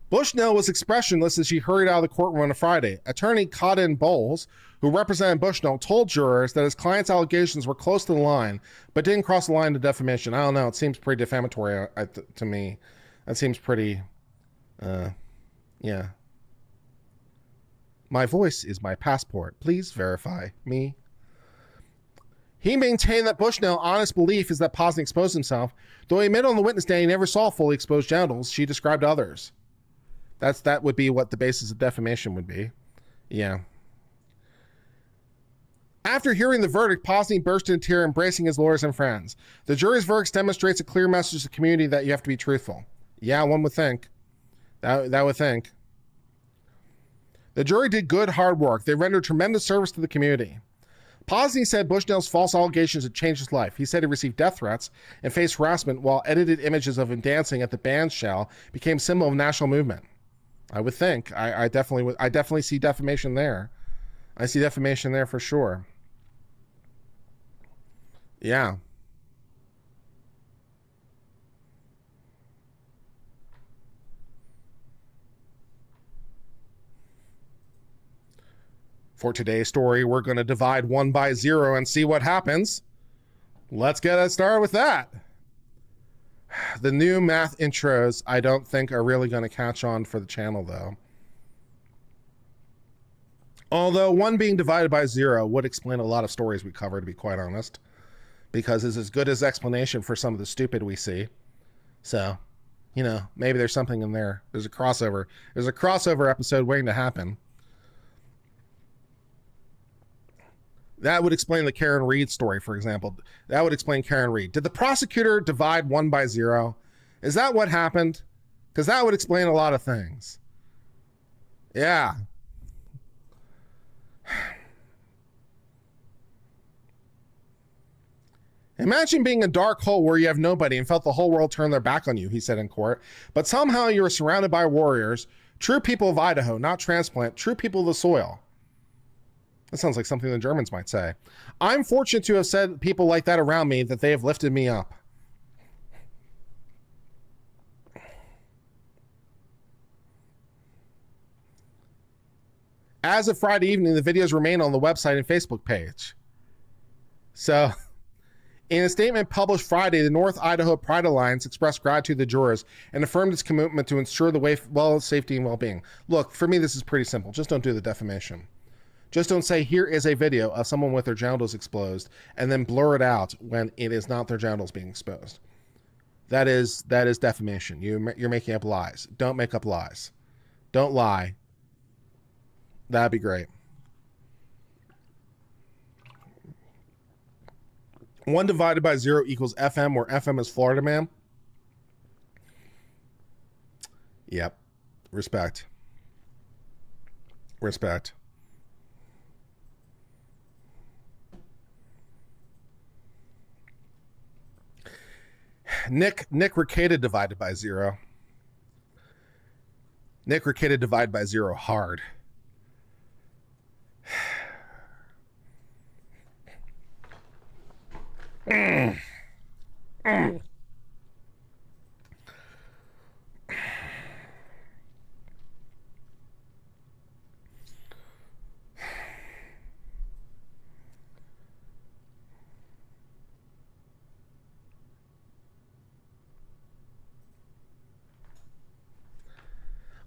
Bushnell was expressionless as she hurried out of the courtroom on a Friday. Attorney Cotton Bowles, who represented Bushnell, told jurors that his client's allegations were close to the line, but didn't cross the line to defamation. I don't know. It seems pretty defamatory to me. That seems pretty, yeah. My voice is my passport. Please verify me. He maintained that Bushnell's honest belief is that Posner exposed himself, though he admitted on the witness stand he never saw fully exposed genitals she described to others. That would be what the basis of defamation would be. Yeah. After hearing the verdict, Posner burst into tears, embracing his lawyers and friends. The jury's verdict demonstrates a clear message to the community that you have to be truthful. Yeah, one would think. That would think. The jury did good, hard work. They rendered tremendous service to the community. Posner said Bushnell's false allegations had changed his life. He said he received death threats and faced harassment while edited images of him dancing at the band shell became symbol of national movement. I would think. I definitely see defamation there. I see defamation there for sure. Yeah. For today's story, we're going to divide 1 by 0 and see what happens. Let's get it started with that. The new math intros, I don't think are really going to catch on for the channel, though. Although 1 being divided by 0 would explain a lot of stories we cover, to be quite honest, because it's as good as explanation for some of the stupid we see. So, you know, maybe there's something in there. There's a crossover. There's a crossover episode waiting to happen. That would explain the Karen Reed story, for example. That would explain Karen Reed. Did the prosecutor divide 1 by 0? Is that what happened? Because that would explain a lot of things. Yeah. Imagine being a dark hole where you have nobody and felt the whole world turn their back on you, he said in court. But somehow you were surrounded by warriors, true people of Idaho, not transplant, true people of the soil. That sounds like something the Germans might say. I'm fortunate to have said people like that around me, that they have lifted me up. As of Friday evening, the videos remain on the website and Facebook page. So, in a statement published Friday, the North Idaho Pride Alliance expressed gratitude to the jurors and affirmed its commitment to ensure the safety and well-being. Look, for me, this is pretty simple. Just don't do the defamation. Just don't say, here is a video of someone with their genitals exposed, and then blur it out when it is not their genitals being exposed. That is defamation. You're making up lies. Don't make up lies. Don't lie. That'd be great. 1 divided by 0 equals FM, where FM is Florida man. Yep. Respect. Respect. Nick Rekieta divided by 0. Nick Rekieta divided by 0 hard.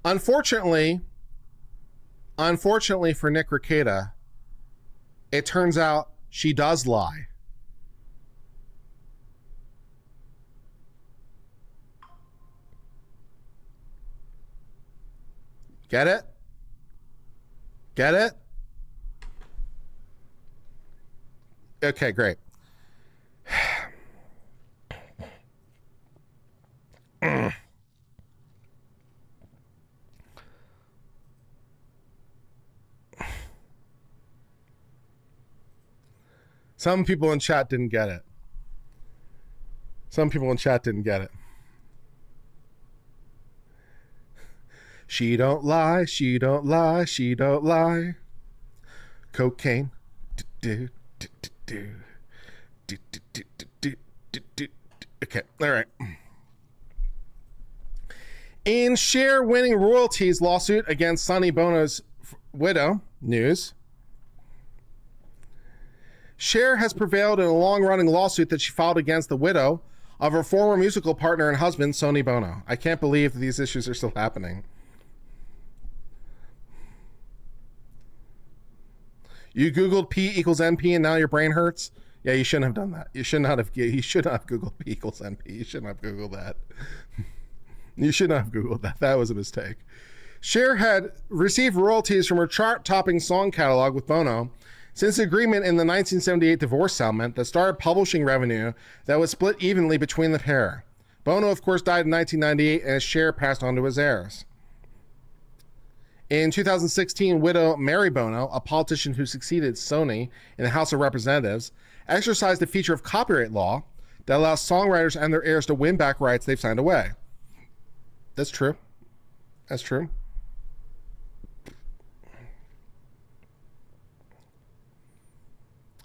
Unfortunately for Nick Rekieta, it turns out she does lie. Get it? Get it? Okay, great. Some people in chat didn't get it. Some people in chat didn't get it. She don't lie, she don't lie, she don't lie. Cocaine. Okay, all right. In Cher winning royalties lawsuit against Sonny Bono's widow, news. Cher has prevailed in a long-running lawsuit that she filed against the widow of her former musical partner and husband, Sonny Bono. I can't believe that these issues are still happening. You Googled P equals NP and now your brain hurts? Yeah, you shouldn't have done that. You should not have Googled P equals NP. You shouldn't have Googled that. You should not have Googled that. That was a mistake. Cher had received royalties from her chart-topping song catalog with Bono since the agreement in the 1978 divorce settlement that started publishing revenue that was split evenly between the pair. Bono, of course, died in 1998, and Cher passed on to his heirs. In 2016, widow Mary Bono, a politician who succeeded Sonny in the House of Representatives, exercised a feature of copyright law that allows songwriters and their heirs to win back rights they've signed away. That's true. That's true.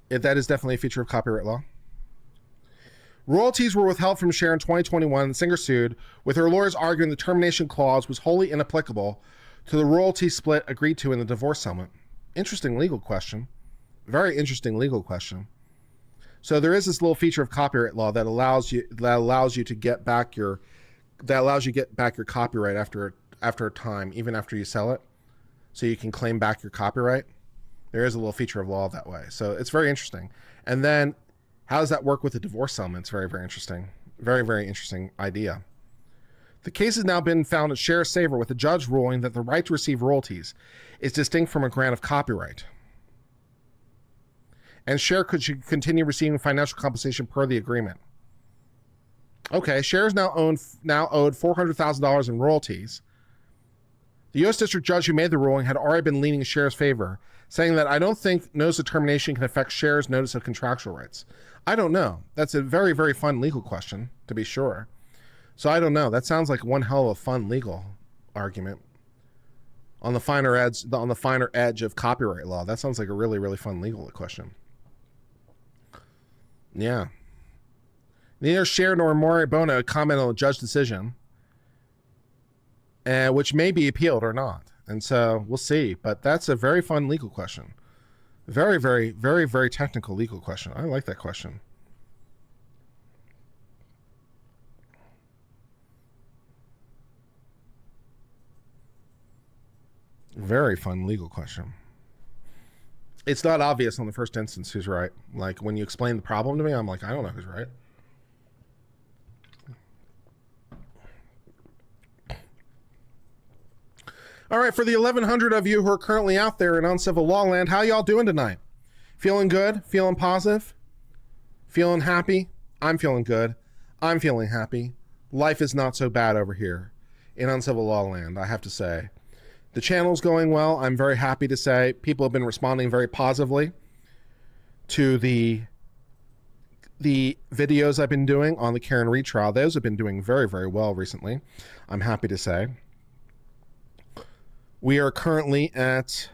That is definitely a feature of copyright law. Royalties were withheld from Cher in 2021. The singer sued, with her lawyers arguing the termination clause was wholly inapplicable to the royalty split agreed to in the divorce settlement. Interesting legal question. Very interesting legal question. So there is this little feature of copyright law that allows you to get back your copyright after a time, even after you sell it, so you can claim back your copyright. There is a little feature of law that way. So it's very interesting. And then how does that work with the divorce settlement? It's very, very interesting. Very, very interesting idea. The case has now been found in Cher's favor, with the judge ruling that the right to receive royalties is distinct from a grant of copyright. And Cher should continue receiving financial compensation per the agreement. Okay, Cher is now owed $400,000 in royalties. The U.S. District Judge who made the ruling had already been leaning in Cher's favor, saying that I don't think notice of termination can affect Cher's notice of contractual rights. I don't know. That's a very, very fun legal question, to be sure. So I don't know. That sounds like one hell of a fun legal argument on the finer edge of copyright law. That sounds like a really, really fun legal question. Yeah. Neither Cher nor Mary Bono comment on the judge's decision, which may be appealed or not. And so we'll see. But that's a very fun legal question. Very, very, very, very technical legal question. I like that question. Very fun legal question. It's not obvious on the first instance who's right. Like when you explain the problem to me, I'm like, I don't know who's right. All right, for the 1,100 of you who are currently out there in Uncivil Law Land, how y'all doing tonight? Feeling good? Feeling positive? Feeling happy? I'm feeling good. I'm feeling happy. Life is not so bad over here in Uncivil Law Land, I have to say. The channel's going well. I'm very happy to say people have been responding very positively to the videos I've been doing on the Karen Reed trial. Those have been doing very, very well recently, I'm happy to say. We are currently at,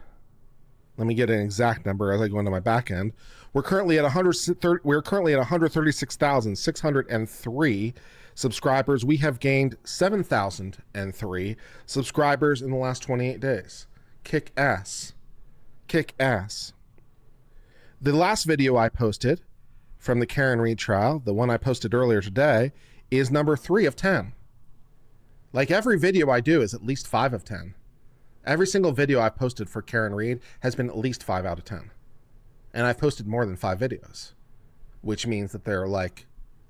let me get an exact number as I go into my back end. We're currently at 136,603 subscribers. We have gained 7,003 subscribers in the last 28 days. Kick ass. Kick ass. The last video I posted from the Karen Reed trial, the one I posted earlier today, is number 3 of 10. Like every video I do is at least 5 of 10. Every single video I've posted for Karen Reed has been at least 5 out of 10. And I've posted more than 5 videos, which means that they're like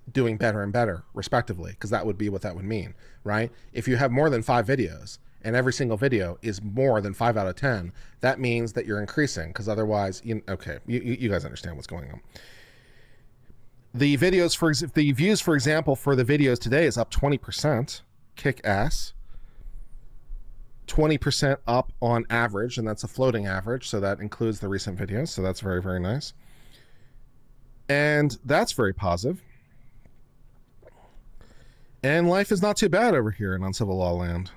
doing better and better, respectively, because that would be what that would mean, right? If you have more than 5 videos and every single video is more than 5 out of 10, that means that you're increasing, because otherwise, you guys understand what's going on. The videos, the views, for example, for the videos today is up 20%. Kick ass. 20% up on average, and that's a floating average, so that includes the recent videos, so that's very, very nice. And that's very positive. And life is not too bad over here in Uncivil Law Land.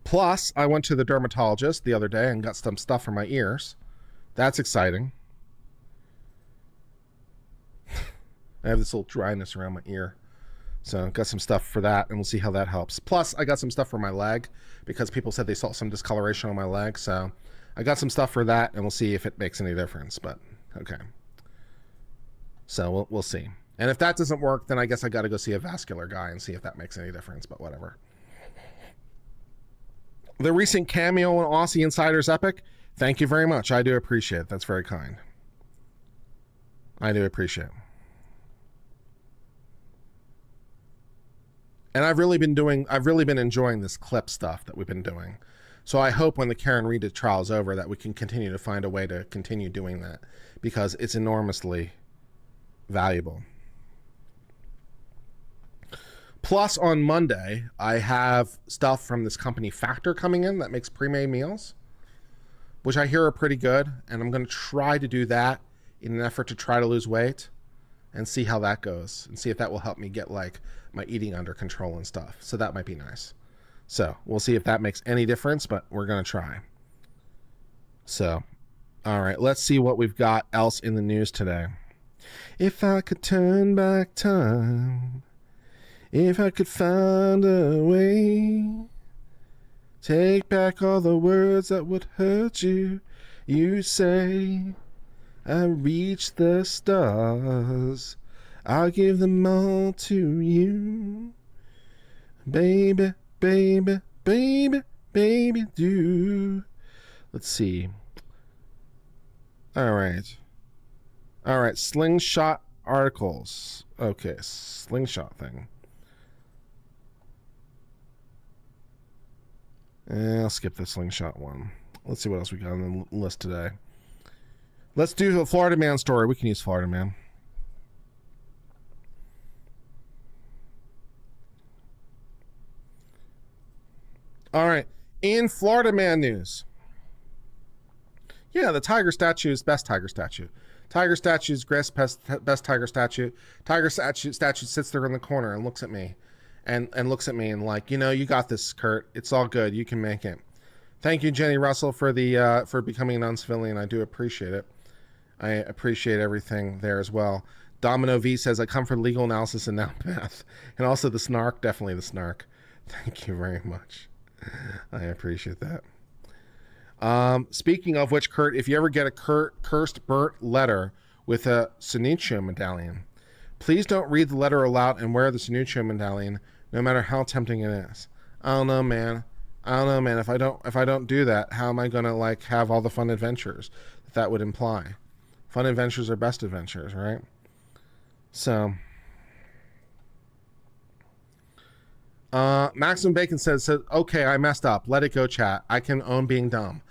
Plus, I went to the dermatologist the other day and got some stuff for my ears. That's exciting. I have this little dryness around my ear. So got some stuff for that, and we'll see how that helps. Plus, I got some stuff for my leg because people said they saw some discoloration on my leg. So I got some stuff for that, and we'll see if it makes any difference. But okay. So we'll see. And if that doesn't work, then I guess I got to go see a vascular guy and see if that makes any difference. But whatever. The recent cameo on Aussie Insider's Epic. Thank you very much. I do appreciate it. That's very kind. I do appreciate it. And I've really been enjoying this clip stuff that we've been doing. So I hope when the Karen Reed trial is over that we can continue to find a way to continue doing that because it's enormously valuable. Plus on Monday, I have stuff from this company Factor coming in that makes pre-made meals, which I hear are pretty good. And I'm going to try to do that in an effort to try to lose weight and see how that goes and see if that will help me get like my eating under control and stuff. So that might be nice. So we'll see if that makes any difference, but we're going to try. So, all right, let's see what we've got else in the news today. If I could turn back time, if I could find a way, take back all the words that would hurt you, you say, I reach the stars, I'll give them all to you. Baby, baby, baby, baby, do. Let's see. All right. All right, slingshot articles. Okay, slingshot thing. I'll skip the slingshot one. Let's see what else we got on the list today. Let's do the Florida man story. We can use Florida man. All right. In Florida man news. Yeah, the tiger statue is best tiger statue. Tiger statue is best tiger statue. Tiger statue sits there in the corner and looks at me. And looks at me and like, you know, you got this, Kurt. It's all good. You can make it. Thank you, Jenny Russell, for the for becoming an uncivilian. I do appreciate it. I appreciate everything there as well. Domino V says, I come for legal analysis and now math. And also the snark, definitely the snark. Thank you very much. I appreciate that. Speaking of which, Kurt, if you ever get a cursed burnt letter with a Sunucho medallion, please don't read the letter aloud and wear the Sunucho medallion, no matter how tempting it is. I don't know, man. If I don't do that, how am I gonna like have all the fun adventures that would imply? Fun adventures are best adventures, right? So, Maximum Bacon says, okay, I messed up. Let it go, chat. I can own being dumb.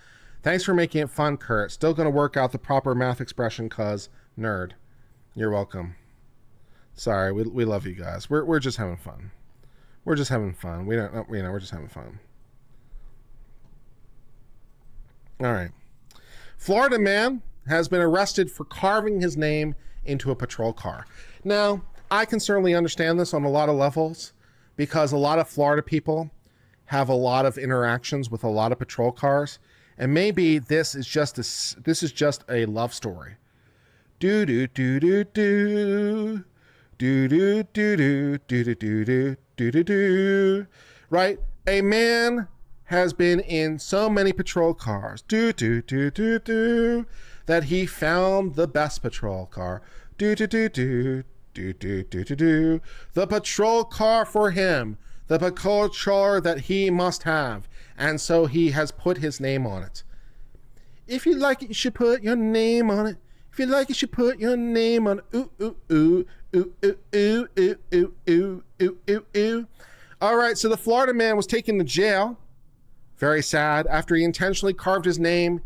Thanks for making it fun, Kurt. Still gonna work out the proper math expression, cause nerd. You're welcome. Sorry, we love you guys. We're just having fun. We're just having fun. We're just having fun. All right. Florida man has been arrested for carving his name into a patrol car. Now, I can certainly understand this on a lot of levels because a lot of Florida people have a lot of interactions with a lot of patrol cars, and maybe this is just a love story. Do do do do do. Do do do do do do do do do do. Right? A man has been in so many patrol cars, do do do do do, that he found the best patrol car. Do do do do do do do do do. The patrol car for him, the patrol car that he must have, and so he has put his name on it. If you like it, you should put your name on it. If you like it, you should put your name on it. Ooh ooh ooh. Ooh, ooh, ooh, ooh, ooh, ooh, ooh, ooh, ooh. All right, so the Florida man was taken to jail, very sad, after he intentionally carved his name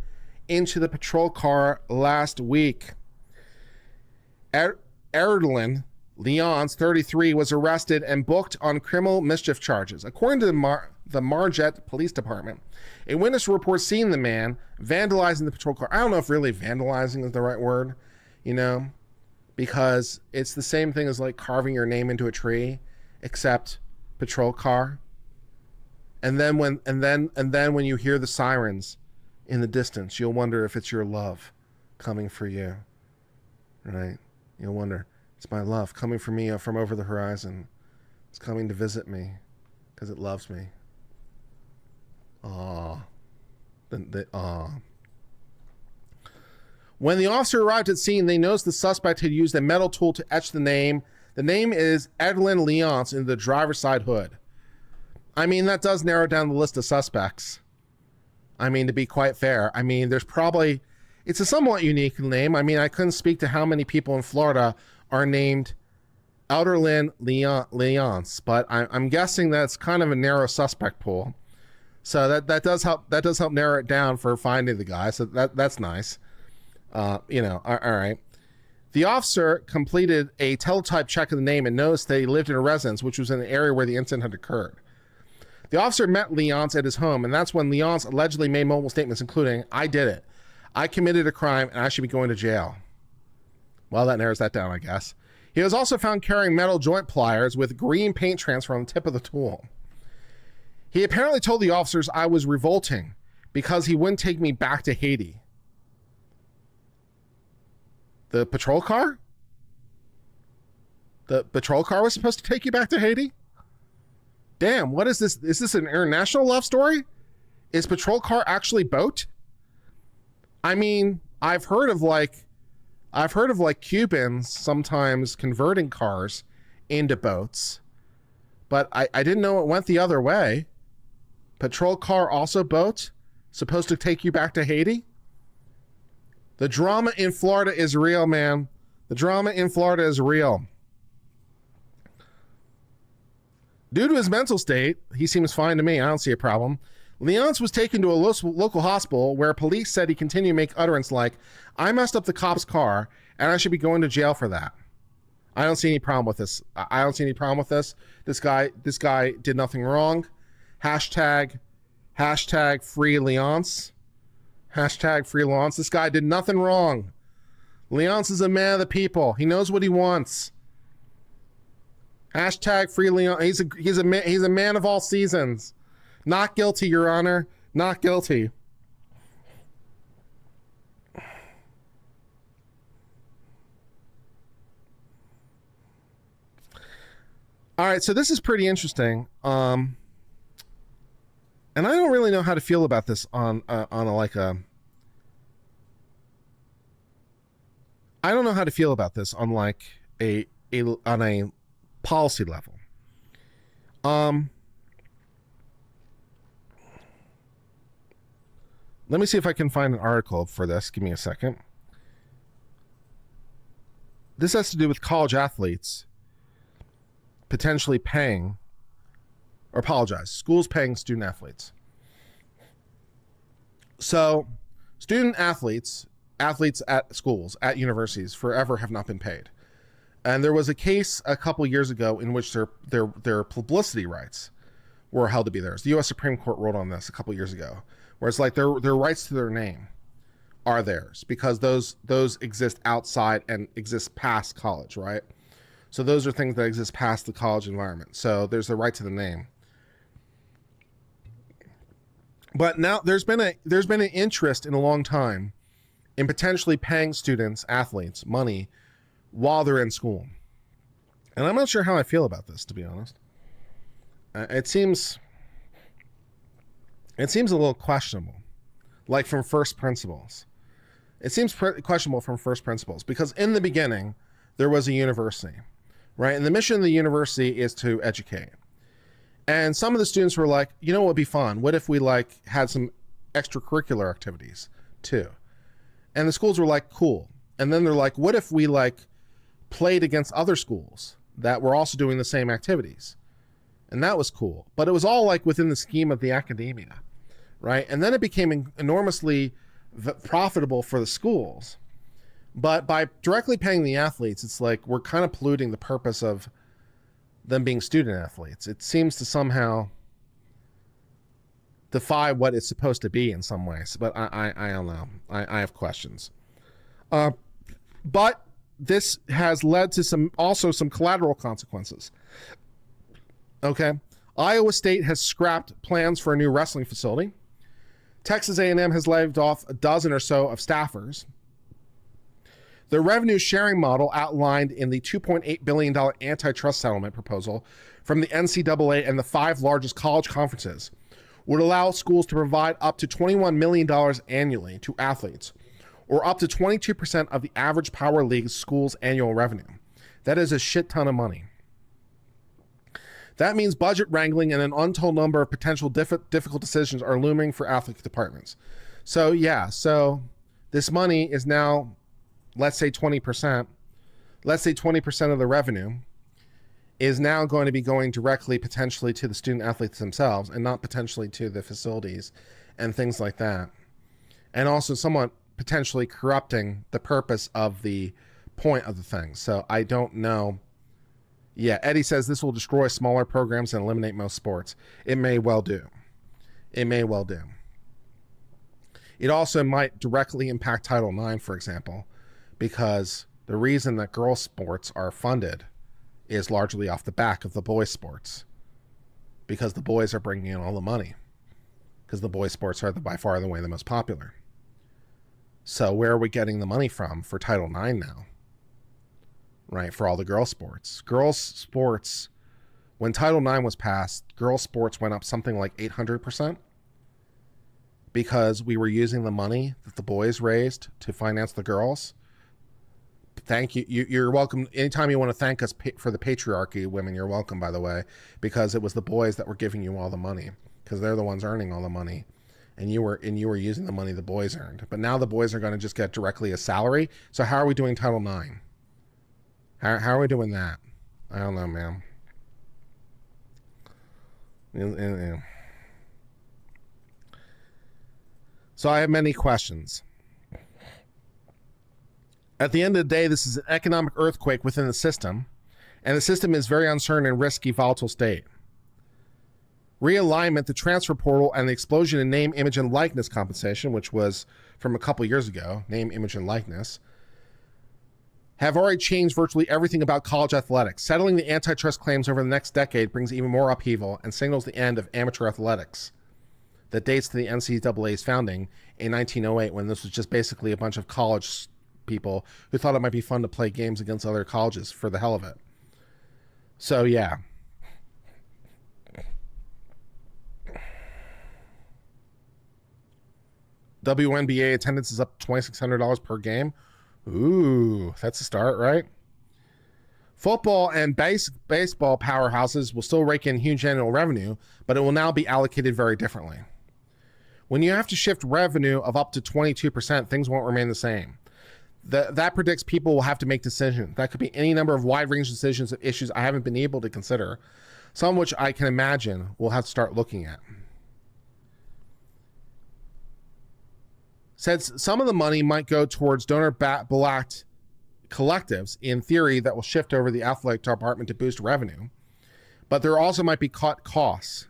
into the patrol car last week. Erdelin Leons, 33, was arrested and booked on criminal mischief charges. According to the Margette Police Department, a witness reports seeing the man vandalizing the patrol car. I don't know if really vandalizing is the right word, you know, because it's the same thing as like carving your name into a tree, except patrol car. And then when you hear the sirens in the distance, you'll wonder if it's your love coming for you, right? You'll wonder, it's my love coming for me from over the horizon. It's coming to visit me because it loves me. Aww. Aww. When the officer arrived at the scene, they noticed the suspect had used a metal tool to etch the name. The name is Edelin Leonce into the driver's side hood. I mean, that does narrow down the list of suspects. I mean, to be quite fair. I mean, there's probably... It's a somewhat unique name. I mean, I couldn't speak to how many people in Florida are named Outerlin Leonce, but I'm guessing that's kind of a narrow suspect pool. So that does help narrow it down for finding the guy. So that's nice. You know, all right. The officer completed a teletype check of the name and noticed that he lived in a residence, which was in the area where the incident had occurred. The officer met Leonce at his home, and that's when Leonce allegedly made multiple statements, including, "I did it. I committed a crime, and I should be going to jail." Well, that narrows that down, I guess. He was also found carrying metal joint pliers with green paint transfer on the tip of the tool. He apparently told the officers I was revolting because he wouldn't take me back to Haiti. The patrol car? The patrol car was supposed to take you back to Haiti? Damn, what is this? Is this an international love story? Is patrol car actually boat? I mean, I've heard of like Cubans sometimes converting cars into boats, but I didn't know it went the other way. Patrol car also boat, supposed to take you back to Haiti? The drama in Florida is real, man. The drama in Florida is real. Due to his mental state, he seems fine to me. I don't see a problem. Leonce was taken to a local hospital where police said he continued to make utterance like, "I messed up the cop's car and I should be going to jail for that." I don't see any problem with this. I don't see any problem with this. This guy did nothing wrong. Hashtag free Leonce. Hashtag free Leonce. This guy did nothing wrong. Leonce is a man of the people. He knows what he wants. Hashtag free Leonce. He's a man of all seasons. Not guilty, Your Honor. Not guilty. All right, so this is pretty interesting. And I don't really know how to feel about this on I don't know how to feel about this on like on a policy level. Let me see if I can find an article for this. Give me a second. This has to do with college athletes potentially paying, or apologize, schools paying student athletes. So student athletes at schools, at universities, forever have not been paid. And there was a case a couple years ago in which their publicity rights were held to be theirs. The U.S. Supreme Court ruled on this a couple years ago, where it's like their rights to their name are theirs because those exist outside and exist past college, right? So those are things that exist past the college environment. So there's the right to the name. But now there's been an interest in a long time in potentially paying students, athletes, money while they're in school. And I'm not sure how I feel about this, to be honest. It seems a little questionable, like from first principles. It seems questionable from first principles because in the beginning, there was a university, right? And the mission of the university is to educate. And some of the students were like, you know what would be fun? What if we like had some extracurricular activities too? And the schools were like, cool. And then they're like, what if we like played against other schools that were also doing the same activities? And that was cool. But it was all like within the scheme of the academia, right? And then it became enormously profitable for the schools But by directly paying the athletes, it's like we're kind of polluting the purpose of them being student athletes. It seems to somehow defy what it's supposed to be in some ways. But I don't know. I have questions. But this has led to some collateral consequences. Okay. Iowa State has scrapped plans for a new wrestling facility. Texas A&M has laid off a dozen or so of staffers. The revenue sharing model outlined in the $2.8 billion antitrust settlement proposal from the NCAA and the 5 largest college conferences would allow schools to provide up to $21 million annually to athletes, or up to 22% of the average Power League school's annual revenue. That is a shit ton of money. That means budget wrangling and an untold number of potential difficult decisions are looming for athletic departments. So this money is now, let's say 20% of the revenue is now going to be going directly potentially to the student athletes themselves and not potentially to the facilities and things like that. And also somewhat potentially corrupting the purpose of the point of the thing. So I don't know. Yeah, Eddie says this will destroy smaller programs and eliminate most sports. It may well do. It may well do. It also might directly impact Title IX, for example, because the reason that girls' sports are funded is largely off the back of the boys' sports, because the boys are bringing in all the money, because the boys' sports are by far and away the most popular. So where are we getting the money from for Title IX now? Right, for all the girls' sports. Girls' sports, when Title IX was passed, girls' sports went up something like 800% because we were using the money that the boys raised to finance the girls. Thank you. You're welcome. Anytime you want to thank us for the patriarchy, women, you're welcome, by the way, because it was the boys that were giving you all the money, because they're the ones earning all the money. And you were using the money the boys earned. But now the boys are going to just get directly a salary. So how are we doing Title IX? How are we doing that? I don't know, man. So I have many questions. At the end of the day, this is an economic earthquake within the system, and the system is very uncertain and risky, volatile state. Realignment, the transfer portal, and the explosion in name, image, and likeness compensation, which was from a couple years ago, name, image, and likeness, have already changed virtually everything about college athletics. Settling the antitrust claims over the next decade brings even more upheaval and signals the end of amateur athletics that dates to the NCAA's founding in 1908, when this was just basically a bunch of college people who thought it might be fun to play games against other colleges for the hell of it. So yeah. WNBA attendance is up $2,600 per game. Ooh, that's a start, right? Football and baseball powerhouses will still rake in huge annual revenue, but it will now be allocated very differently. When you have to shift revenue of up to 22%, things won't remain the same. That predicts people will have to make decisions. That could be any number of wide-range decisions of issues I haven't been able to consider, some which I can imagine we'll have to start looking at. Said some of the money might go towards donor-backed collectives, in theory, that will shift over the athletic department to boost revenue. But there also might be cut costs.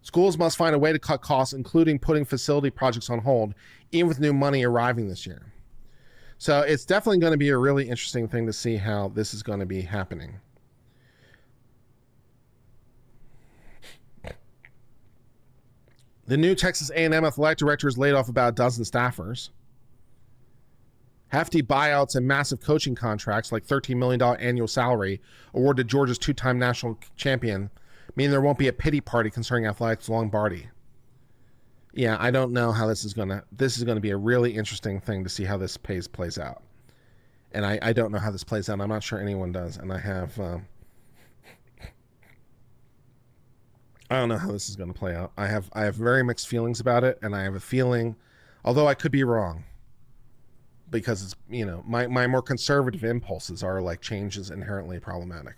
Schools must find a way to cut costs, including putting facility projects on hold, even with new money arriving this year. So it's definitely going to be a really interesting thing to see how this is going to be happening. The new Texas A&M athletic director has laid off about a dozen staffers. Hefty buyouts and massive coaching contracts, like $13 million annual salary awarded to Georgia's two-time national champion, mean there won't be a pity party concerning athletics Lombardi. Yeah, I don't know how this is going to be a really interesting thing to see how this plays out. And I don't know how this plays out. I'm not sure anyone does. And I don't know how this is going to play out. I have very mixed feelings about it, and I have a feeling, although I could be wrong, because it's, my more conservative impulses are like change is inherently problematic.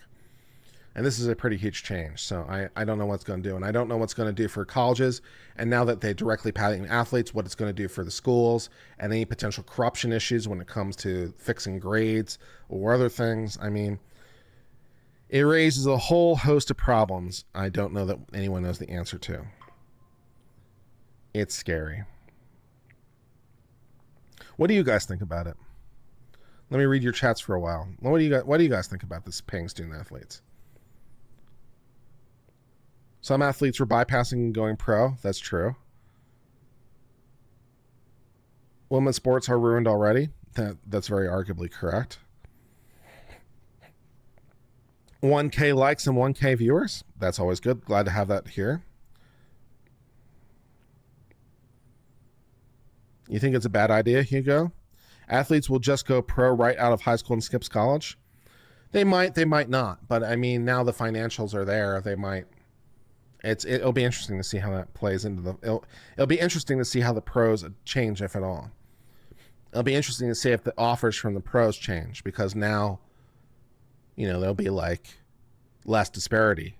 And this is a pretty huge change. So I don't know what's going to do. And I don't know what's going to do for colleges. And now that they're directly paying athletes, what it's going to do for the schools and any potential corruption issues when it comes to fixing grades or other things. I mean, it raises a whole host of problems I don't know that anyone knows the answer to. It's scary. What do you guys think about it? Let me read your chats for a while. What do you guys think about this paying student athletes? Some athletes were bypassing and going pro. That's true. Women's sports are ruined already. That's very arguably correct. 1K likes and 1K viewers. That's always good. Glad to have that here. You think it's a bad idea, Hugo? Athletes will just go pro right out of high school and skip college? They might not. But I mean, now the financials are there. They might. It'll be interesting to see how that plays into the. It'll be interesting to see how the pros change, if at all. It'll be interesting to see if the offers from the pros change, because now, there'll be like less disparity.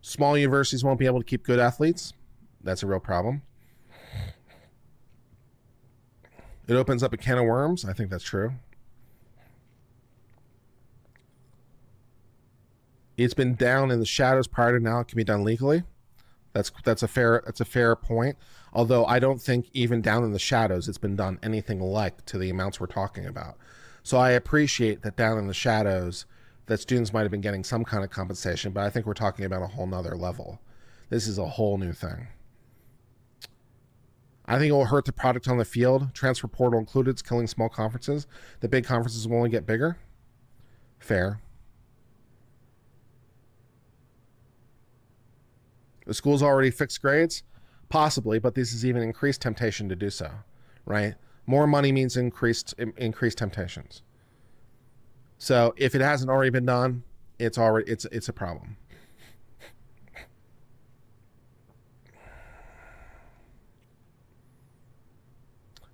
Small universities won't be able to keep good athletes. That's a real problem. It opens up a can of worms. I think that's true. It's been down in the shadows prior to now. It can be done legally. That's a fair point. Although I don't think even down in the shadows it's been done anything like to the amounts we're talking about. So I appreciate that down in the shadows that students might have been getting some kind of compensation, but I think we're talking about a whole nother level. This is a whole new thing. I think it will hurt the product on the field. Transfer portal included. It's killing small conferences. The big conferences will only get bigger. Fair. The school's already fixed grades? Possibly, but this is even increased temptation to do so, right? More money means increased temptations. So if it hasn't already been done, it's a problem.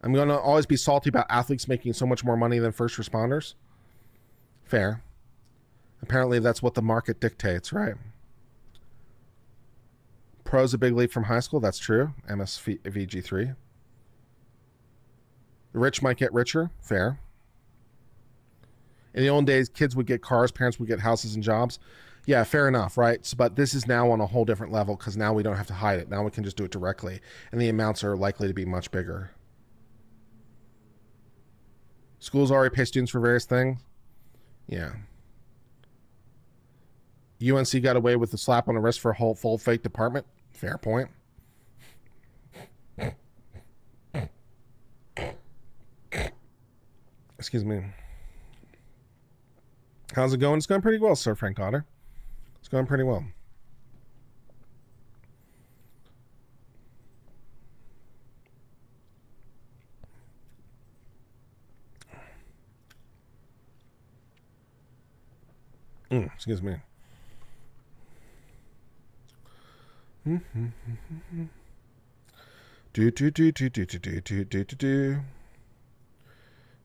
I'm going to always be salty about athletes making so much more money than first responders. Fair. Apparently that's what the market dictates, right? Pro's a big leap from high school. That's true. MSVG3. The rich might get richer. Fair. In the old days, kids would get cars, parents would get houses and jobs. Yeah, fair enough, right? So, but this is now on a whole different level because now we don't have to hide it. Now we can just do it directly. And the amounts are likely to be much bigger. Schools already pay students for various things. Yeah. UNC got away with the slap on the wrist for a whole full fake department. Fair point. Excuse me. How's it going? It's going pretty well, Sir Frank Otter. It's going pretty well. Excuse me.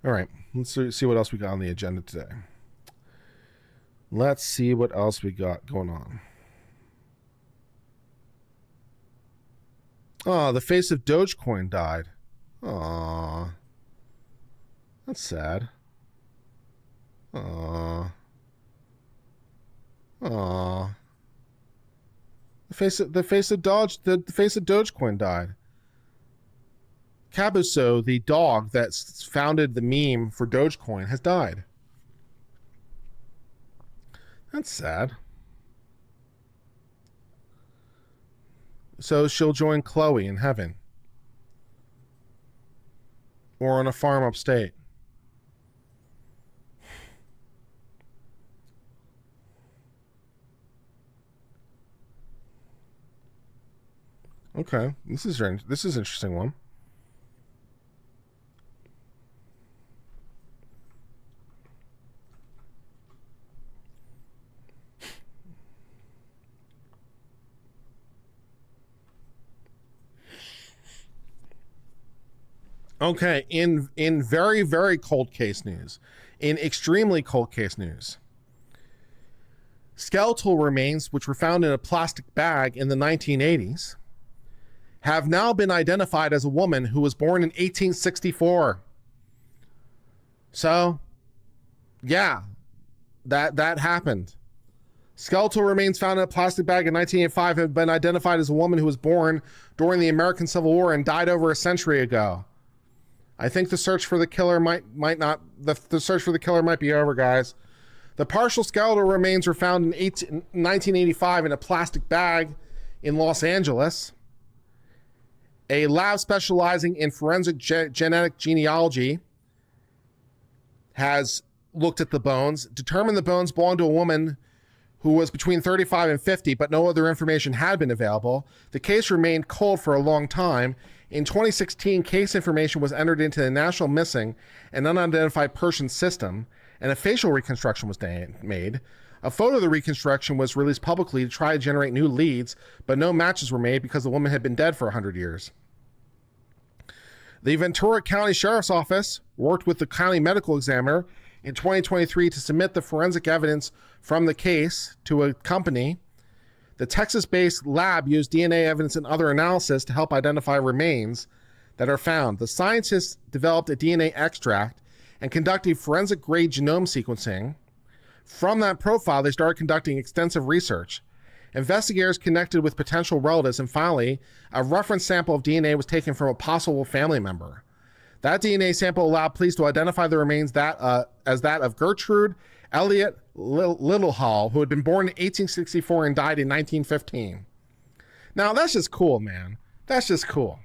All right, let's see what else we got on the agenda today. Let's see what else we got going on. Oh, the face of Dogecoin died. Aw. That's sad. Aw. Aw. The face of Dogecoin died. Cabuso, the dog that founded the meme for Dogecoin, has died. That's sad. So she'll join Chloe in heaven. Or on a farm upstate. Okay, this is an interesting one. Okay, in very, very cold case news, in extremely cold case news, Skeletal remains, which were found in a plastic bag in the 1980s, have now been identified as a woman who was born in 1864. So, yeah, that happened. Skeletal remains found in a plastic bag in 1985 have been identified as a woman who was born during the American Civil War and died over a century ago. I think the search for the killer might the search for the killer might be over, guys. The partial skeletal remains were found in 1985 in a plastic bag in Los Angeles. A lab specializing in forensic genetic genealogy has looked at the bones, determined the bones belonged to a woman who was between 35 and 50, but no other information had been available. The case remained cold for a long time. In 2016, case information was entered into the National Missing and Unidentified Person System, and a facial reconstruction was made. A photo of the reconstruction was released publicly to try to generate new leads, but no matches were made because the woman had been dead for 100 years. The Ventura County Sheriff's Office worked with the county medical examiner in 2023 to submit the forensic evidence from the case to a company. The Texas-based lab used DNA evidence and other analysis to help identify remains that are found. The scientists developed a DNA extract and conducted forensic-grade genome sequencing. From that profile, they started conducting extensive research. Investigators connected with potential relatives, and finally, a reference sample of DNA was taken from a possible family member. That DNA sample allowed police to identify the remains as that of Gertrude Elliott Littlehall, who had been born in 1864 and died in 1915. Now, that's just cool, man. That's just cool.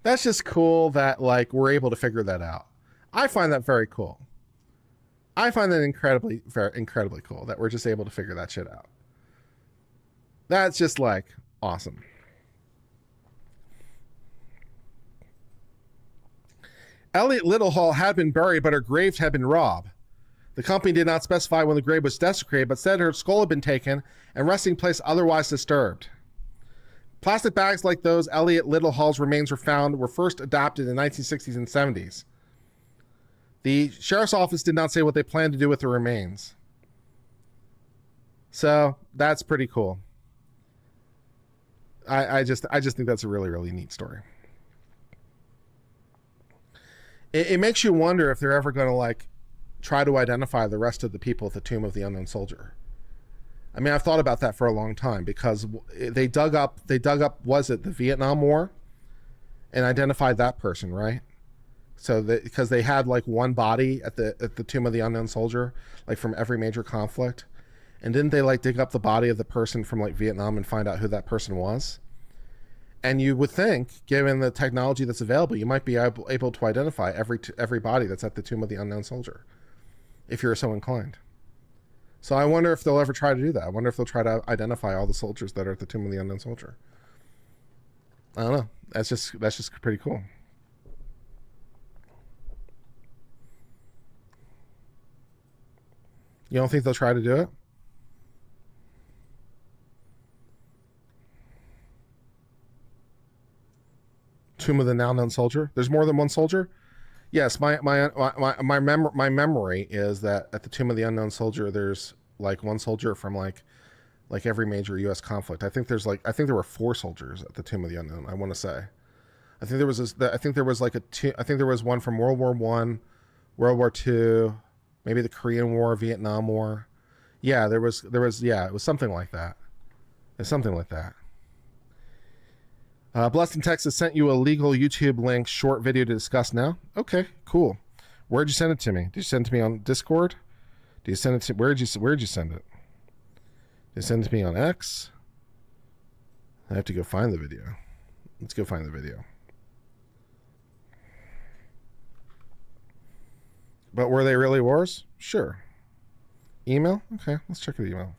That's just cool that, like, we're able to figure that out. I find that very cool. I find that incredibly cool that we're just able to figure that shit out. That's just, like, awesome. Elliott Littlehall had been buried, but her grave had been robbed. The company did not specify when the grave was desecrated, but said her skull had been taken and resting place otherwise disturbed. Plastic bags like those Elliott Littlehall's remains were first adopted in the 1960s and 70s. The sheriff's office did not say what they planned to do with the remains. So that's pretty cool. I just think that's a really, really neat story. It makes you wonder if they're ever going to, like, try to identify the rest of the people at the tomb of the unknown soldier. I mean, I've thought about that for a long time because they dug up, was it the Vietnam War, and identified that person, right? So because they had, like, one body at the tomb of the unknown soldier, like, from every major conflict. And didn't they, like, dig up the body of the person from, like, Vietnam and find out who that person was? And you would think, given the technology that's available, you might be able to identify every body that's at the tomb of the unknown soldier, if you're so inclined. So I wonder if they'll ever try to do that. I wonder if they'll try to identify all the soldiers that are at the tomb of the unknown soldier. I don't know. That's just pretty cool. You don't think they'll try to do it? Tomb of the now known soldier. There's more than one soldier. Yes, my memory is that at the tomb of the unknown soldier, there's, like, one soldier from like every major U.S. conflict. I think there were 4 soldiers at the tomb of the unknown. I want to say. I think there was one from World War I, World War II, maybe the Korean War, Vietnam War. Yeah, there was yeah, it was something like that. It's something like that. Blessed in Texas sent you a legal YouTube link short video to discuss now. Okay, cool. Where'd you send it to me? Did you send it to me on Discord? Did you send it to where'd you send it? Did you send it to me on X? I have to go find the video. Let's go find the video. But were they really wars? Sure. Email? Okay, let's check the email.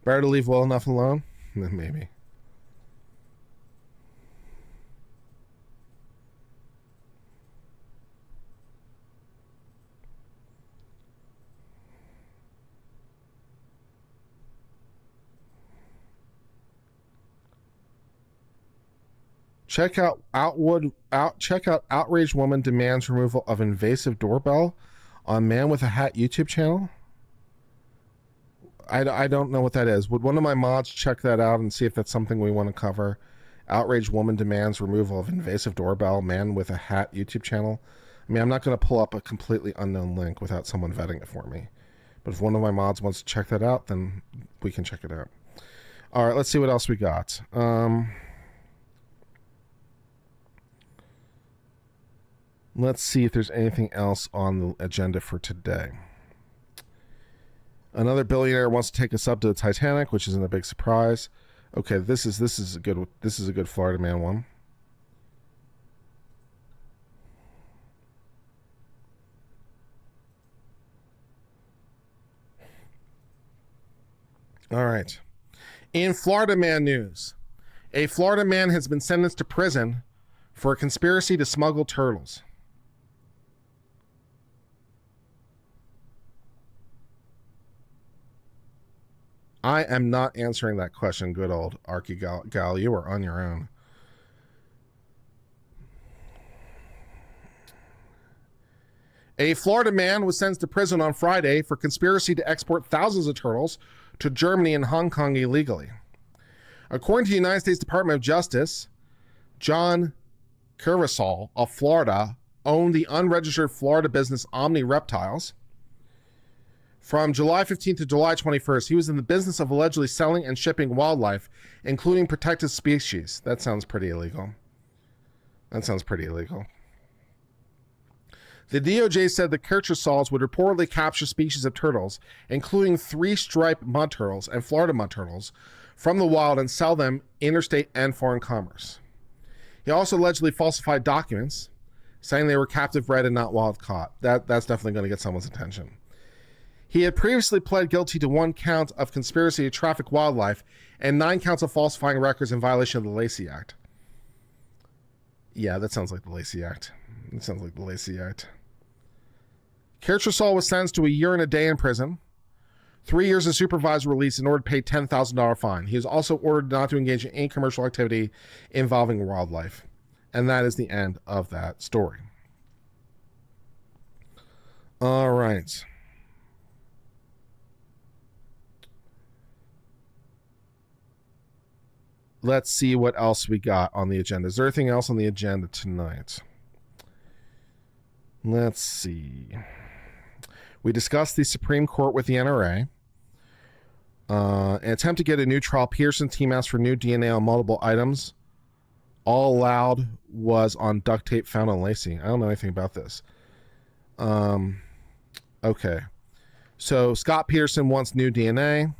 Better to leave well enough alone? Maybe. Check out outraged woman demands removal of invasive doorbell on man with a hat YouTube channel. I don't know what that is. Would one of my mods check that out and see if that's something we want to cover? Outraged woman demands removal of invasive doorbell, man with a hat YouTube channel. I mean, I'm not going to pull up a completely unknown link without someone vetting it for me. But if one of my mods wants to check that out, then we can check it out. All right, let's see what else we got. Let's see if there's anything else on the agenda for today. Another billionaire wants to take us up to the Titanic, which isn't a big surprise. Okay, this is a good Florida man one. All right. In Florida man news, a Florida man has been sentenced to prison for a conspiracy to smuggle turtles. I am not answering that question, good old Archie Gal. You are on your own. A Florida man was sentenced to prison on Friday for conspiracy to export thousands of turtles to Germany and Hong Kong illegally. According to the United States Department of Justice, John Curvasol of Florida owned the unregistered Florida business Omni Reptiles. From July 15th to July 21st, he was in the business of allegedly selling and shipping wildlife, including protected species. That sounds pretty illegal. The DOJ said the Curvasols would reportedly capture species of turtles, including 3 striped mud turtles and Florida mud turtles, from the wild and sell them interstate and foreign commerce. He also allegedly falsified documents, saying they were captive bred and not wild caught. That's definitely going to get someone's attention. He had previously pled guilty to 1 count of conspiracy to traffic wildlife and 9 counts of falsifying records in violation of the Lacey Act. Yeah, that sounds like the Lacey Act. Curvasol was sentenced to 1 year and a day in prison, 3 years of supervised release, and ordered to pay $10,000 fine. He was also ordered not to engage in any commercial activity involving wildlife. And that is the end of that story. All right. Let's see what else we got on the agenda. Is there anything else on the agenda tonight? Let's see. We discussed the Supreme Court with the NRA. An attempt to get a new trial. Peterson team asked for new DNA on multiple items. All allowed was on duct tape found on Lacey. I don't know anything about this. Okay. So Scott Peterson wants new DNA.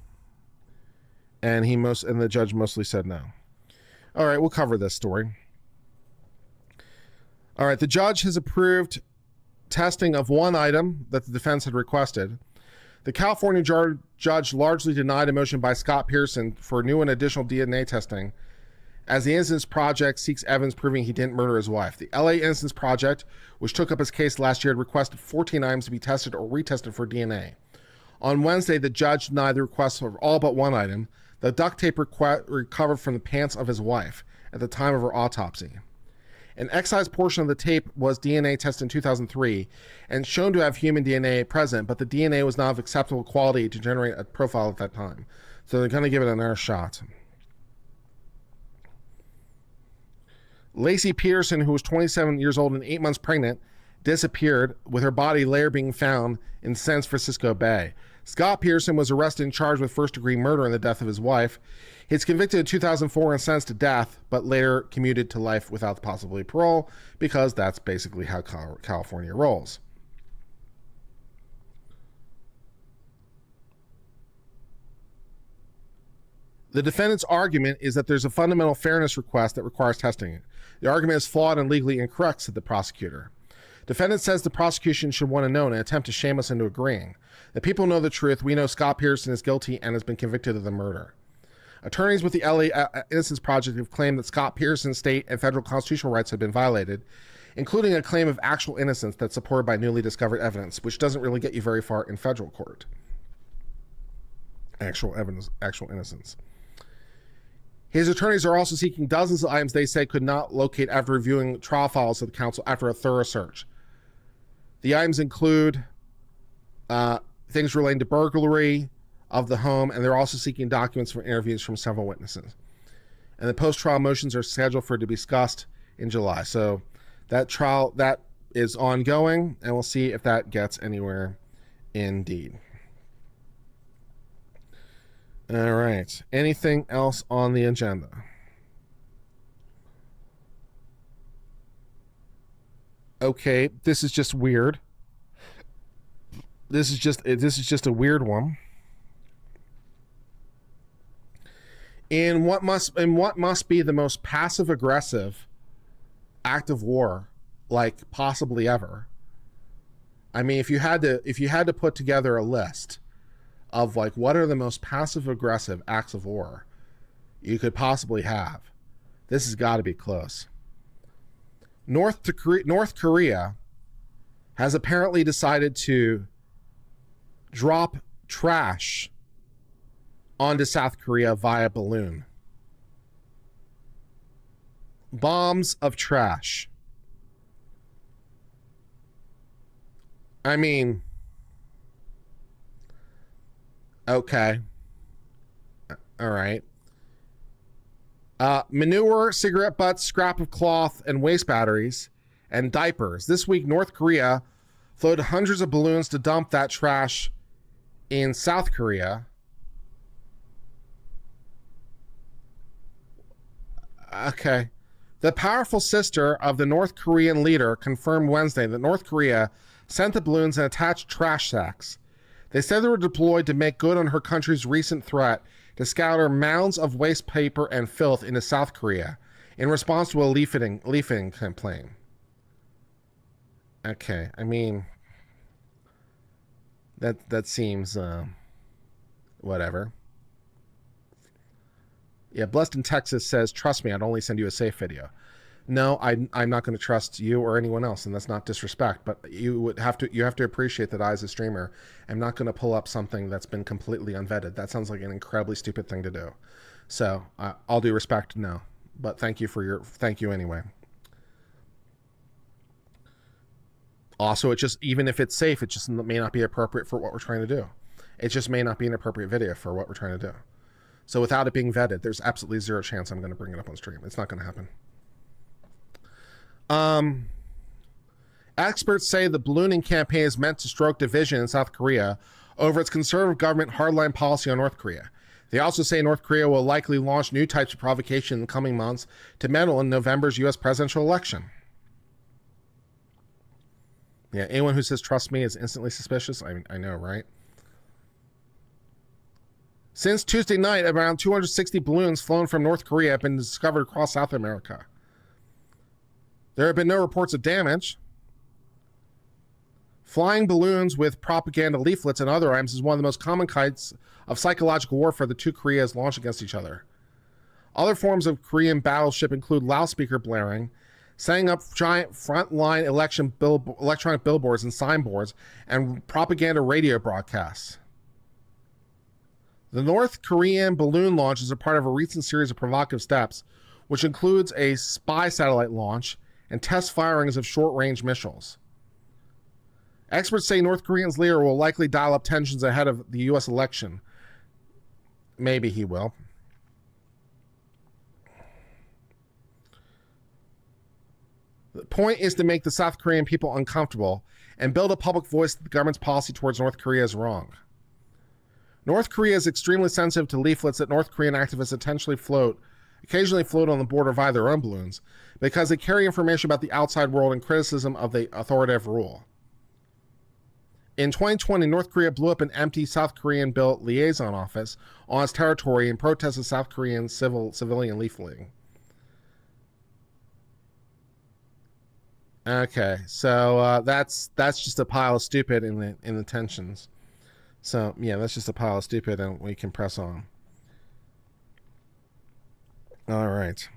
And the judge mostly said no. All right, we'll cover this story. All right, the judge has approved testing of 1 item that the defense had requested. The California judge largely denied a motion by Scott Peterson for new and additional DNA testing, as the Innocence Project seeks evidence proving he didn't murder his wife. The LA Innocence Project, which took up his case last year, had requested 14 items to be tested or retested for DNA. On Wednesday, the judge denied the request for all but 1 item, the duct tape recovered from the pants of his wife at the time of her autopsy. An excised portion of the tape was DNA tested in 2003 and shown to have human DNA present, but the DNA was not of acceptable quality to generate a profile at that time. So they're going to give it another shot. Lacey Peterson, who was 27 years old and 8 months pregnant, disappeared, with her body later being found in San Francisco Bay. Scott Peterson was arrested and charged with first-degree murder in the death of his wife. He was convicted in 2004 and sentenced to death, but later commuted to life without the possibility of parole, because that's basically how California rolls. The defendant's argument is that there's a fundamental fairness request that requires testing it. The argument is flawed and legally incorrect, said the prosecutor. Defendant says the prosecution should want to know in an attempt to shame us into agreeing. The people know the truth. We know Scott Peterson is guilty and has been convicted of the murder. Attorneys with the LA Innocence Project have claimed that Scott Peterson's state and federal constitutional rights have been violated, including a claim of actual innocence that's supported by newly discovered evidence, which doesn't really get you very far in federal court. Actual evidence, actual innocence. His attorneys are also seeking dozens of items they say could not locate after reviewing trial files of the counsel after a thorough search. The items include things relating to burglary of the home, and they're also seeking documents from interviews from several witnesses. And the post-trial motions are scheduled for it to be discussed in July. So that trial, that is ongoing, and we'll see if that gets anywhere indeed. All right. Anything else on the agenda? Okay, this is just weird. This is just a weird one. In what must be the most passive aggressive act of war, like possibly ever. I mean, if you had to put together a list of like what are the most passive aggressive acts of war you could possibly have, this has got to be close. North Korea has apparently decided to drop trash onto South Korea via balloon. Bombs of trash. I mean, okay. All right. Manure, cigarette butts, scrap of cloth, and waste batteries, and diapers. This week, North Korea floated hundreds of balloons to dump that trash in South Korea. Okay. The powerful sister of the North Korean leader confirmed Wednesday that North Korea sent the balloons in attached trash sacks. They said they were deployed to make good on her country's recent threat to scatter mounds of waste paper and filth into South Korea in response to a leafing campaign. Okay, I mean, that seems whatever. Yeah, Blessed in Texas says, trust me, I'd only send you a safe video. No, I'm not going to trust you or anyone else, and that's not disrespect, but you have to appreciate that I, as a streamer, am not going to pull up something that's been completely unvetted. That sounds like an incredibly stupid thing to do. So, all due respect, no. But thank you anyway. Also, even if it's safe, it just may not be appropriate for what we're trying to do. It just may not be an appropriate video for what we're trying to do. So without it being vetted, there's absolutely zero chance I'm going to bring it up on stream. It's not going to happen. Experts say the ballooning campaign is meant to stroke division in South Korea over its conservative government hardline policy on North Korea. They also say North Korea will likely launch new types of provocation in the coming months to meddle in November's U.S. presidential election. Yeah, anyone who says trust me is instantly suspicious. I know, right? Since Tuesday night, around 260 balloons flown from North Korea have been discovered across South America. There have been no reports of damage. Flying balloons with propaganda leaflets and other items is one of the most common kinds of psychological warfare the two Koreas launch against each other. Other forms of Korean battleship include loudspeaker blaring, setting up giant frontline electronic billboards and signboards, and propaganda radio broadcasts. The North Korean balloon launches are part of a recent series of provocative steps, which includes a spy satellite launch and test firings of short-range missiles. Experts say North Korea's leader will likely dial up tensions ahead of the U.S. election. Maybe he will. The point is to make the South Korean people uncomfortable and build a public voice that the government's policy towards North Korea is wrong. North Korea is extremely sensitive to leaflets that North Korean activists occasionally float on the border via their own balloons, because they carry information about the outside world and criticism of the authoritative rule. In 2020, North Korea blew up an empty South Korean-built liaison office on its territory in protest of South Korean civilian leafleting. Okay, so that's just a pile of stupid in the tensions. So yeah, that's just a pile of stupid, and we can press on. All right.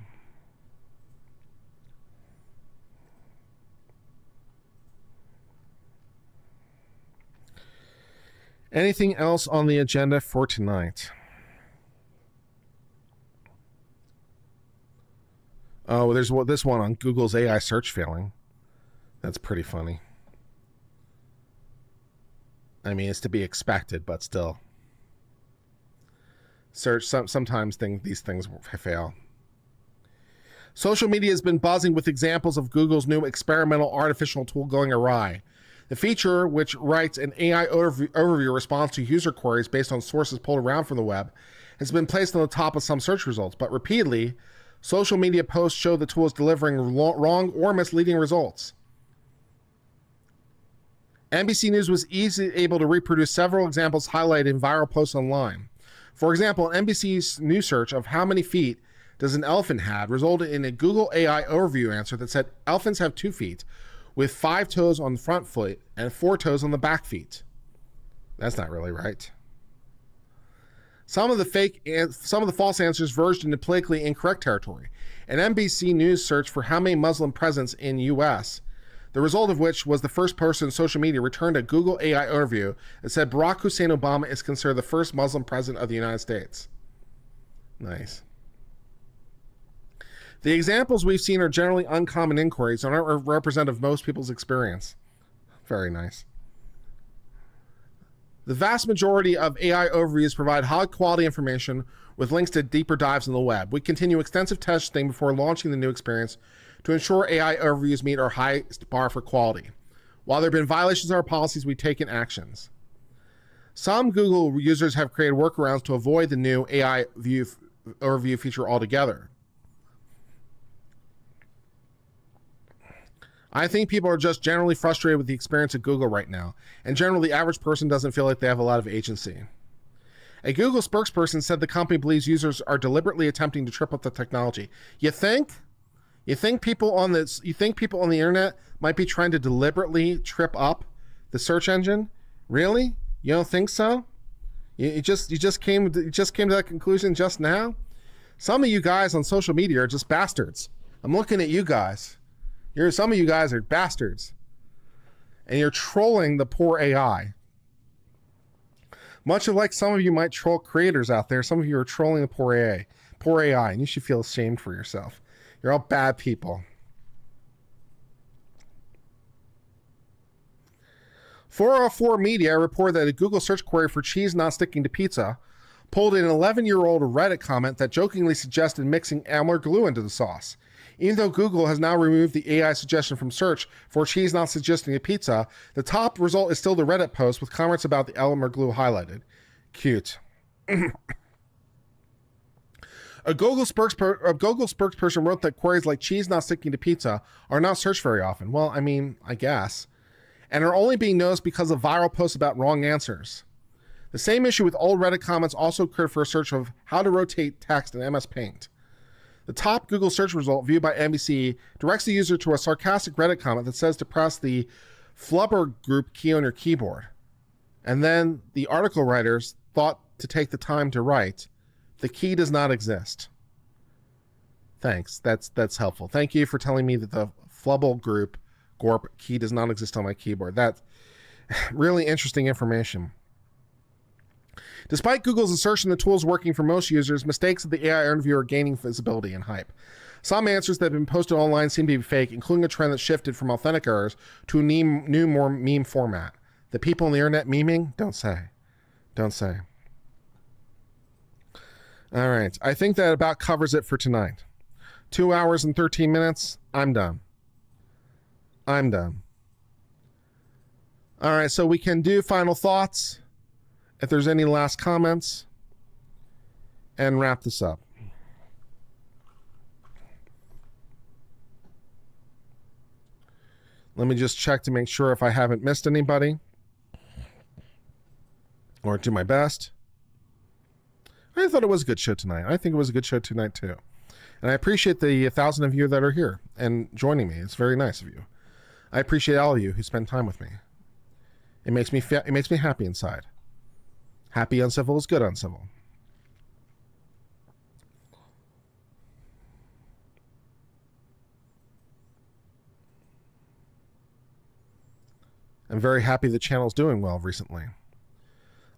Anything else on the agenda for tonight? Oh, there's this one on Google's AI search failing. That's pretty funny. I mean, it's to be expected, but still. Search, sometimes these things fail. Social media has been buzzing with examples of Google's new experimental artificial tool going awry. The feature, which writes an AI overview response to user queries based on sources pulled around from the web, has been placed on the top of some search results, but repeatedly, social media posts show the tool is delivering wrong or misleading results. NBC News was easily able to reproduce several examples highlighted in viral posts online. For example, NBC's new search of how many feet does an elephant have resulted in a Google AI overview answer that said elephants have 2 feet, with 5 toes on the front foot and 4 toes on the back feet. That's not really right. Some of the false answers verged into politically incorrect territory. An NBC News search for how many Muslim presidents in U.S., the result of which was the first person in social media returned a Google AI overview that said Barack Hussein Obama is considered the first Muslim president of the United States. Nice. The examples we've seen are generally uncommon inquiries and aren't representative of most people's experience. Very nice. The vast majority of AI overviews provide high-quality information with links to deeper dives in the web. We continue extensive testing before launching the new experience to ensure AI overviews meet our highest bar for quality. While there have been violations of our policies, we've taken actions. Some Google users have created workarounds to avoid the new AI overview feature altogether. I think people are just generally frustrated with the experience of Google right now, and generally the average person doesn't feel like they have a lot of agency. A Google spokesperson said the company believes users are deliberately attempting to trip up the technology. You think? You think people on the internet might be trying to deliberately trip up the search engine? Really? You don't think so? You just came to that conclusion just now? Some of you guys on social media are just bastards. I'm looking at you guys. Some of you guys are bastards. And you're trolling the poor AI. Much like some of you might troll creators out there, some of you are trolling the poor AI, and you should feel ashamed for yourself. You're all bad people. 404 Media reported that a Google search query for cheese not sticking to pizza pulled an 11-year-old Reddit comment that jokingly suggested mixing Elmer glue into the sauce. Even though Google has now removed the AI suggestion from search for cheese not suggesting a pizza, the top result is still the Reddit post with comments about the Elmer glue highlighted. Cute. A Google spokesperson wrote that queries like cheese not sticking to pizza are not searched very often. Well, I mean, I guess. And are only being noticed because of viral posts about wrong answers. The same issue with old Reddit comments also occurred for a search of how to rotate text in MS Paint. The top Google search result viewed by NBC directs the user to a sarcastic Reddit comment that says to press the flubber group key on your keyboard. And then the article writers thought to take the time to write, the key does not exist. Thanks, that's helpful. Thank you for telling me that the flubble group Gorp key does not exist on my keyboard. That's really interesting information. Despite Google's assertion the tool is working for most users, mistakes of the AI overview are gaining visibility and hype. Some answers that have been posted online seem to be fake, including a trend that shifted from authentic errors to a new, more meme format. The people on the internet memeing? Don't say. Don't say. All right. I think that about covers it for tonight. 2 hours and 13 minutes. I'm done. I'm done. All right. So we can do final thoughts, if there's any last comments, and wrap this up. Let me just check to make sure if I haven't missed anybody, or do my best. I thought it was a good show tonight. I think it was a good show tonight too. And I appreciate the 1,000 of you that are here and joining me. It's very nice of you. I appreciate all of you who spend time with me. It makes me happy inside. Happy Uncivil is good Uncivil. I'm very happy the channel's doing well recently.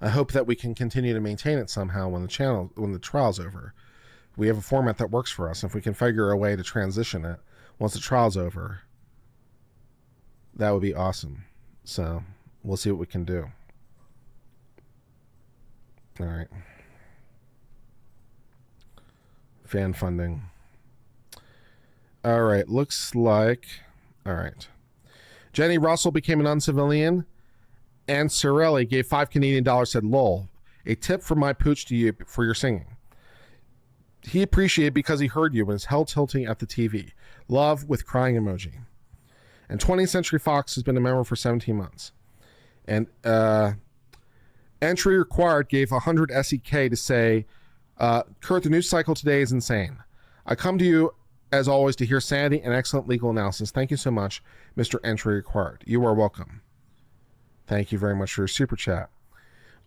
I hope that we can continue to maintain it somehow when the trial's over. We have a format that works for us. If we can figure a way to transition it once the trial's over, that would be awesome. So we'll see what we can do. All right. Fan funding. All right. Looks like. All right. Jenny Russell became an uncivilian, and Sorelli gave $5 Canadian, said, "Lol, a tip from my pooch to you for your singing. He appreciated because he heard you and is hell tilting at the TV. Love with crying emoji." And 20th Century Fox has been a member for 17 months. And Entry Required gave 100 SEK to say, Kurt, the news cycle today is insane. I come to you, as always, to hear sanity and excellent legal analysis. Thank you so much, Mr. Entry Required. You are welcome. Thank you very much for your super chat.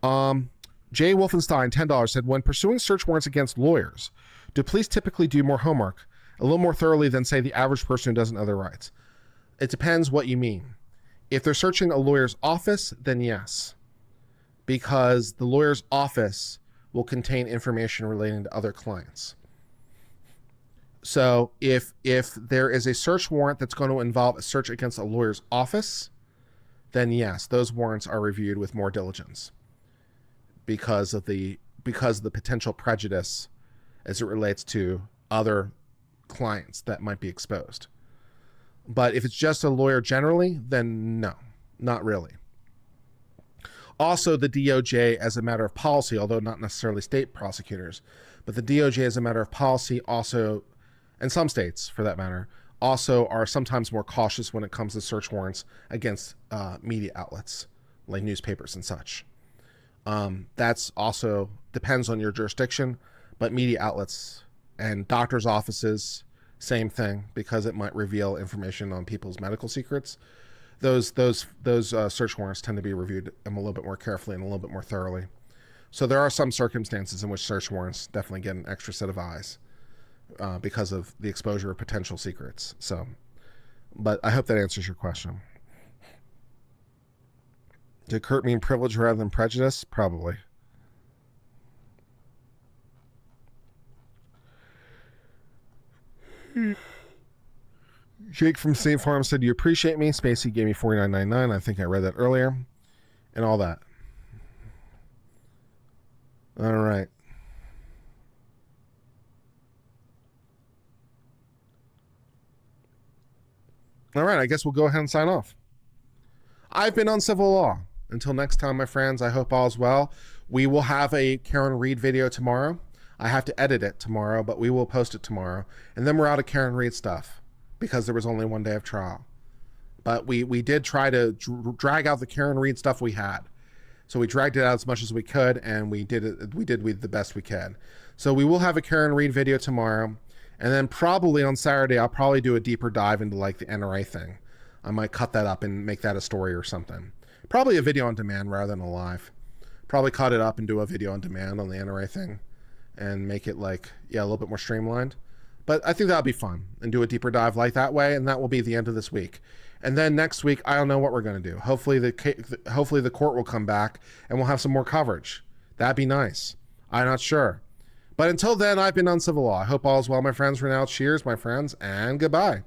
Jay Wolfenstein, $10, said, when pursuing search warrants against lawyers, do police typically do more homework, a little more thoroughly than, say, the average person who doesn't know their rights? It depends what you mean. If they're searching a lawyer's office, then yes, because the lawyer's office will contain information relating to other clients. So if there is a search warrant that's going to involve a search against a lawyer's office, then yes, those warrants are reviewed with more diligence because of the potential prejudice as it relates to other clients that might be exposed. But if it's just a lawyer generally, then no, not really. Also, the DOJ, as a matter of policy, although not necessarily state prosecutors, but the DOJ as a matter of policy also, and some states for that matter, also are sometimes more cautious when it comes to search warrants against media outlets like newspapers and such. That's also depends on your jurisdiction, but media outlets and doctors' offices, same thing, because it might reveal information on people's medical secrets. Those search warrants tend to be reviewed a little bit more carefully and a little bit more thoroughly. So there are some circumstances in which search warrants definitely get an extra set of eyes because of the exposure of potential secrets. So, but I hope that answers your question. Did Kurt mean privilege rather than prejudice? Probably. Jake from State Farm said, "You appreciate me." Spacey gave me $49.99. I think I read that earlier. And all that. All right. All right, I guess we'll go ahead and sign off. I've been Uncivil Law. Until next time, my friends, I hope all is well. We will have a Karen Reed video tomorrow. I have to edit it tomorrow, but we will post it tomorrow. And then we're out of Karen Reed stuff because there was only one day of trial. But we did try to drag out the Karen Reed stuff we had. So we dragged it out as much as we could, and we did the best we can. So we will have a Karen Reed video tomorrow. And then probably on Saturday, I'll probably do a deeper dive into like the NRA thing. I might cut that up and make that a story or something. Probably a video on demand rather than a live. Probably cut it up and do a video on demand on the NRA thing and make it like, yeah, a little bit more streamlined. But I think that'll be fun and do a deeper dive like that way. And that will be the end of this week. And then next week, I don't know what we're going to do. Hopefully the court will come back and we'll have some more coverage. That'd be nice. I'm not sure. But until then, I've been Uncivil Law. I hope all is well, my friends. For now, cheers, my friends, and goodbye.